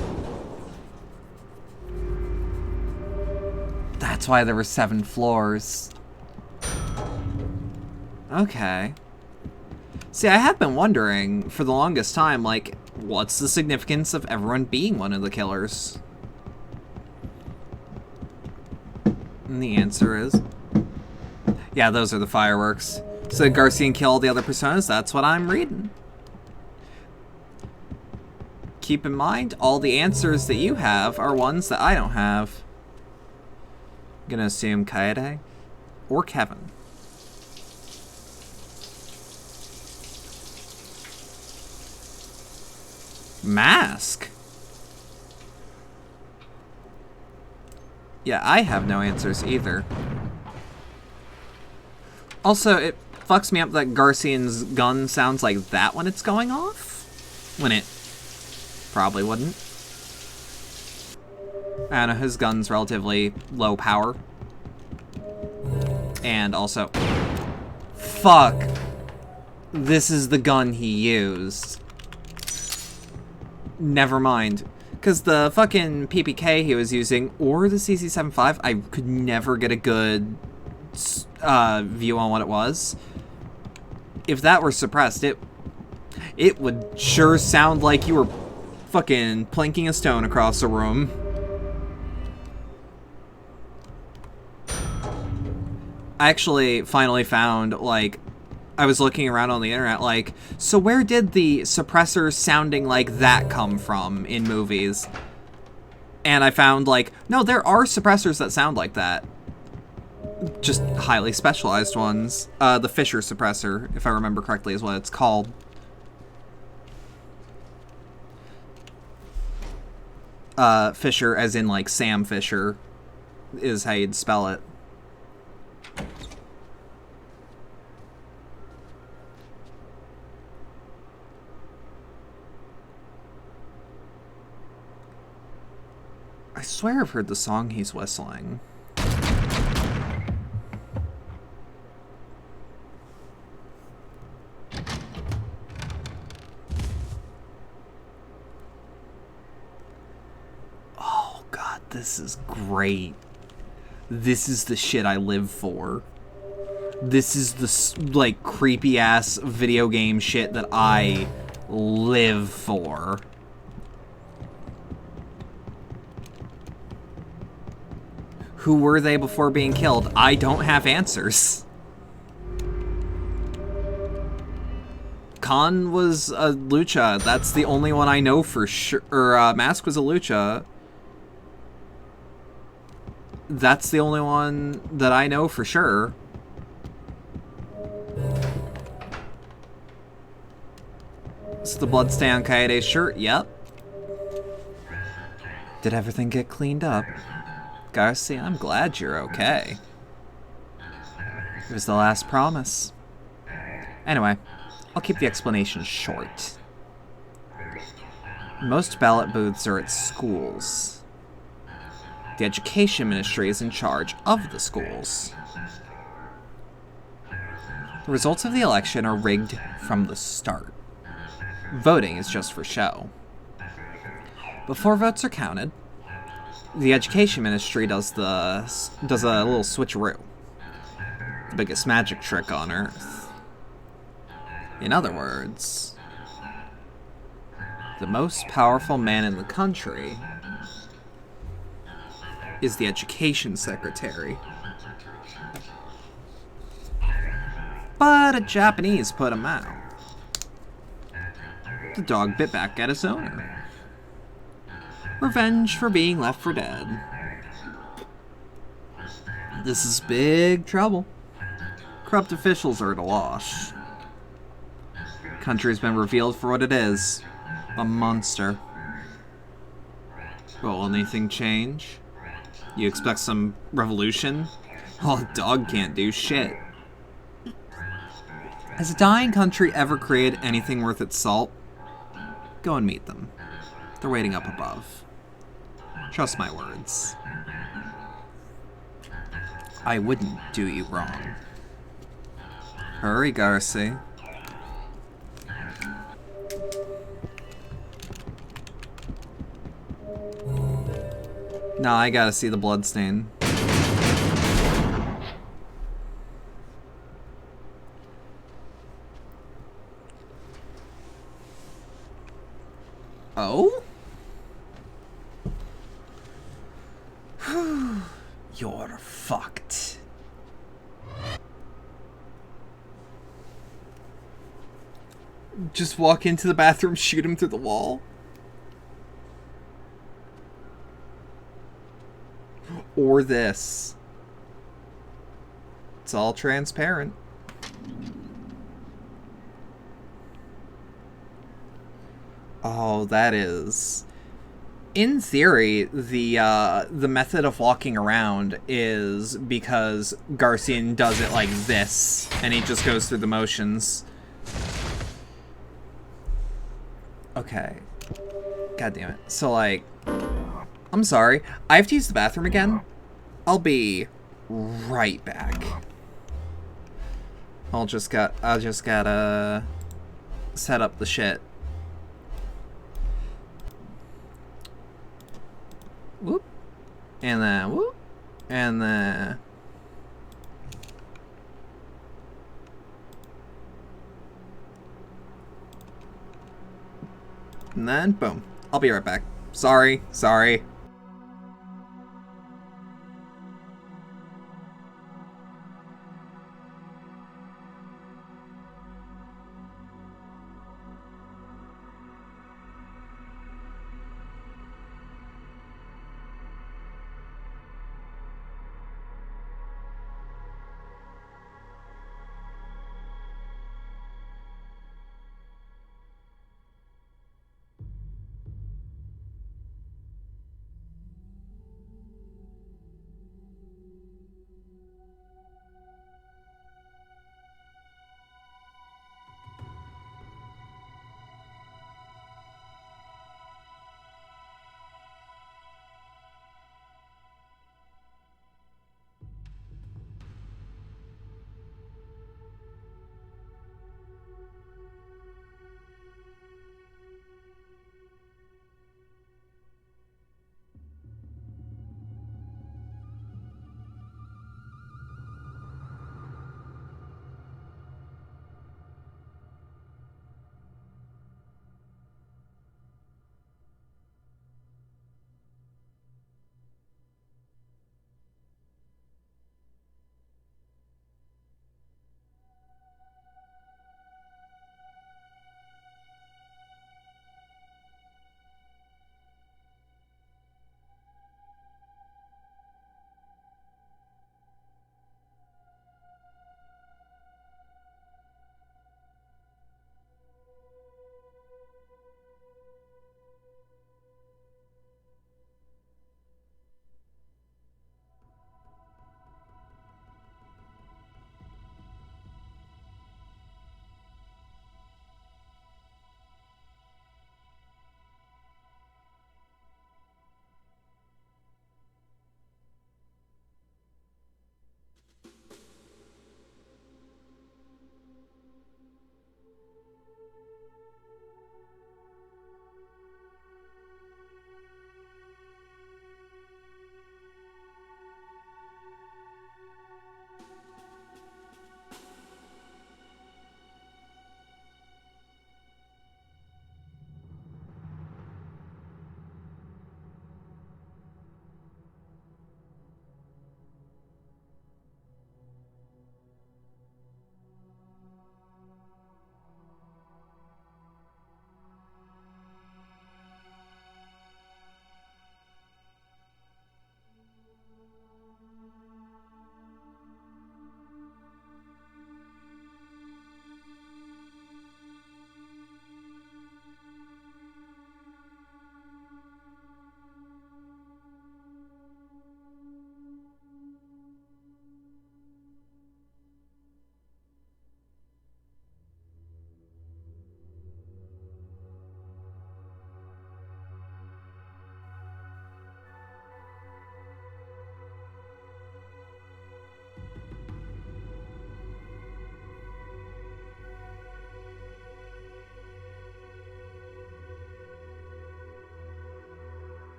That's why there were 7 floors. Okay. See, I have been wondering for the longest time, like, what's the significance of everyone being one of the killers? And the answer is... yeah, those are the fireworks. So did Garcian kill all the other personas? That's what I'm reading. Keep in mind, all the answers that you have are ones that I don't have. I'm gonna assume Kaede or Kevin. Mask? Yeah, I have no answers either. Also, it fucks me up that Garcian's gun sounds like that when it's going off. When it probably wouldn't. I don't know, his gun's relatively low power. And also... fuck! This is the gun he used. Never mind. Because the fucking PPK he was using, or the CC75, I could never get a good view on what it was. If that were suppressed, it would sure sound like you were fucking planking a stone across a room. I actually finally found, like, I was looking around on the internet, like, so where did the suppressors sounding like that come from in movies? And I found, like, no, there are suppressors that sound like that. Just highly specialized ones. The Fisher suppressor, if I remember correctly, is what it's called. Fisher, as in, like, Sam Fisher, is how you'd spell it. I swear I've heard the song he's whistling. Oh god, this is great. This is the shit I live for. This is the, like, creepy-ass video game shit that I live for. Who were they before being killed? I don't have answers. Khan was a lucha. That's the only one I know for sure. Or, Mask was a lucha. That's the only one that I know for sure. Is the bloodstain on Kaede's shirt? Yep. Did everything get cleaned up? Garcia, I'm glad you're okay. It was the last promise. Anyway, I'll keep the explanation short. Most ballot booths are at schools. The Education Ministry is in charge of the schools. The results of the election are rigged from the start. Voting is just for show. Before votes are counted, the Education Ministry does a little switcheroo. The biggest magic trick on Earth. In other words, the most powerful man in the country is the Education Secretary. But a Japanese put him out. The dog bit back at its owner. Revenge for being left for dead. This is big trouble. Corrupt officials are at a loss. Country's been revealed for what it is. A monster. Will anything change? You expect some revolution? Well, a dog can't do shit. Has a dying country ever created anything worth its salt? Go and meet them. They're waiting up above. Trust my words. I wouldn't do you wrong. Hurry, Garci. Nah, I gotta see the bloodstain. Oh? You're fucked. Just walk into the bathroom, shoot him through the wall? Or this. It's all transparent. Oh, that is... In theory, the method of walking around is because Garcian does it like this, and he just goes through the motions. Okay. God damn it. So, like... I'm sorry. I have to use the bathroom again. I'll be right back. I just gotta set up the shit. Whoop. And then whoop. And then... And then boom. I'll be right back. Sorry.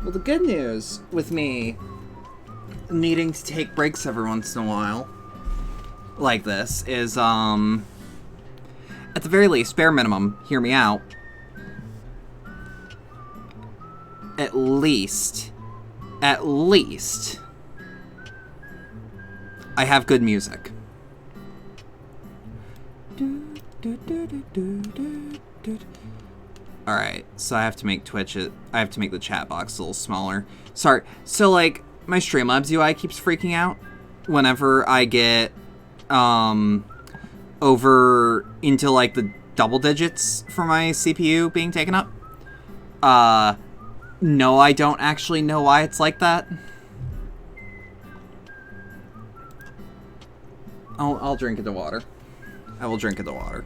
Well, the good news with me needing to take breaks every once in a while, like this, is, at the very least, bare minimum, hear me out, at least, I have good music. Alright, so I have to make the chat box a little smaller. Sorry, so like, my Streamlabs UI keeps freaking out whenever I get, over into like the double digits for my CPU being taken up. No, I don't actually know why it's like that. I'll drink of the water. I will drink of the water.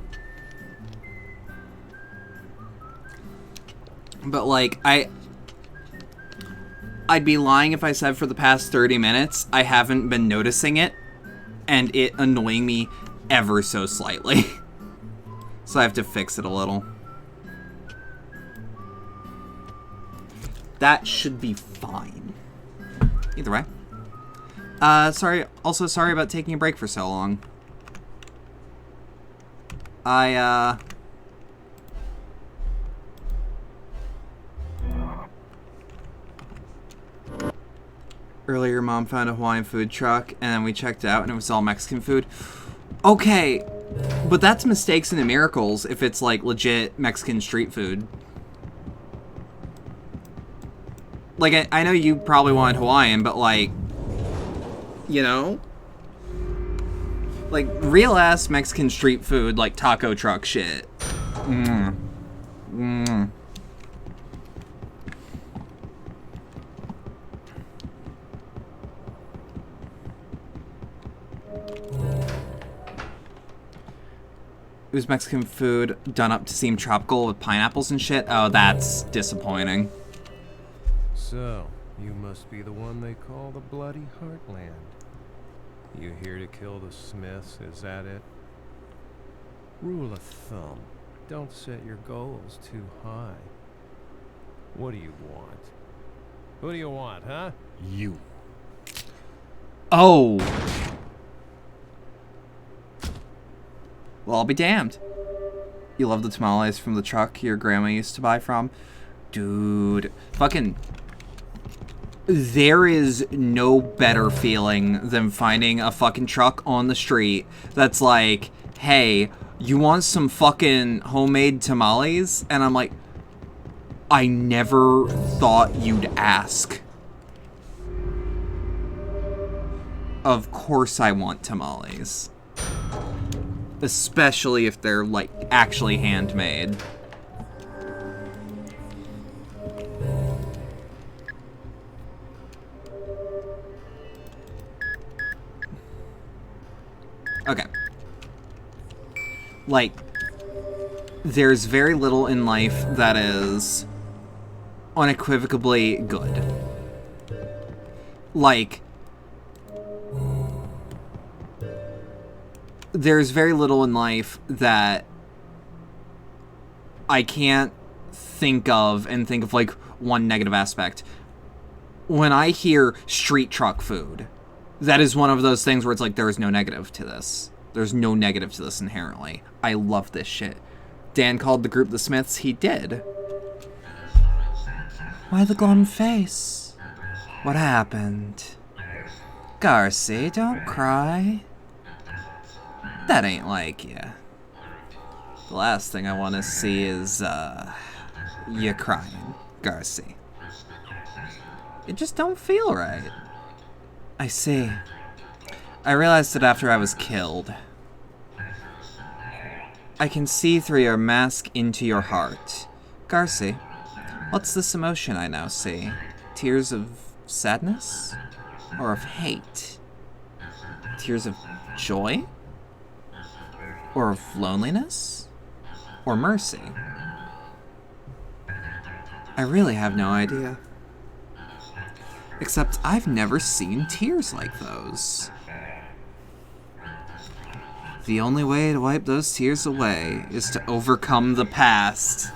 But like, I'd be lying if I said for the past 30 minutes I haven't been noticing it, and it annoying me ever so slightly. So I have to fix it a little. That should be fine. Either way. Sorry about taking a break for so long. Earlier, Mom found a Hawaiian food truck, and then we checked it out, and it was all Mexican food. Okay, but that's mistakes and miracles if it's, like, legit Mexican street food. Like, I know you probably wanted Hawaiian, but, like, you know? Like, real-ass Mexican street food, like, taco truck shit. It was Mexican food done up to seem tropical with pineapples and shit. Oh, that's disappointing. So, you must be the one they call the Bloody Heartland. You here to kill the Smiths, is that it? Rule of thumb, don't set your goals too high. What do you want? Who do you want, huh? You. Oh. Well, I'll be damned. You love the tamales from the truck your grandma used to buy from? Dude. Fucking... There is no better feeling than finding a fucking truck on the street that's like, hey, you want some fucking homemade tamales? And I'm like, I never thought you'd ask. Of course I want tamales. Especially if they're, like, actually handmade. Okay. Like, there's very little in life that is unequivocally good. Like, there's very little in life that I can't think of and think of, like, one negative aspect. When I hear street truck food, that is one of those things where it's like, there is no negative to this. There's no negative to this inherently. I love this shit. Dan called the group the Smiths. He did. Why the glum face? What happened? Garci, don't cry. That ain't like you. The last thing I want to see is, you crying, Garci. It just don't feel right. I see. I realized it after I was killed. I can see through your mask into your heart. Garci, what's this emotion I now see? Tears of sadness? Or of hate? Tears of joy? Or of loneliness? Or mercy? I really have no idea. Except I've never seen tears like those. The only way to wipe those tears away is to overcome the past.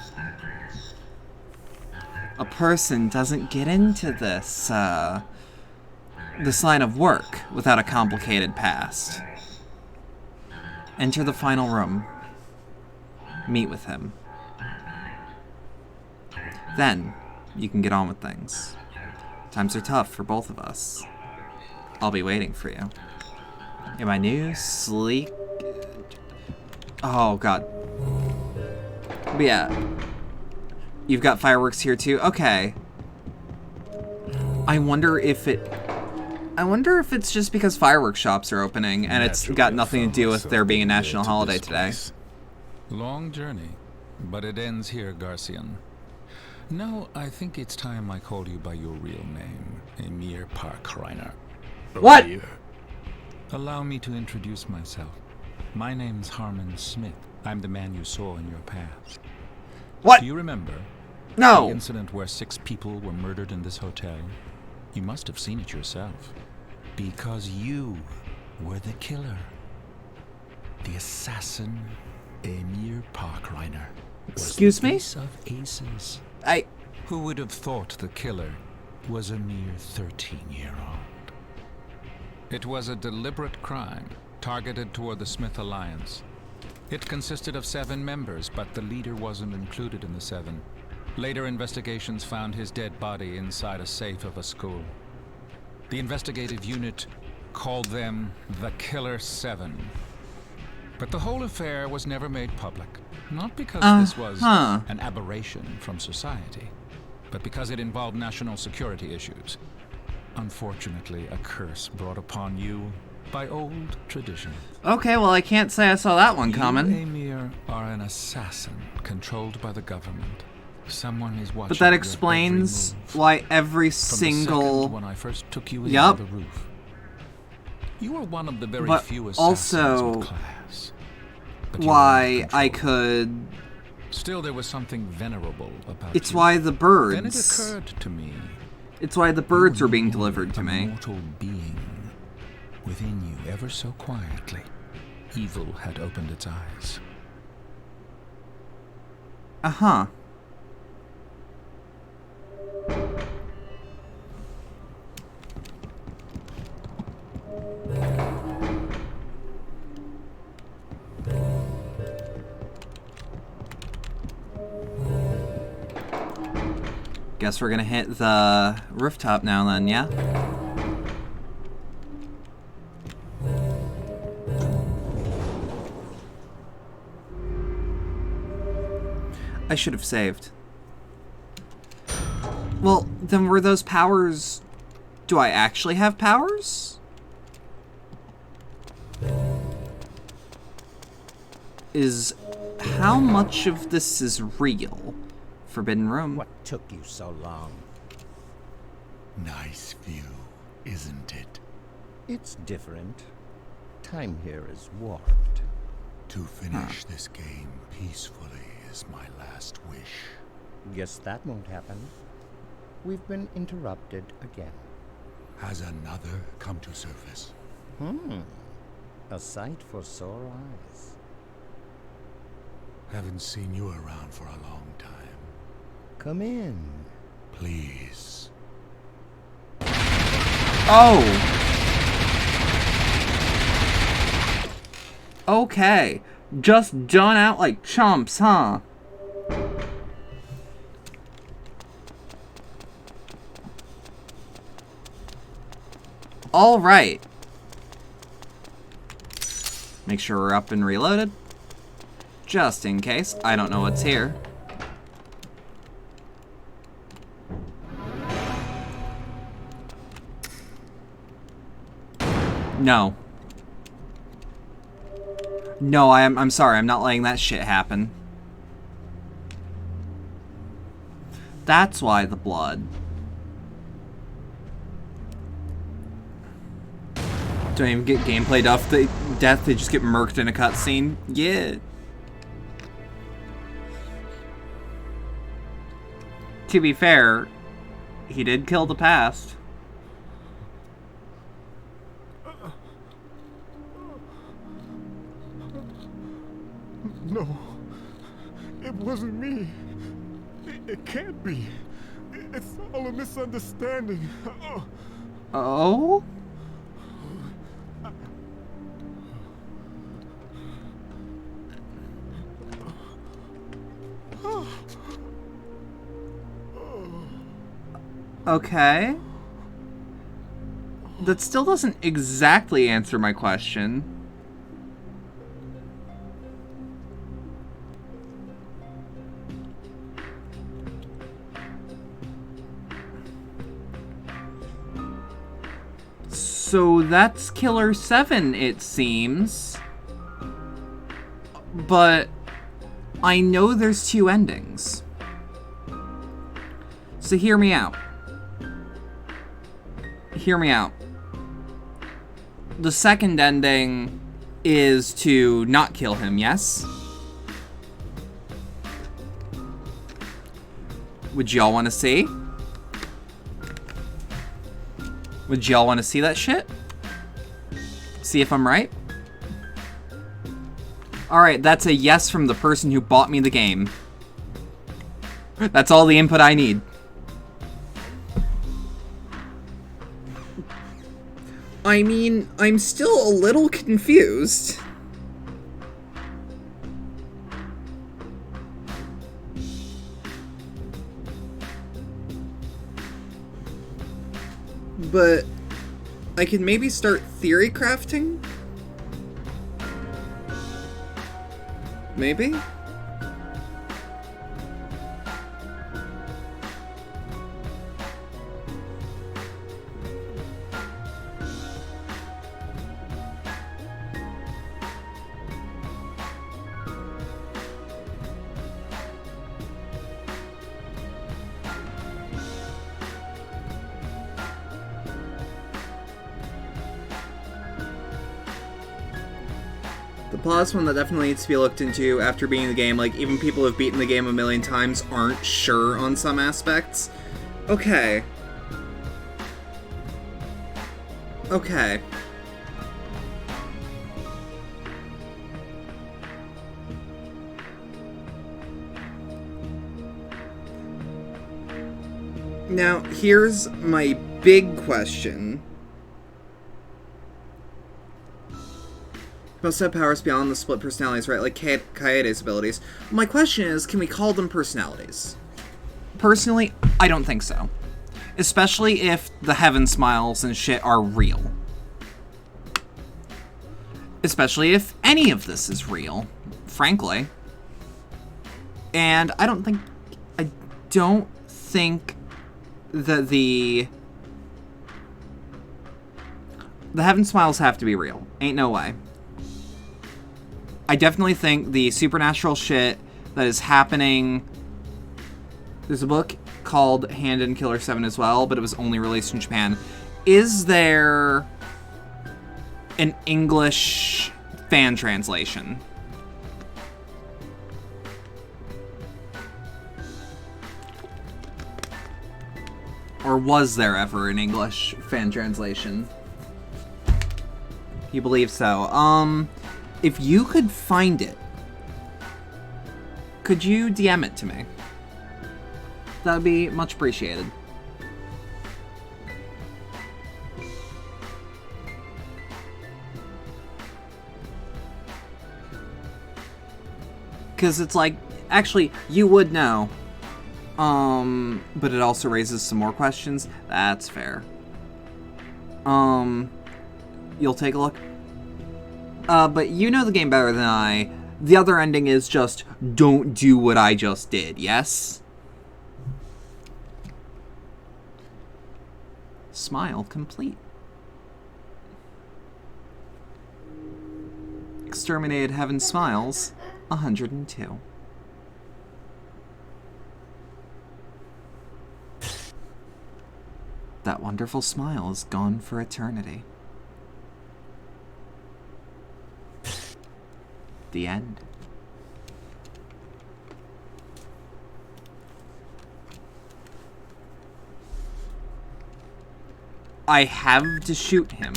a person doesn't get into this line of work without a complicated past. Enter the final room. Meet with him. Then, you can get on with things. Times are tough for both of us. I'll be waiting for you. In my new, sleek... Oh, God. But yeah. You've got fireworks here, too? Okay. I wonder if it's just because fireworks shops are opening, and it's got nothing to do with there being a national holiday today. Long journey, but it ends here, Garcian. No, I think it's time I called you by your real name, Emir Parkreiner. What? Allow me to introduce myself. My name's Harmon Smith. I'm the man you saw in your past. What? Do you remember? No. The incident where 6 people were murdered in this hotel? You must have seen it yourself. Because you were the killer. The assassin, Emir Parkreiner. Excuse me? Ace of aces. Who would have thought the killer was a mere 13-year-old? It was a deliberate crime targeted toward the Smith Alliance. It consisted of 7 members, but the leader wasn't included in the 7. Later investigations found his dead body inside a safe of a school. The investigative unit called them the Killer7. But the whole affair was never made public. Not because this was an aberration from society, but because it involved national security issues. Unfortunately, a curse brought upon you by old tradition. Okay, well, I can't say I saw that one coming. You, Emir, are an assassin controlled by the government. Someone is watching. But that explains why every single... when I first took you in the roof. You were one of the very few assassins with class. But why I could... Still, there was something venerable about It's why the birds... Then it occurred to me. It's why the birds were being delivered to me. Mortal being within you, ever so quietly. Evil had opened its eyes. Uh-huh. Guess we're gonna hit the rooftop now then, yeah? I should have saved. Well, then were those powers... Do I actually have powers? How much of this is real? Forbidden room. What took you so long? Nice view, isn't it? It's different. Time here is warped. To finish this game peacefully is my last wish. Guess that won't happen. We've been interrupted again. Has another come to surface? A sight for sore eyes. Haven't seen you around for a long time. Come in. Please. Oh! Okay. Just done out like chumps, huh? Alright. Make sure we're up and reloaded. Just in case. I don't know what's here. No. No, I'm sorry. I'm not letting that shit happen. That's why the blood. Don't even get gameplay death. They just get murked in a cutscene. Yeah. To be fair, he did kill the past. No, it wasn't me. It can't be. It's all a misunderstanding. Oh? Okay. That still doesn't exactly answer my question. So that's Killer7, it seems. But I know there's two endings. So hear me out. Hear me out. The second ending is to not kill him, yes? Would y'all want to see? Would y'all want to see that shit? See if I'm right? Alright, that's a yes from the person who bought me the game. That's all the input I need. I mean, I'm still a little confused. But I can maybe start theory crafting? Maybe? The last one that definitely needs to be looked into after beating the game, like, even people who've beaten the game a million times aren't sure on some aspects. Okay. Okay. Now, here's my big question. Must have powers beyond the split personalities, right? Like Kaede's abilities. My question is, can we call them personalities? Personally, I don't think so. Especially if the heaven smiles and shit are real. Especially if any of this is real, frankly. And I don't think that the heaven smiles have to be real. Ain't no way. I definitely think the supernatural shit that is happening... There's a book called Hand in Killer7 as well, but it was only released in Japan. Is there an English fan translation? Or was there ever an English fan translation? You believe so. If you could find it, could you DM it to me? That would be much appreciated. Because it's like, actually, you would know. But it also raises some more questions. That's fair. You'll take a look. But you know the game better than I. The other ending is just, don't do what I just did, yes? Smile complete. Exterminated Heaven Smiles, 102. That wonderful smile is gone for eternity. The end. I have to shoot him.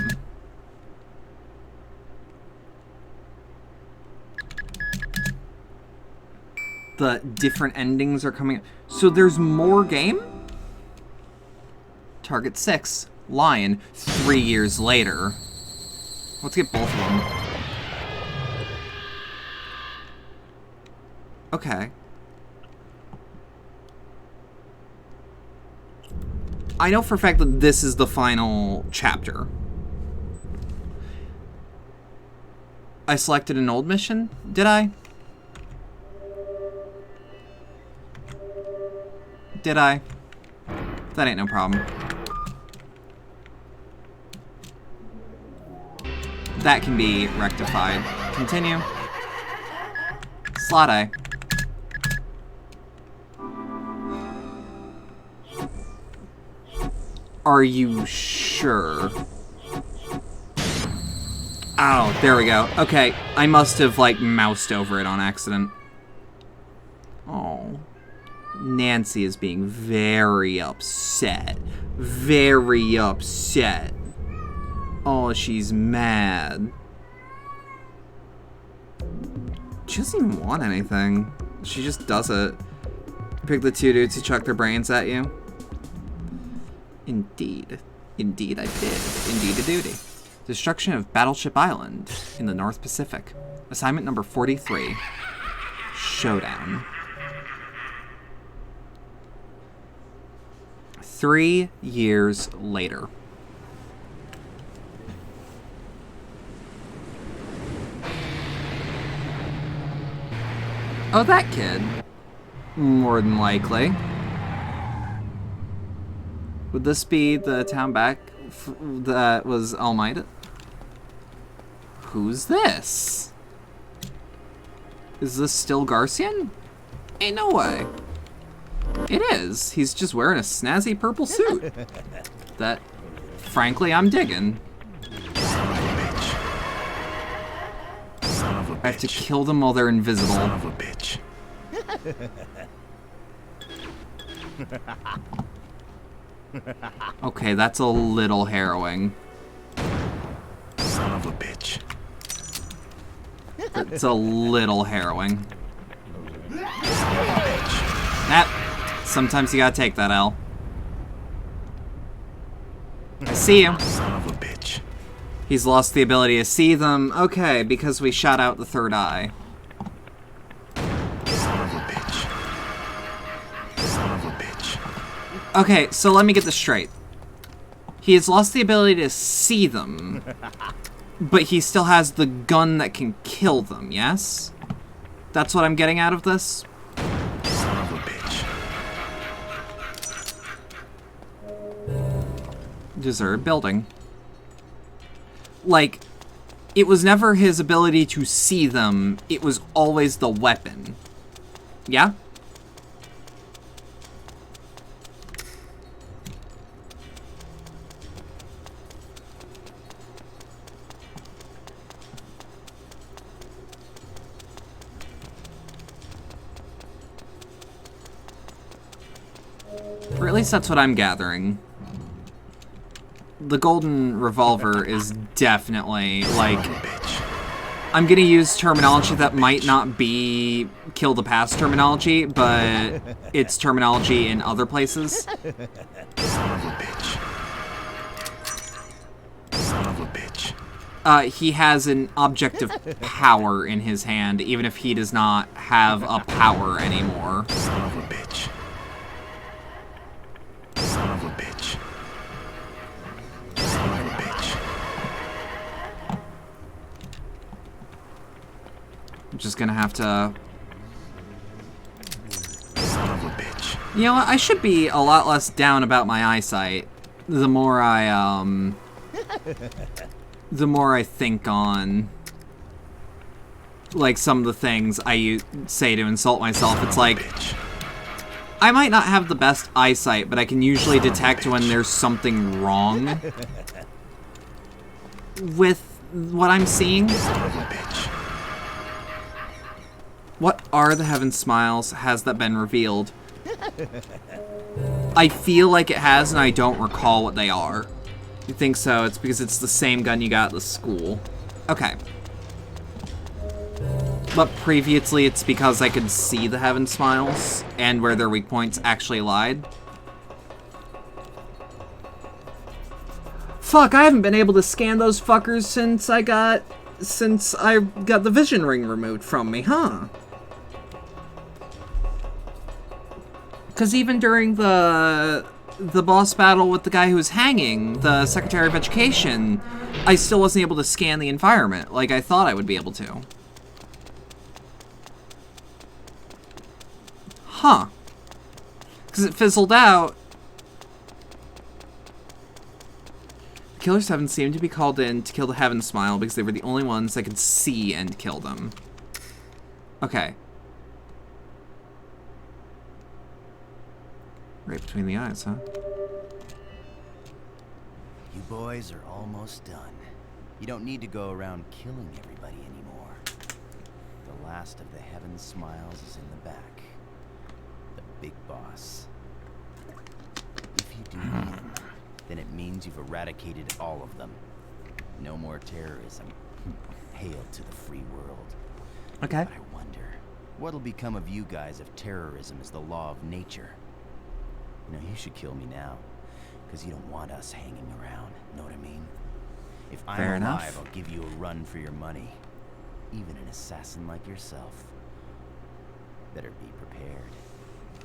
The different endings are coming. So there's more game? Target 6, Lion, 3 years later. Let's get both of them. Okay. I know for a fact that this is the final chapter. I selected an old mission, did I? Did I? That ain't no problem. That can be rectified. Continue. Slot A. Are you sure? Oh, there we go. Okay, I must have, like, moused over it on accident. Oh. Nancy is being very upset. Very upset. Oh, she's mad. She doesn't even want anything. She just does it. Pick the two dudes who chuck their brains at you. Indeed. Indeed I did. Indeed a duty. Destruction of Battleship Island in the North Pacific. Assignment number 43. Showdown. 3 years later. Oh, that kid. More than likely. Would this be the town back that was Almeida? Who's this? Is this still Garcian? Ain't no way. It is. He's just wearing a snazzy purple suit. That, frankly, I'm digging. I have to kill them while they're invisible. Son of a bitch. Okay, that's a little harrowing. Son of a bitch. That's a little harrowing. Sometimes you gotta take that L. I see you. Son of a bitch. He's lost the ability to see them. Okay, because we shot out the third eye. Son of a bitch. Son of a bitch. Okay, so let me get this straight. He has lost the ability to see them, but he still has the gun that can kill them, yes? That's what I'm getting out of this? Son of a bitch. Deserted building. Like, it was never his ability to see them, it was always the weapon. Yeah? Or at least that's what I'm gathering. The golden revolver is definitely, like... I'm gonna use terminology that might not be kill the past terminology, but it's terminology in other places. Son of a bitch. Son of a bitch. He has an object of power in his hand, even if he does not have a power anymore. Son of a bitch. Son of a bitch. Son of a bitch. I'm just gonna have to... Son of a bitch. You know what? I should be a lot less down about my eyesight. The more I, the more I think on... like, some of the things I say to insult myself. It's like... I might not have the best eyesight, but I can usually detect when there's something wrong with what I'm seeing. What are the Heaven Smiles? Has that been revealed? I feel like it has, and I don't recall what they are. You think so? It's because it's the same gun you got at the school. Okay. But previously it's because I could see the Heaven Smiles and where their weak points actually lied. Fuck, I haven't been able to scan those fuckers since I got the vision ring removed from me, huh? Because even during the boss battle with the guy who was hanging, the Secretary of Education, I still wasn't able to scan the environment like I thought I would be able to. Huh. Because it fizzled out. Killer7 seemed to be called in to kill the Heaven Smile because they were the only ones that could see and kill them. Okay. Right between the eyes, huh? You boys are almost done. You don't need to go around killing everybody anymore. The last of the Heaven Smiles is in the back. The big boss. If you do win, then it means you've eradicated all of them. No more terrorism. Hail to the free world. Okay. But I wonder, what'll become of you guys if terrorism is the law of nature? You know, you should kill me now, because you don't want us hanging around, know what I mean? If I'm Fair alive, enough. I'll give you a run for your money. Even an assassin like yourself. Better be prepared.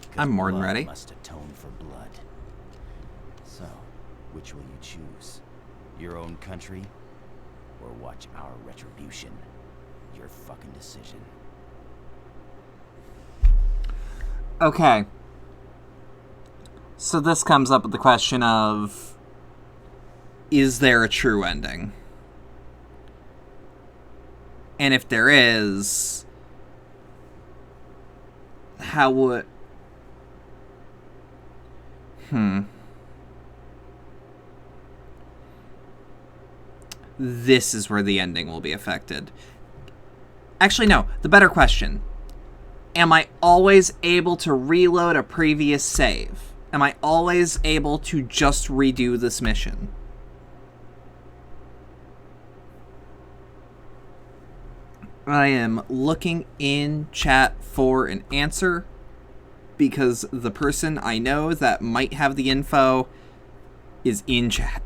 'Cause I'm more than blood ready. must atone for blood. So, which will you choose? Your own country, or watch our retribution? Your fucking decision. Okay. So this comes up with the question of, is there a true ending? And if there is, how would... This is where the ending will be affected. Actually, no. The better question. Am I always able to reload a previous save? Am I always able to just redo this mission? I am looking in chat for an answer because the person I know that might have the info is in chat.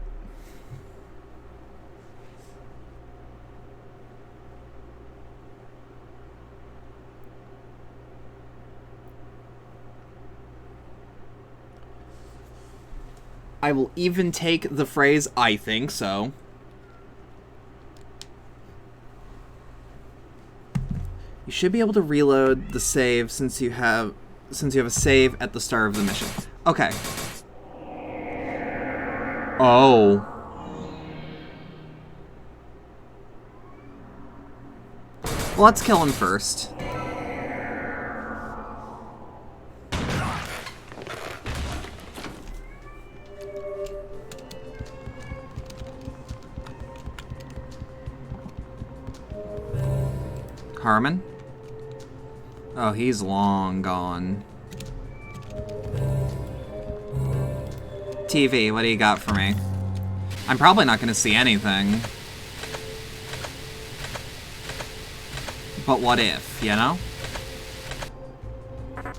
I will even take the phrase, "I think so." You should be able to reload the save since you have a save at the start of the mission. Okay. Oh. Well, let's kill him first. Harmon? Oh, he's long gone. TV, what do you got for me? I'm probably not going to see anything. But what if, you know?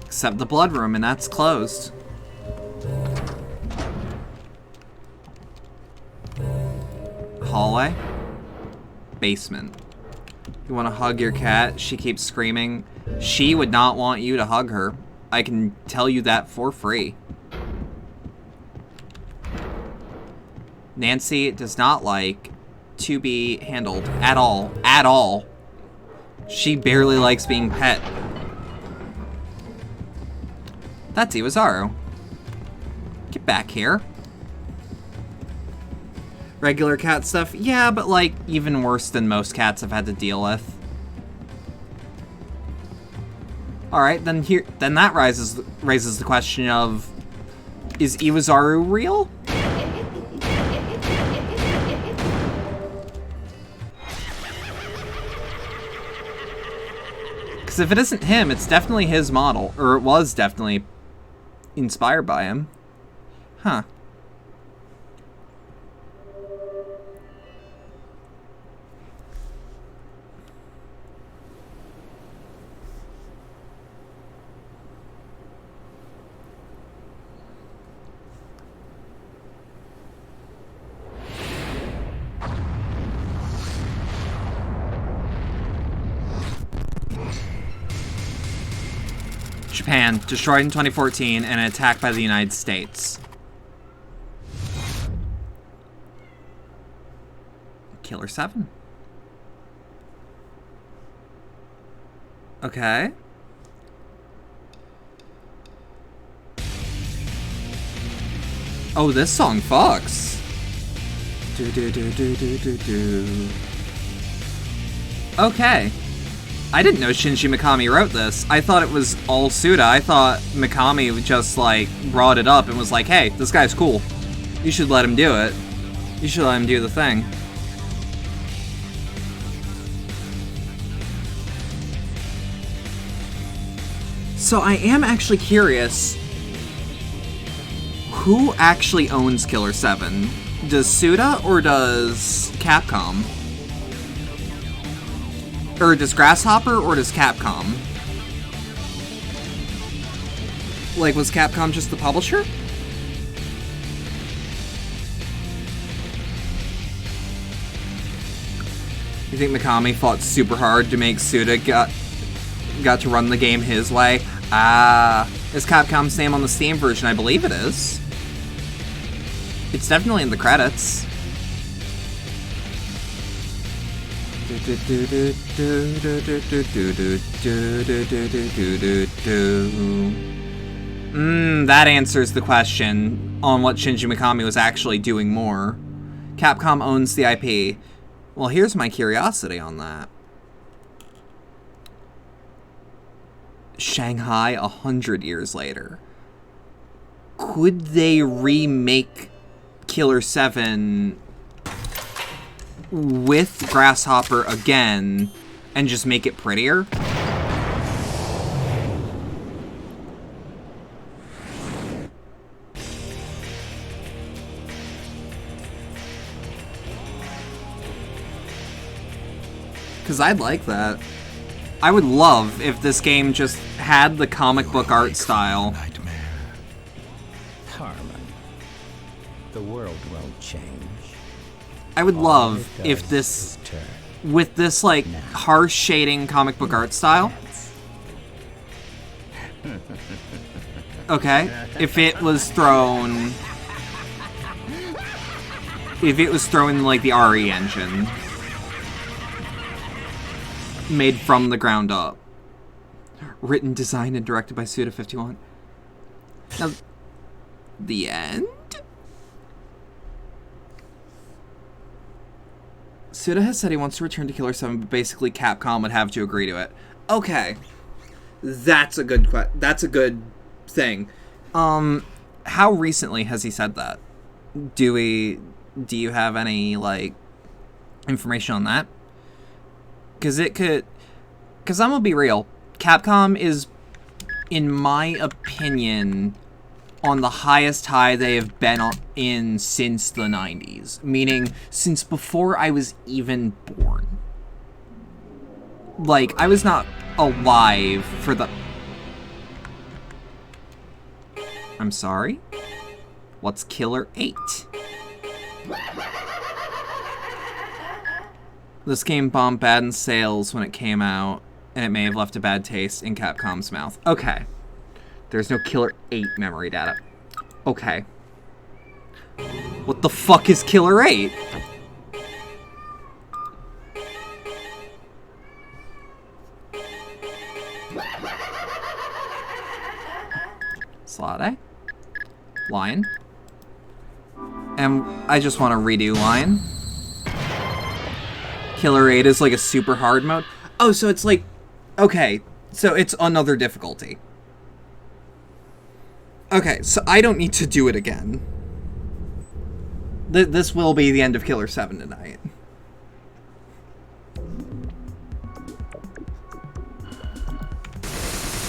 Except the blood room, and that's closed. Hallway? Basement. You want to hug your cat? She keeps screaming. She would not want you to hug her. I can tell you that for free. Nancy does not like to be handled at all. At all. She barely likes being pet. That's Iwazaru. Get back here. Regular cat stuff? Yeah, but like, even worse than most cats I've had to deal with. Alright, then that raises the question of, is Iwazaru real? Because if it isn't him, it's definitely his model. Or it was definitely inspired by him. Huh. Japan, destroyed in 2014, and attacked by the United States. Killer7. Okay. Oh, this song fucks. Do do do do do do do. Okay. I didn't know Shinji Mikami wrote this. I thought it was all Suda. I thought Mikami just, like, brought it up and was like, hey, this guy's cool. You should let him do it. You should let him do the thing. So I am actually curious, who actually owns Killer7? Does Suda or does Capcom? Or does Grasshopper or does Capcom? Like, was Capcom just the publisher? You think Mikami fought super hard to make Suda got to run the game his way? Ah, is Capcom's name on the Steam version? I believe it is. It's definitely in the credits. That answers the question on what Shinji Mikami was actually doing more. Capcom owns the IP. Well, here's my curiosity on that. Shanghai 100 years later. Could they remake Killer7 with Grasshopper again and just make it prettier? Because I'd like that. I would love if this game just had the comic book art style. Harmon, the world won't change. I would love if this, with this like harsh shading comic book art style. Okay, if it was thrown in like the RE engine. Made from the ground up. Written, designed, and directed by Suda51. Now, the end? Suda has said he wants to return to Killer7, but basically Capcom would have to agree to it. Okay. That's a good thing. How recently has he said that? Do you have any, like, information on that? Because I'm gonna be real, Capcom is, in my opinion, on the highest high they have been in since the 90s. Meaning, since before I was even born. Like, I was not alive for the... I'm sorry? What's Killer 8? This game bombed bad in sales when it came out, and it may have left a bad taste in Capcom's mouth. Okay. There's no Killer 8 memory data. Okay. What the fuck is Killer 8? Slade? Lion? And I just want to redo Lion. Killer 8 is like a super hard mode. Oh, so it's like... Okay, so it's another difficulty. Okay, so I don't need to do it again. This will be the end of Killer7 tonight.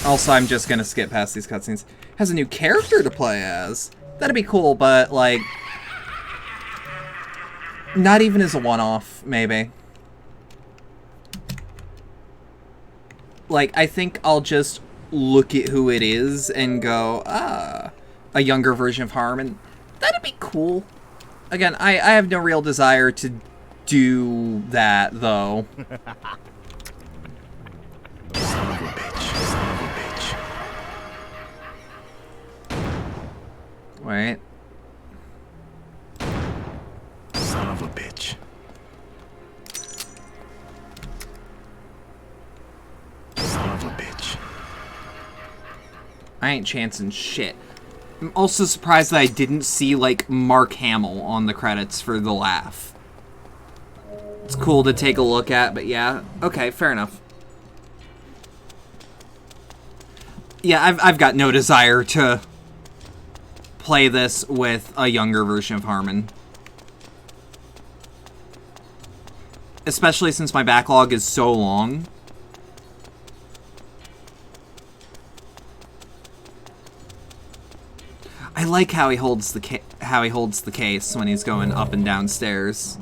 Also, I'm just gonna skip past these cutscenes. Has a new character to play as. That'd be cool, but, like... Not even as a one-off, maybe. Like, I think I'll just look at who it is and go, ah, a younger version of Harmon. That'd be cool. Again, I have no real desire to do that, though. Wait. Son of a bitch. Son of a bitch. I ain't chancing shit. I'm also surprised that I didn't see, like, Mark Hamill on the credits for The Laugh. It's cool to take a look at, but yeah. Okay, fair enough. Yeah, I've got no desire to play this with a younger version of Harmon. Especially since my backlog is so long. I like how he holds the case when he's going up and down stairs.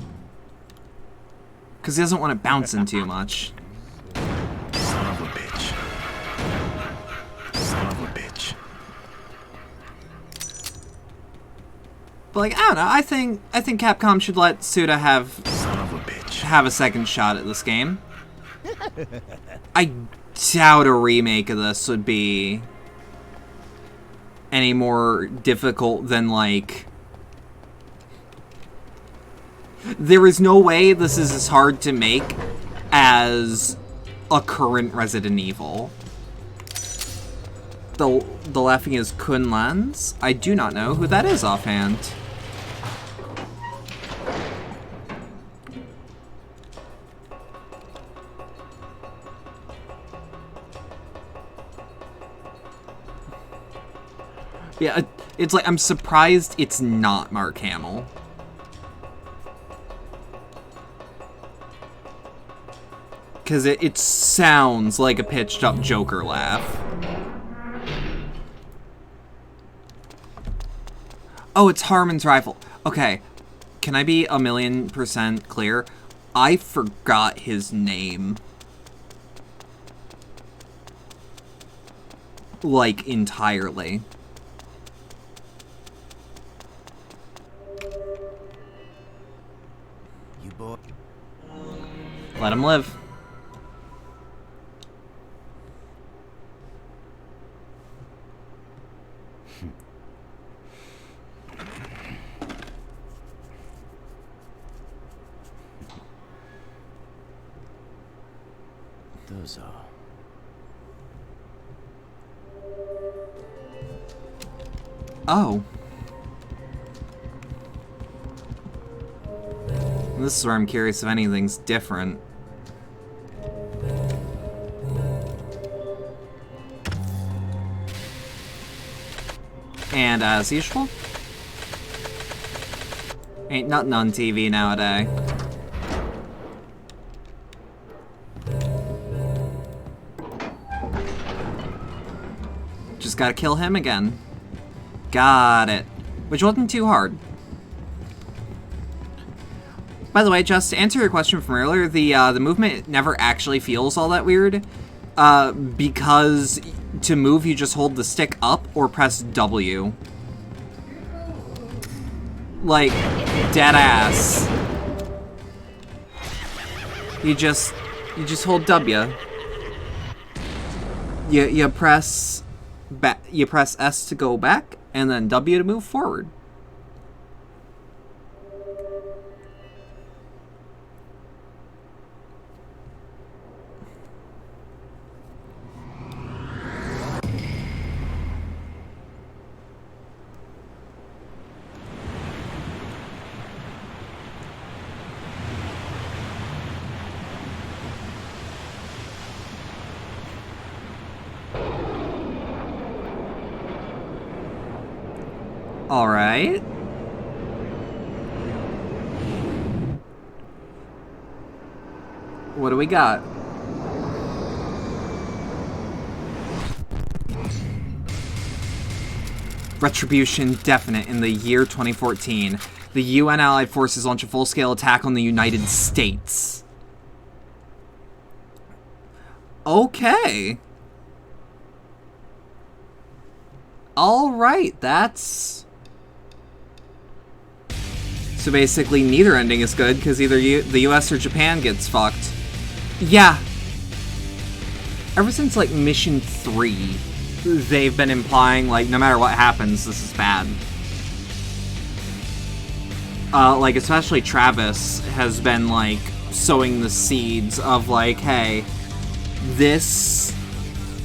Because he doesn't want it bouncing too much. Son of a bitch. Son of a bitch. But like, I don't know, I think Capcom should let Suda have a second shot at this game. I doubt a remake of this would be any more difficult than, like... There is no way this is as hard to make as a current Resident Evil. The laughing is Kun Lans? I do not know who that is offhand. Yeah, it's like, I'm surprised it's not Mark Hamill. Because it sounds like a pitched up Joker laugh. Oh, it's Harmon's rifle. Okay, can I be 1,000,000% clear? I forgot his name. Like, entirely. You boy. Let him live. Those are. Oh. This is where I'm curious if anything's different. And as usual, ain't nothing on TV nowadays. Just gotta kill him again. Got it. Which wasn't too hard. By the way, just to answer your question from earlier, the movement never actually feels all that weird, because to move you just hold the stick up or press W. Like, dead ass. You just hold W. You press S to go back, and then W to move forward. All right. What do we got? Retribution definite in the year 2014. The UN Allied forces launch a full-scale attack on the United States. Okay. All right, that's... So basically, neither ending is good, because either the US or Japan gets fucked. Yeah. Ever since, like, Mission 3, they've been implying, like, no matter what happens, this is bad. like, especially Travis, has been, like, sowing the seeds of, like, hey, this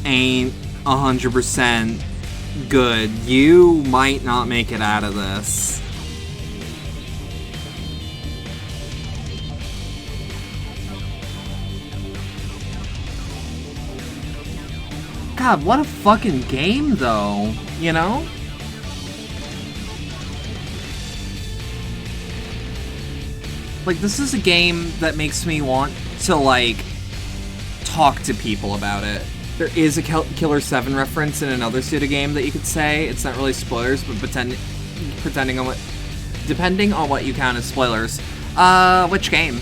ain't 100% good. You might not make it out of this. God, what a fucking game, though, you know? Like, this is a game that makes me want to, like, talk to people about it. There is a Killer7 reference in another Suda game that you could say. It's not really spoilers, but depending on what you count as spoilers. Which game?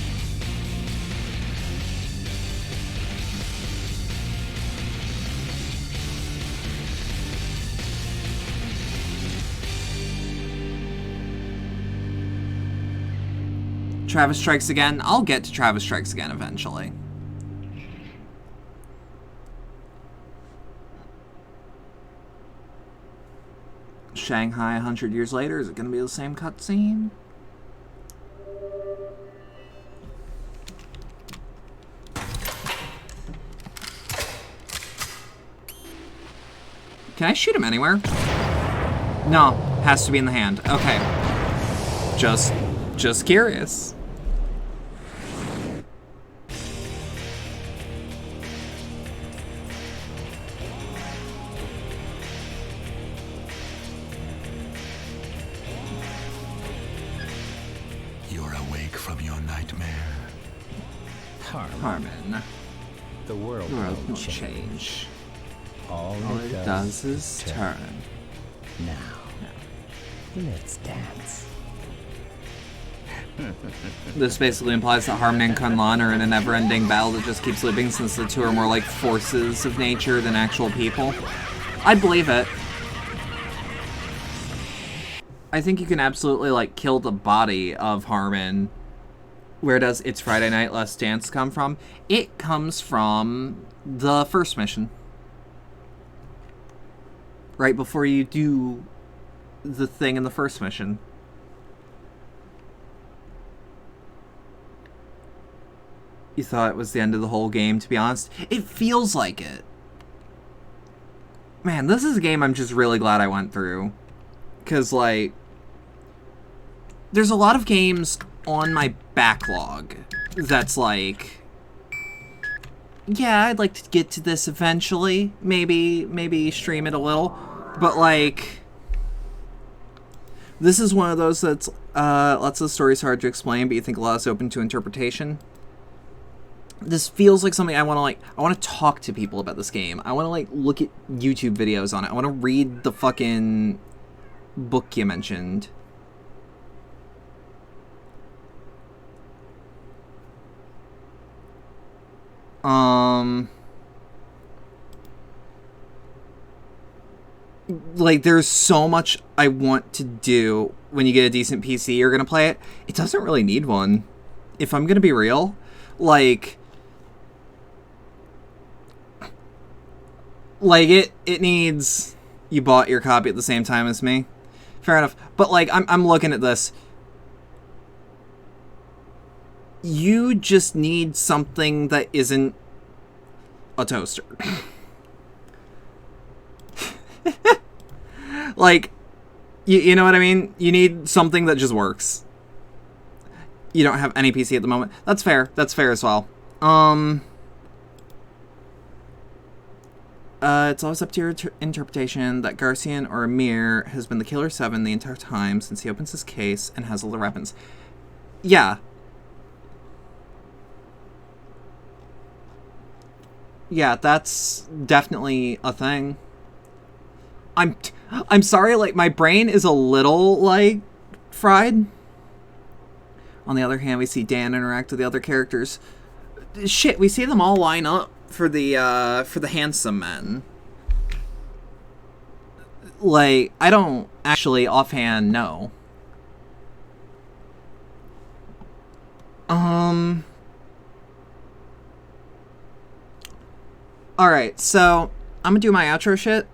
Travis Strikes Again? I'll get to Travis Strikes Again eventually. Shanghai 100 years later, is it going to be the same cutscene? Can I shoot him anywhere? No, has to be in the hand. Okay. Just curious. From your nightmare. Harmon. The world will change. All it does is turn. Now, let's dance. This basically implies that Harmon and Kunlun are in a never-ending battle that just keeps looping, since the two are more like forces of nature than actual people. I'd believe it. I think you can absolutely, like, kill the body of Harmon. Where does It's Friday Night, Let's Dance come from? It comes from the first mission. Right before you do the thing in the first mission. You thought it was the end of the whole game, to be honest. It feels like it. Man, this is a game I'm just really glad I went through. Because, like, there's a lot of games on my backlog that's like, yeah, I'd like to get to this eventually. Maybe stream it a little. But, like, this is one of those that's, lots of the stories hard to explain, but you think a lot is open to interpretation. This feels like something I want to talk to people about this game. I want to, like, look at YouTube videos on it. I want to read the fucking book you mentioned. Like, there's so much I want to do when you get a decent PC you're gonna play it. It doesn't really need one, if I'm gonna be real. Like it needs you bought your copy at the same time as me. Fair enough. But, like, I'm looking at this. You just need something that isn't a toaster. Like, you know what I mean? You need something that just works. You don't have any PC at the moment. That's fair. That's fair as well. It's always up to your interpretation that Garcian or Amir has been the Killer7 the entire time since he opens his case and has all the weapons. Yeah. Yeah, that's definitely a thing. I'm sorry, like, my brain is a little, like, fried. On the other hand, we see Dan interact with the other characters. Shit, we see them all line up for the handsome men. Like, I don't actually offhand know. Alright, so I'm gonna do my outro shit.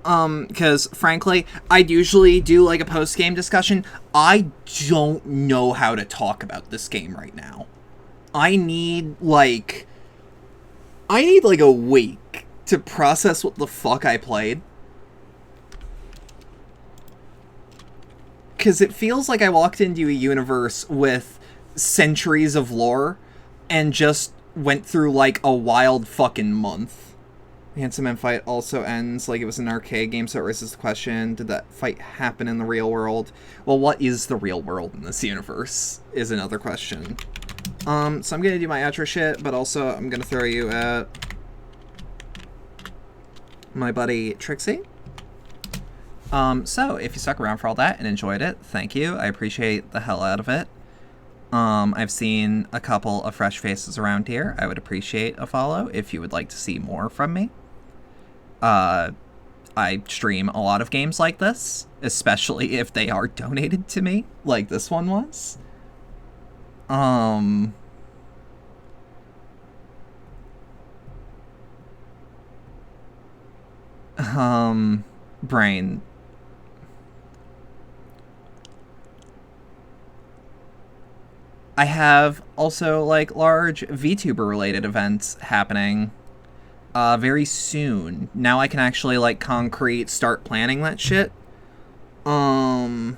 Because frankly, I'd usually do like a post-game discussion. I don't know how to talk about this game right now. I need like a week to process what the fuck I played. Because it feels like I walked into a universe with centuries of lore and just went through like a wild fucking month. The Handsome Man fight also ends like it was an arcade game, so it raises the question, did that fight happen in the real world? Well, what is the real world in this universe is another question. So I'm gonna do my outro shit, but also I'm gonna throw you at my buddy Trixie. So if you stuck around for all that and enjoyed it, thank you. I appreciate the hell out of it. I've seen a couple of fresh faces around here. I would appreciate a follow if you would like to see more from me. I stream a lot of games like this, especially if they are donated to me, like this one was. Brain. I have also, like, large VTuber-related events happening very soon. Now I can actually, like, concrete start planning that shit. I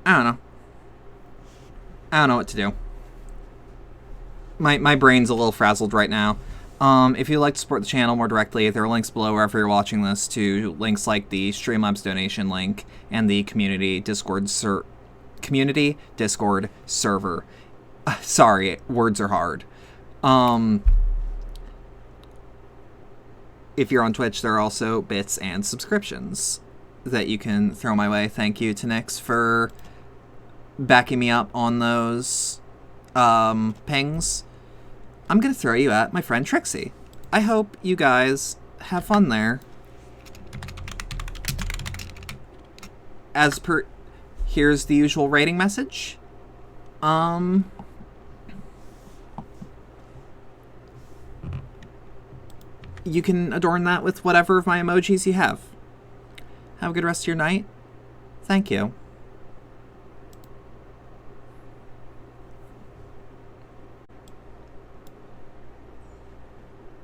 don't know. I don't know what to do. My brain's a little frazzled right now. If you'd like to support the channel more directly, there are links below wherever you're watching this to links like the Streamlabs donation link and the community Discord server. Sorry, words are hard. If you're on Twitch, there are also bits and subscriptions that you can throw my way. Thank you to Nyx for backing me up on those pings. I'm gonna throw you at my friend Trixie. I hope you guys have fun there. As per, here's the usual rating message. You can adorn that with whatever of my emojis you have. Have a good rest of your night. Thank you.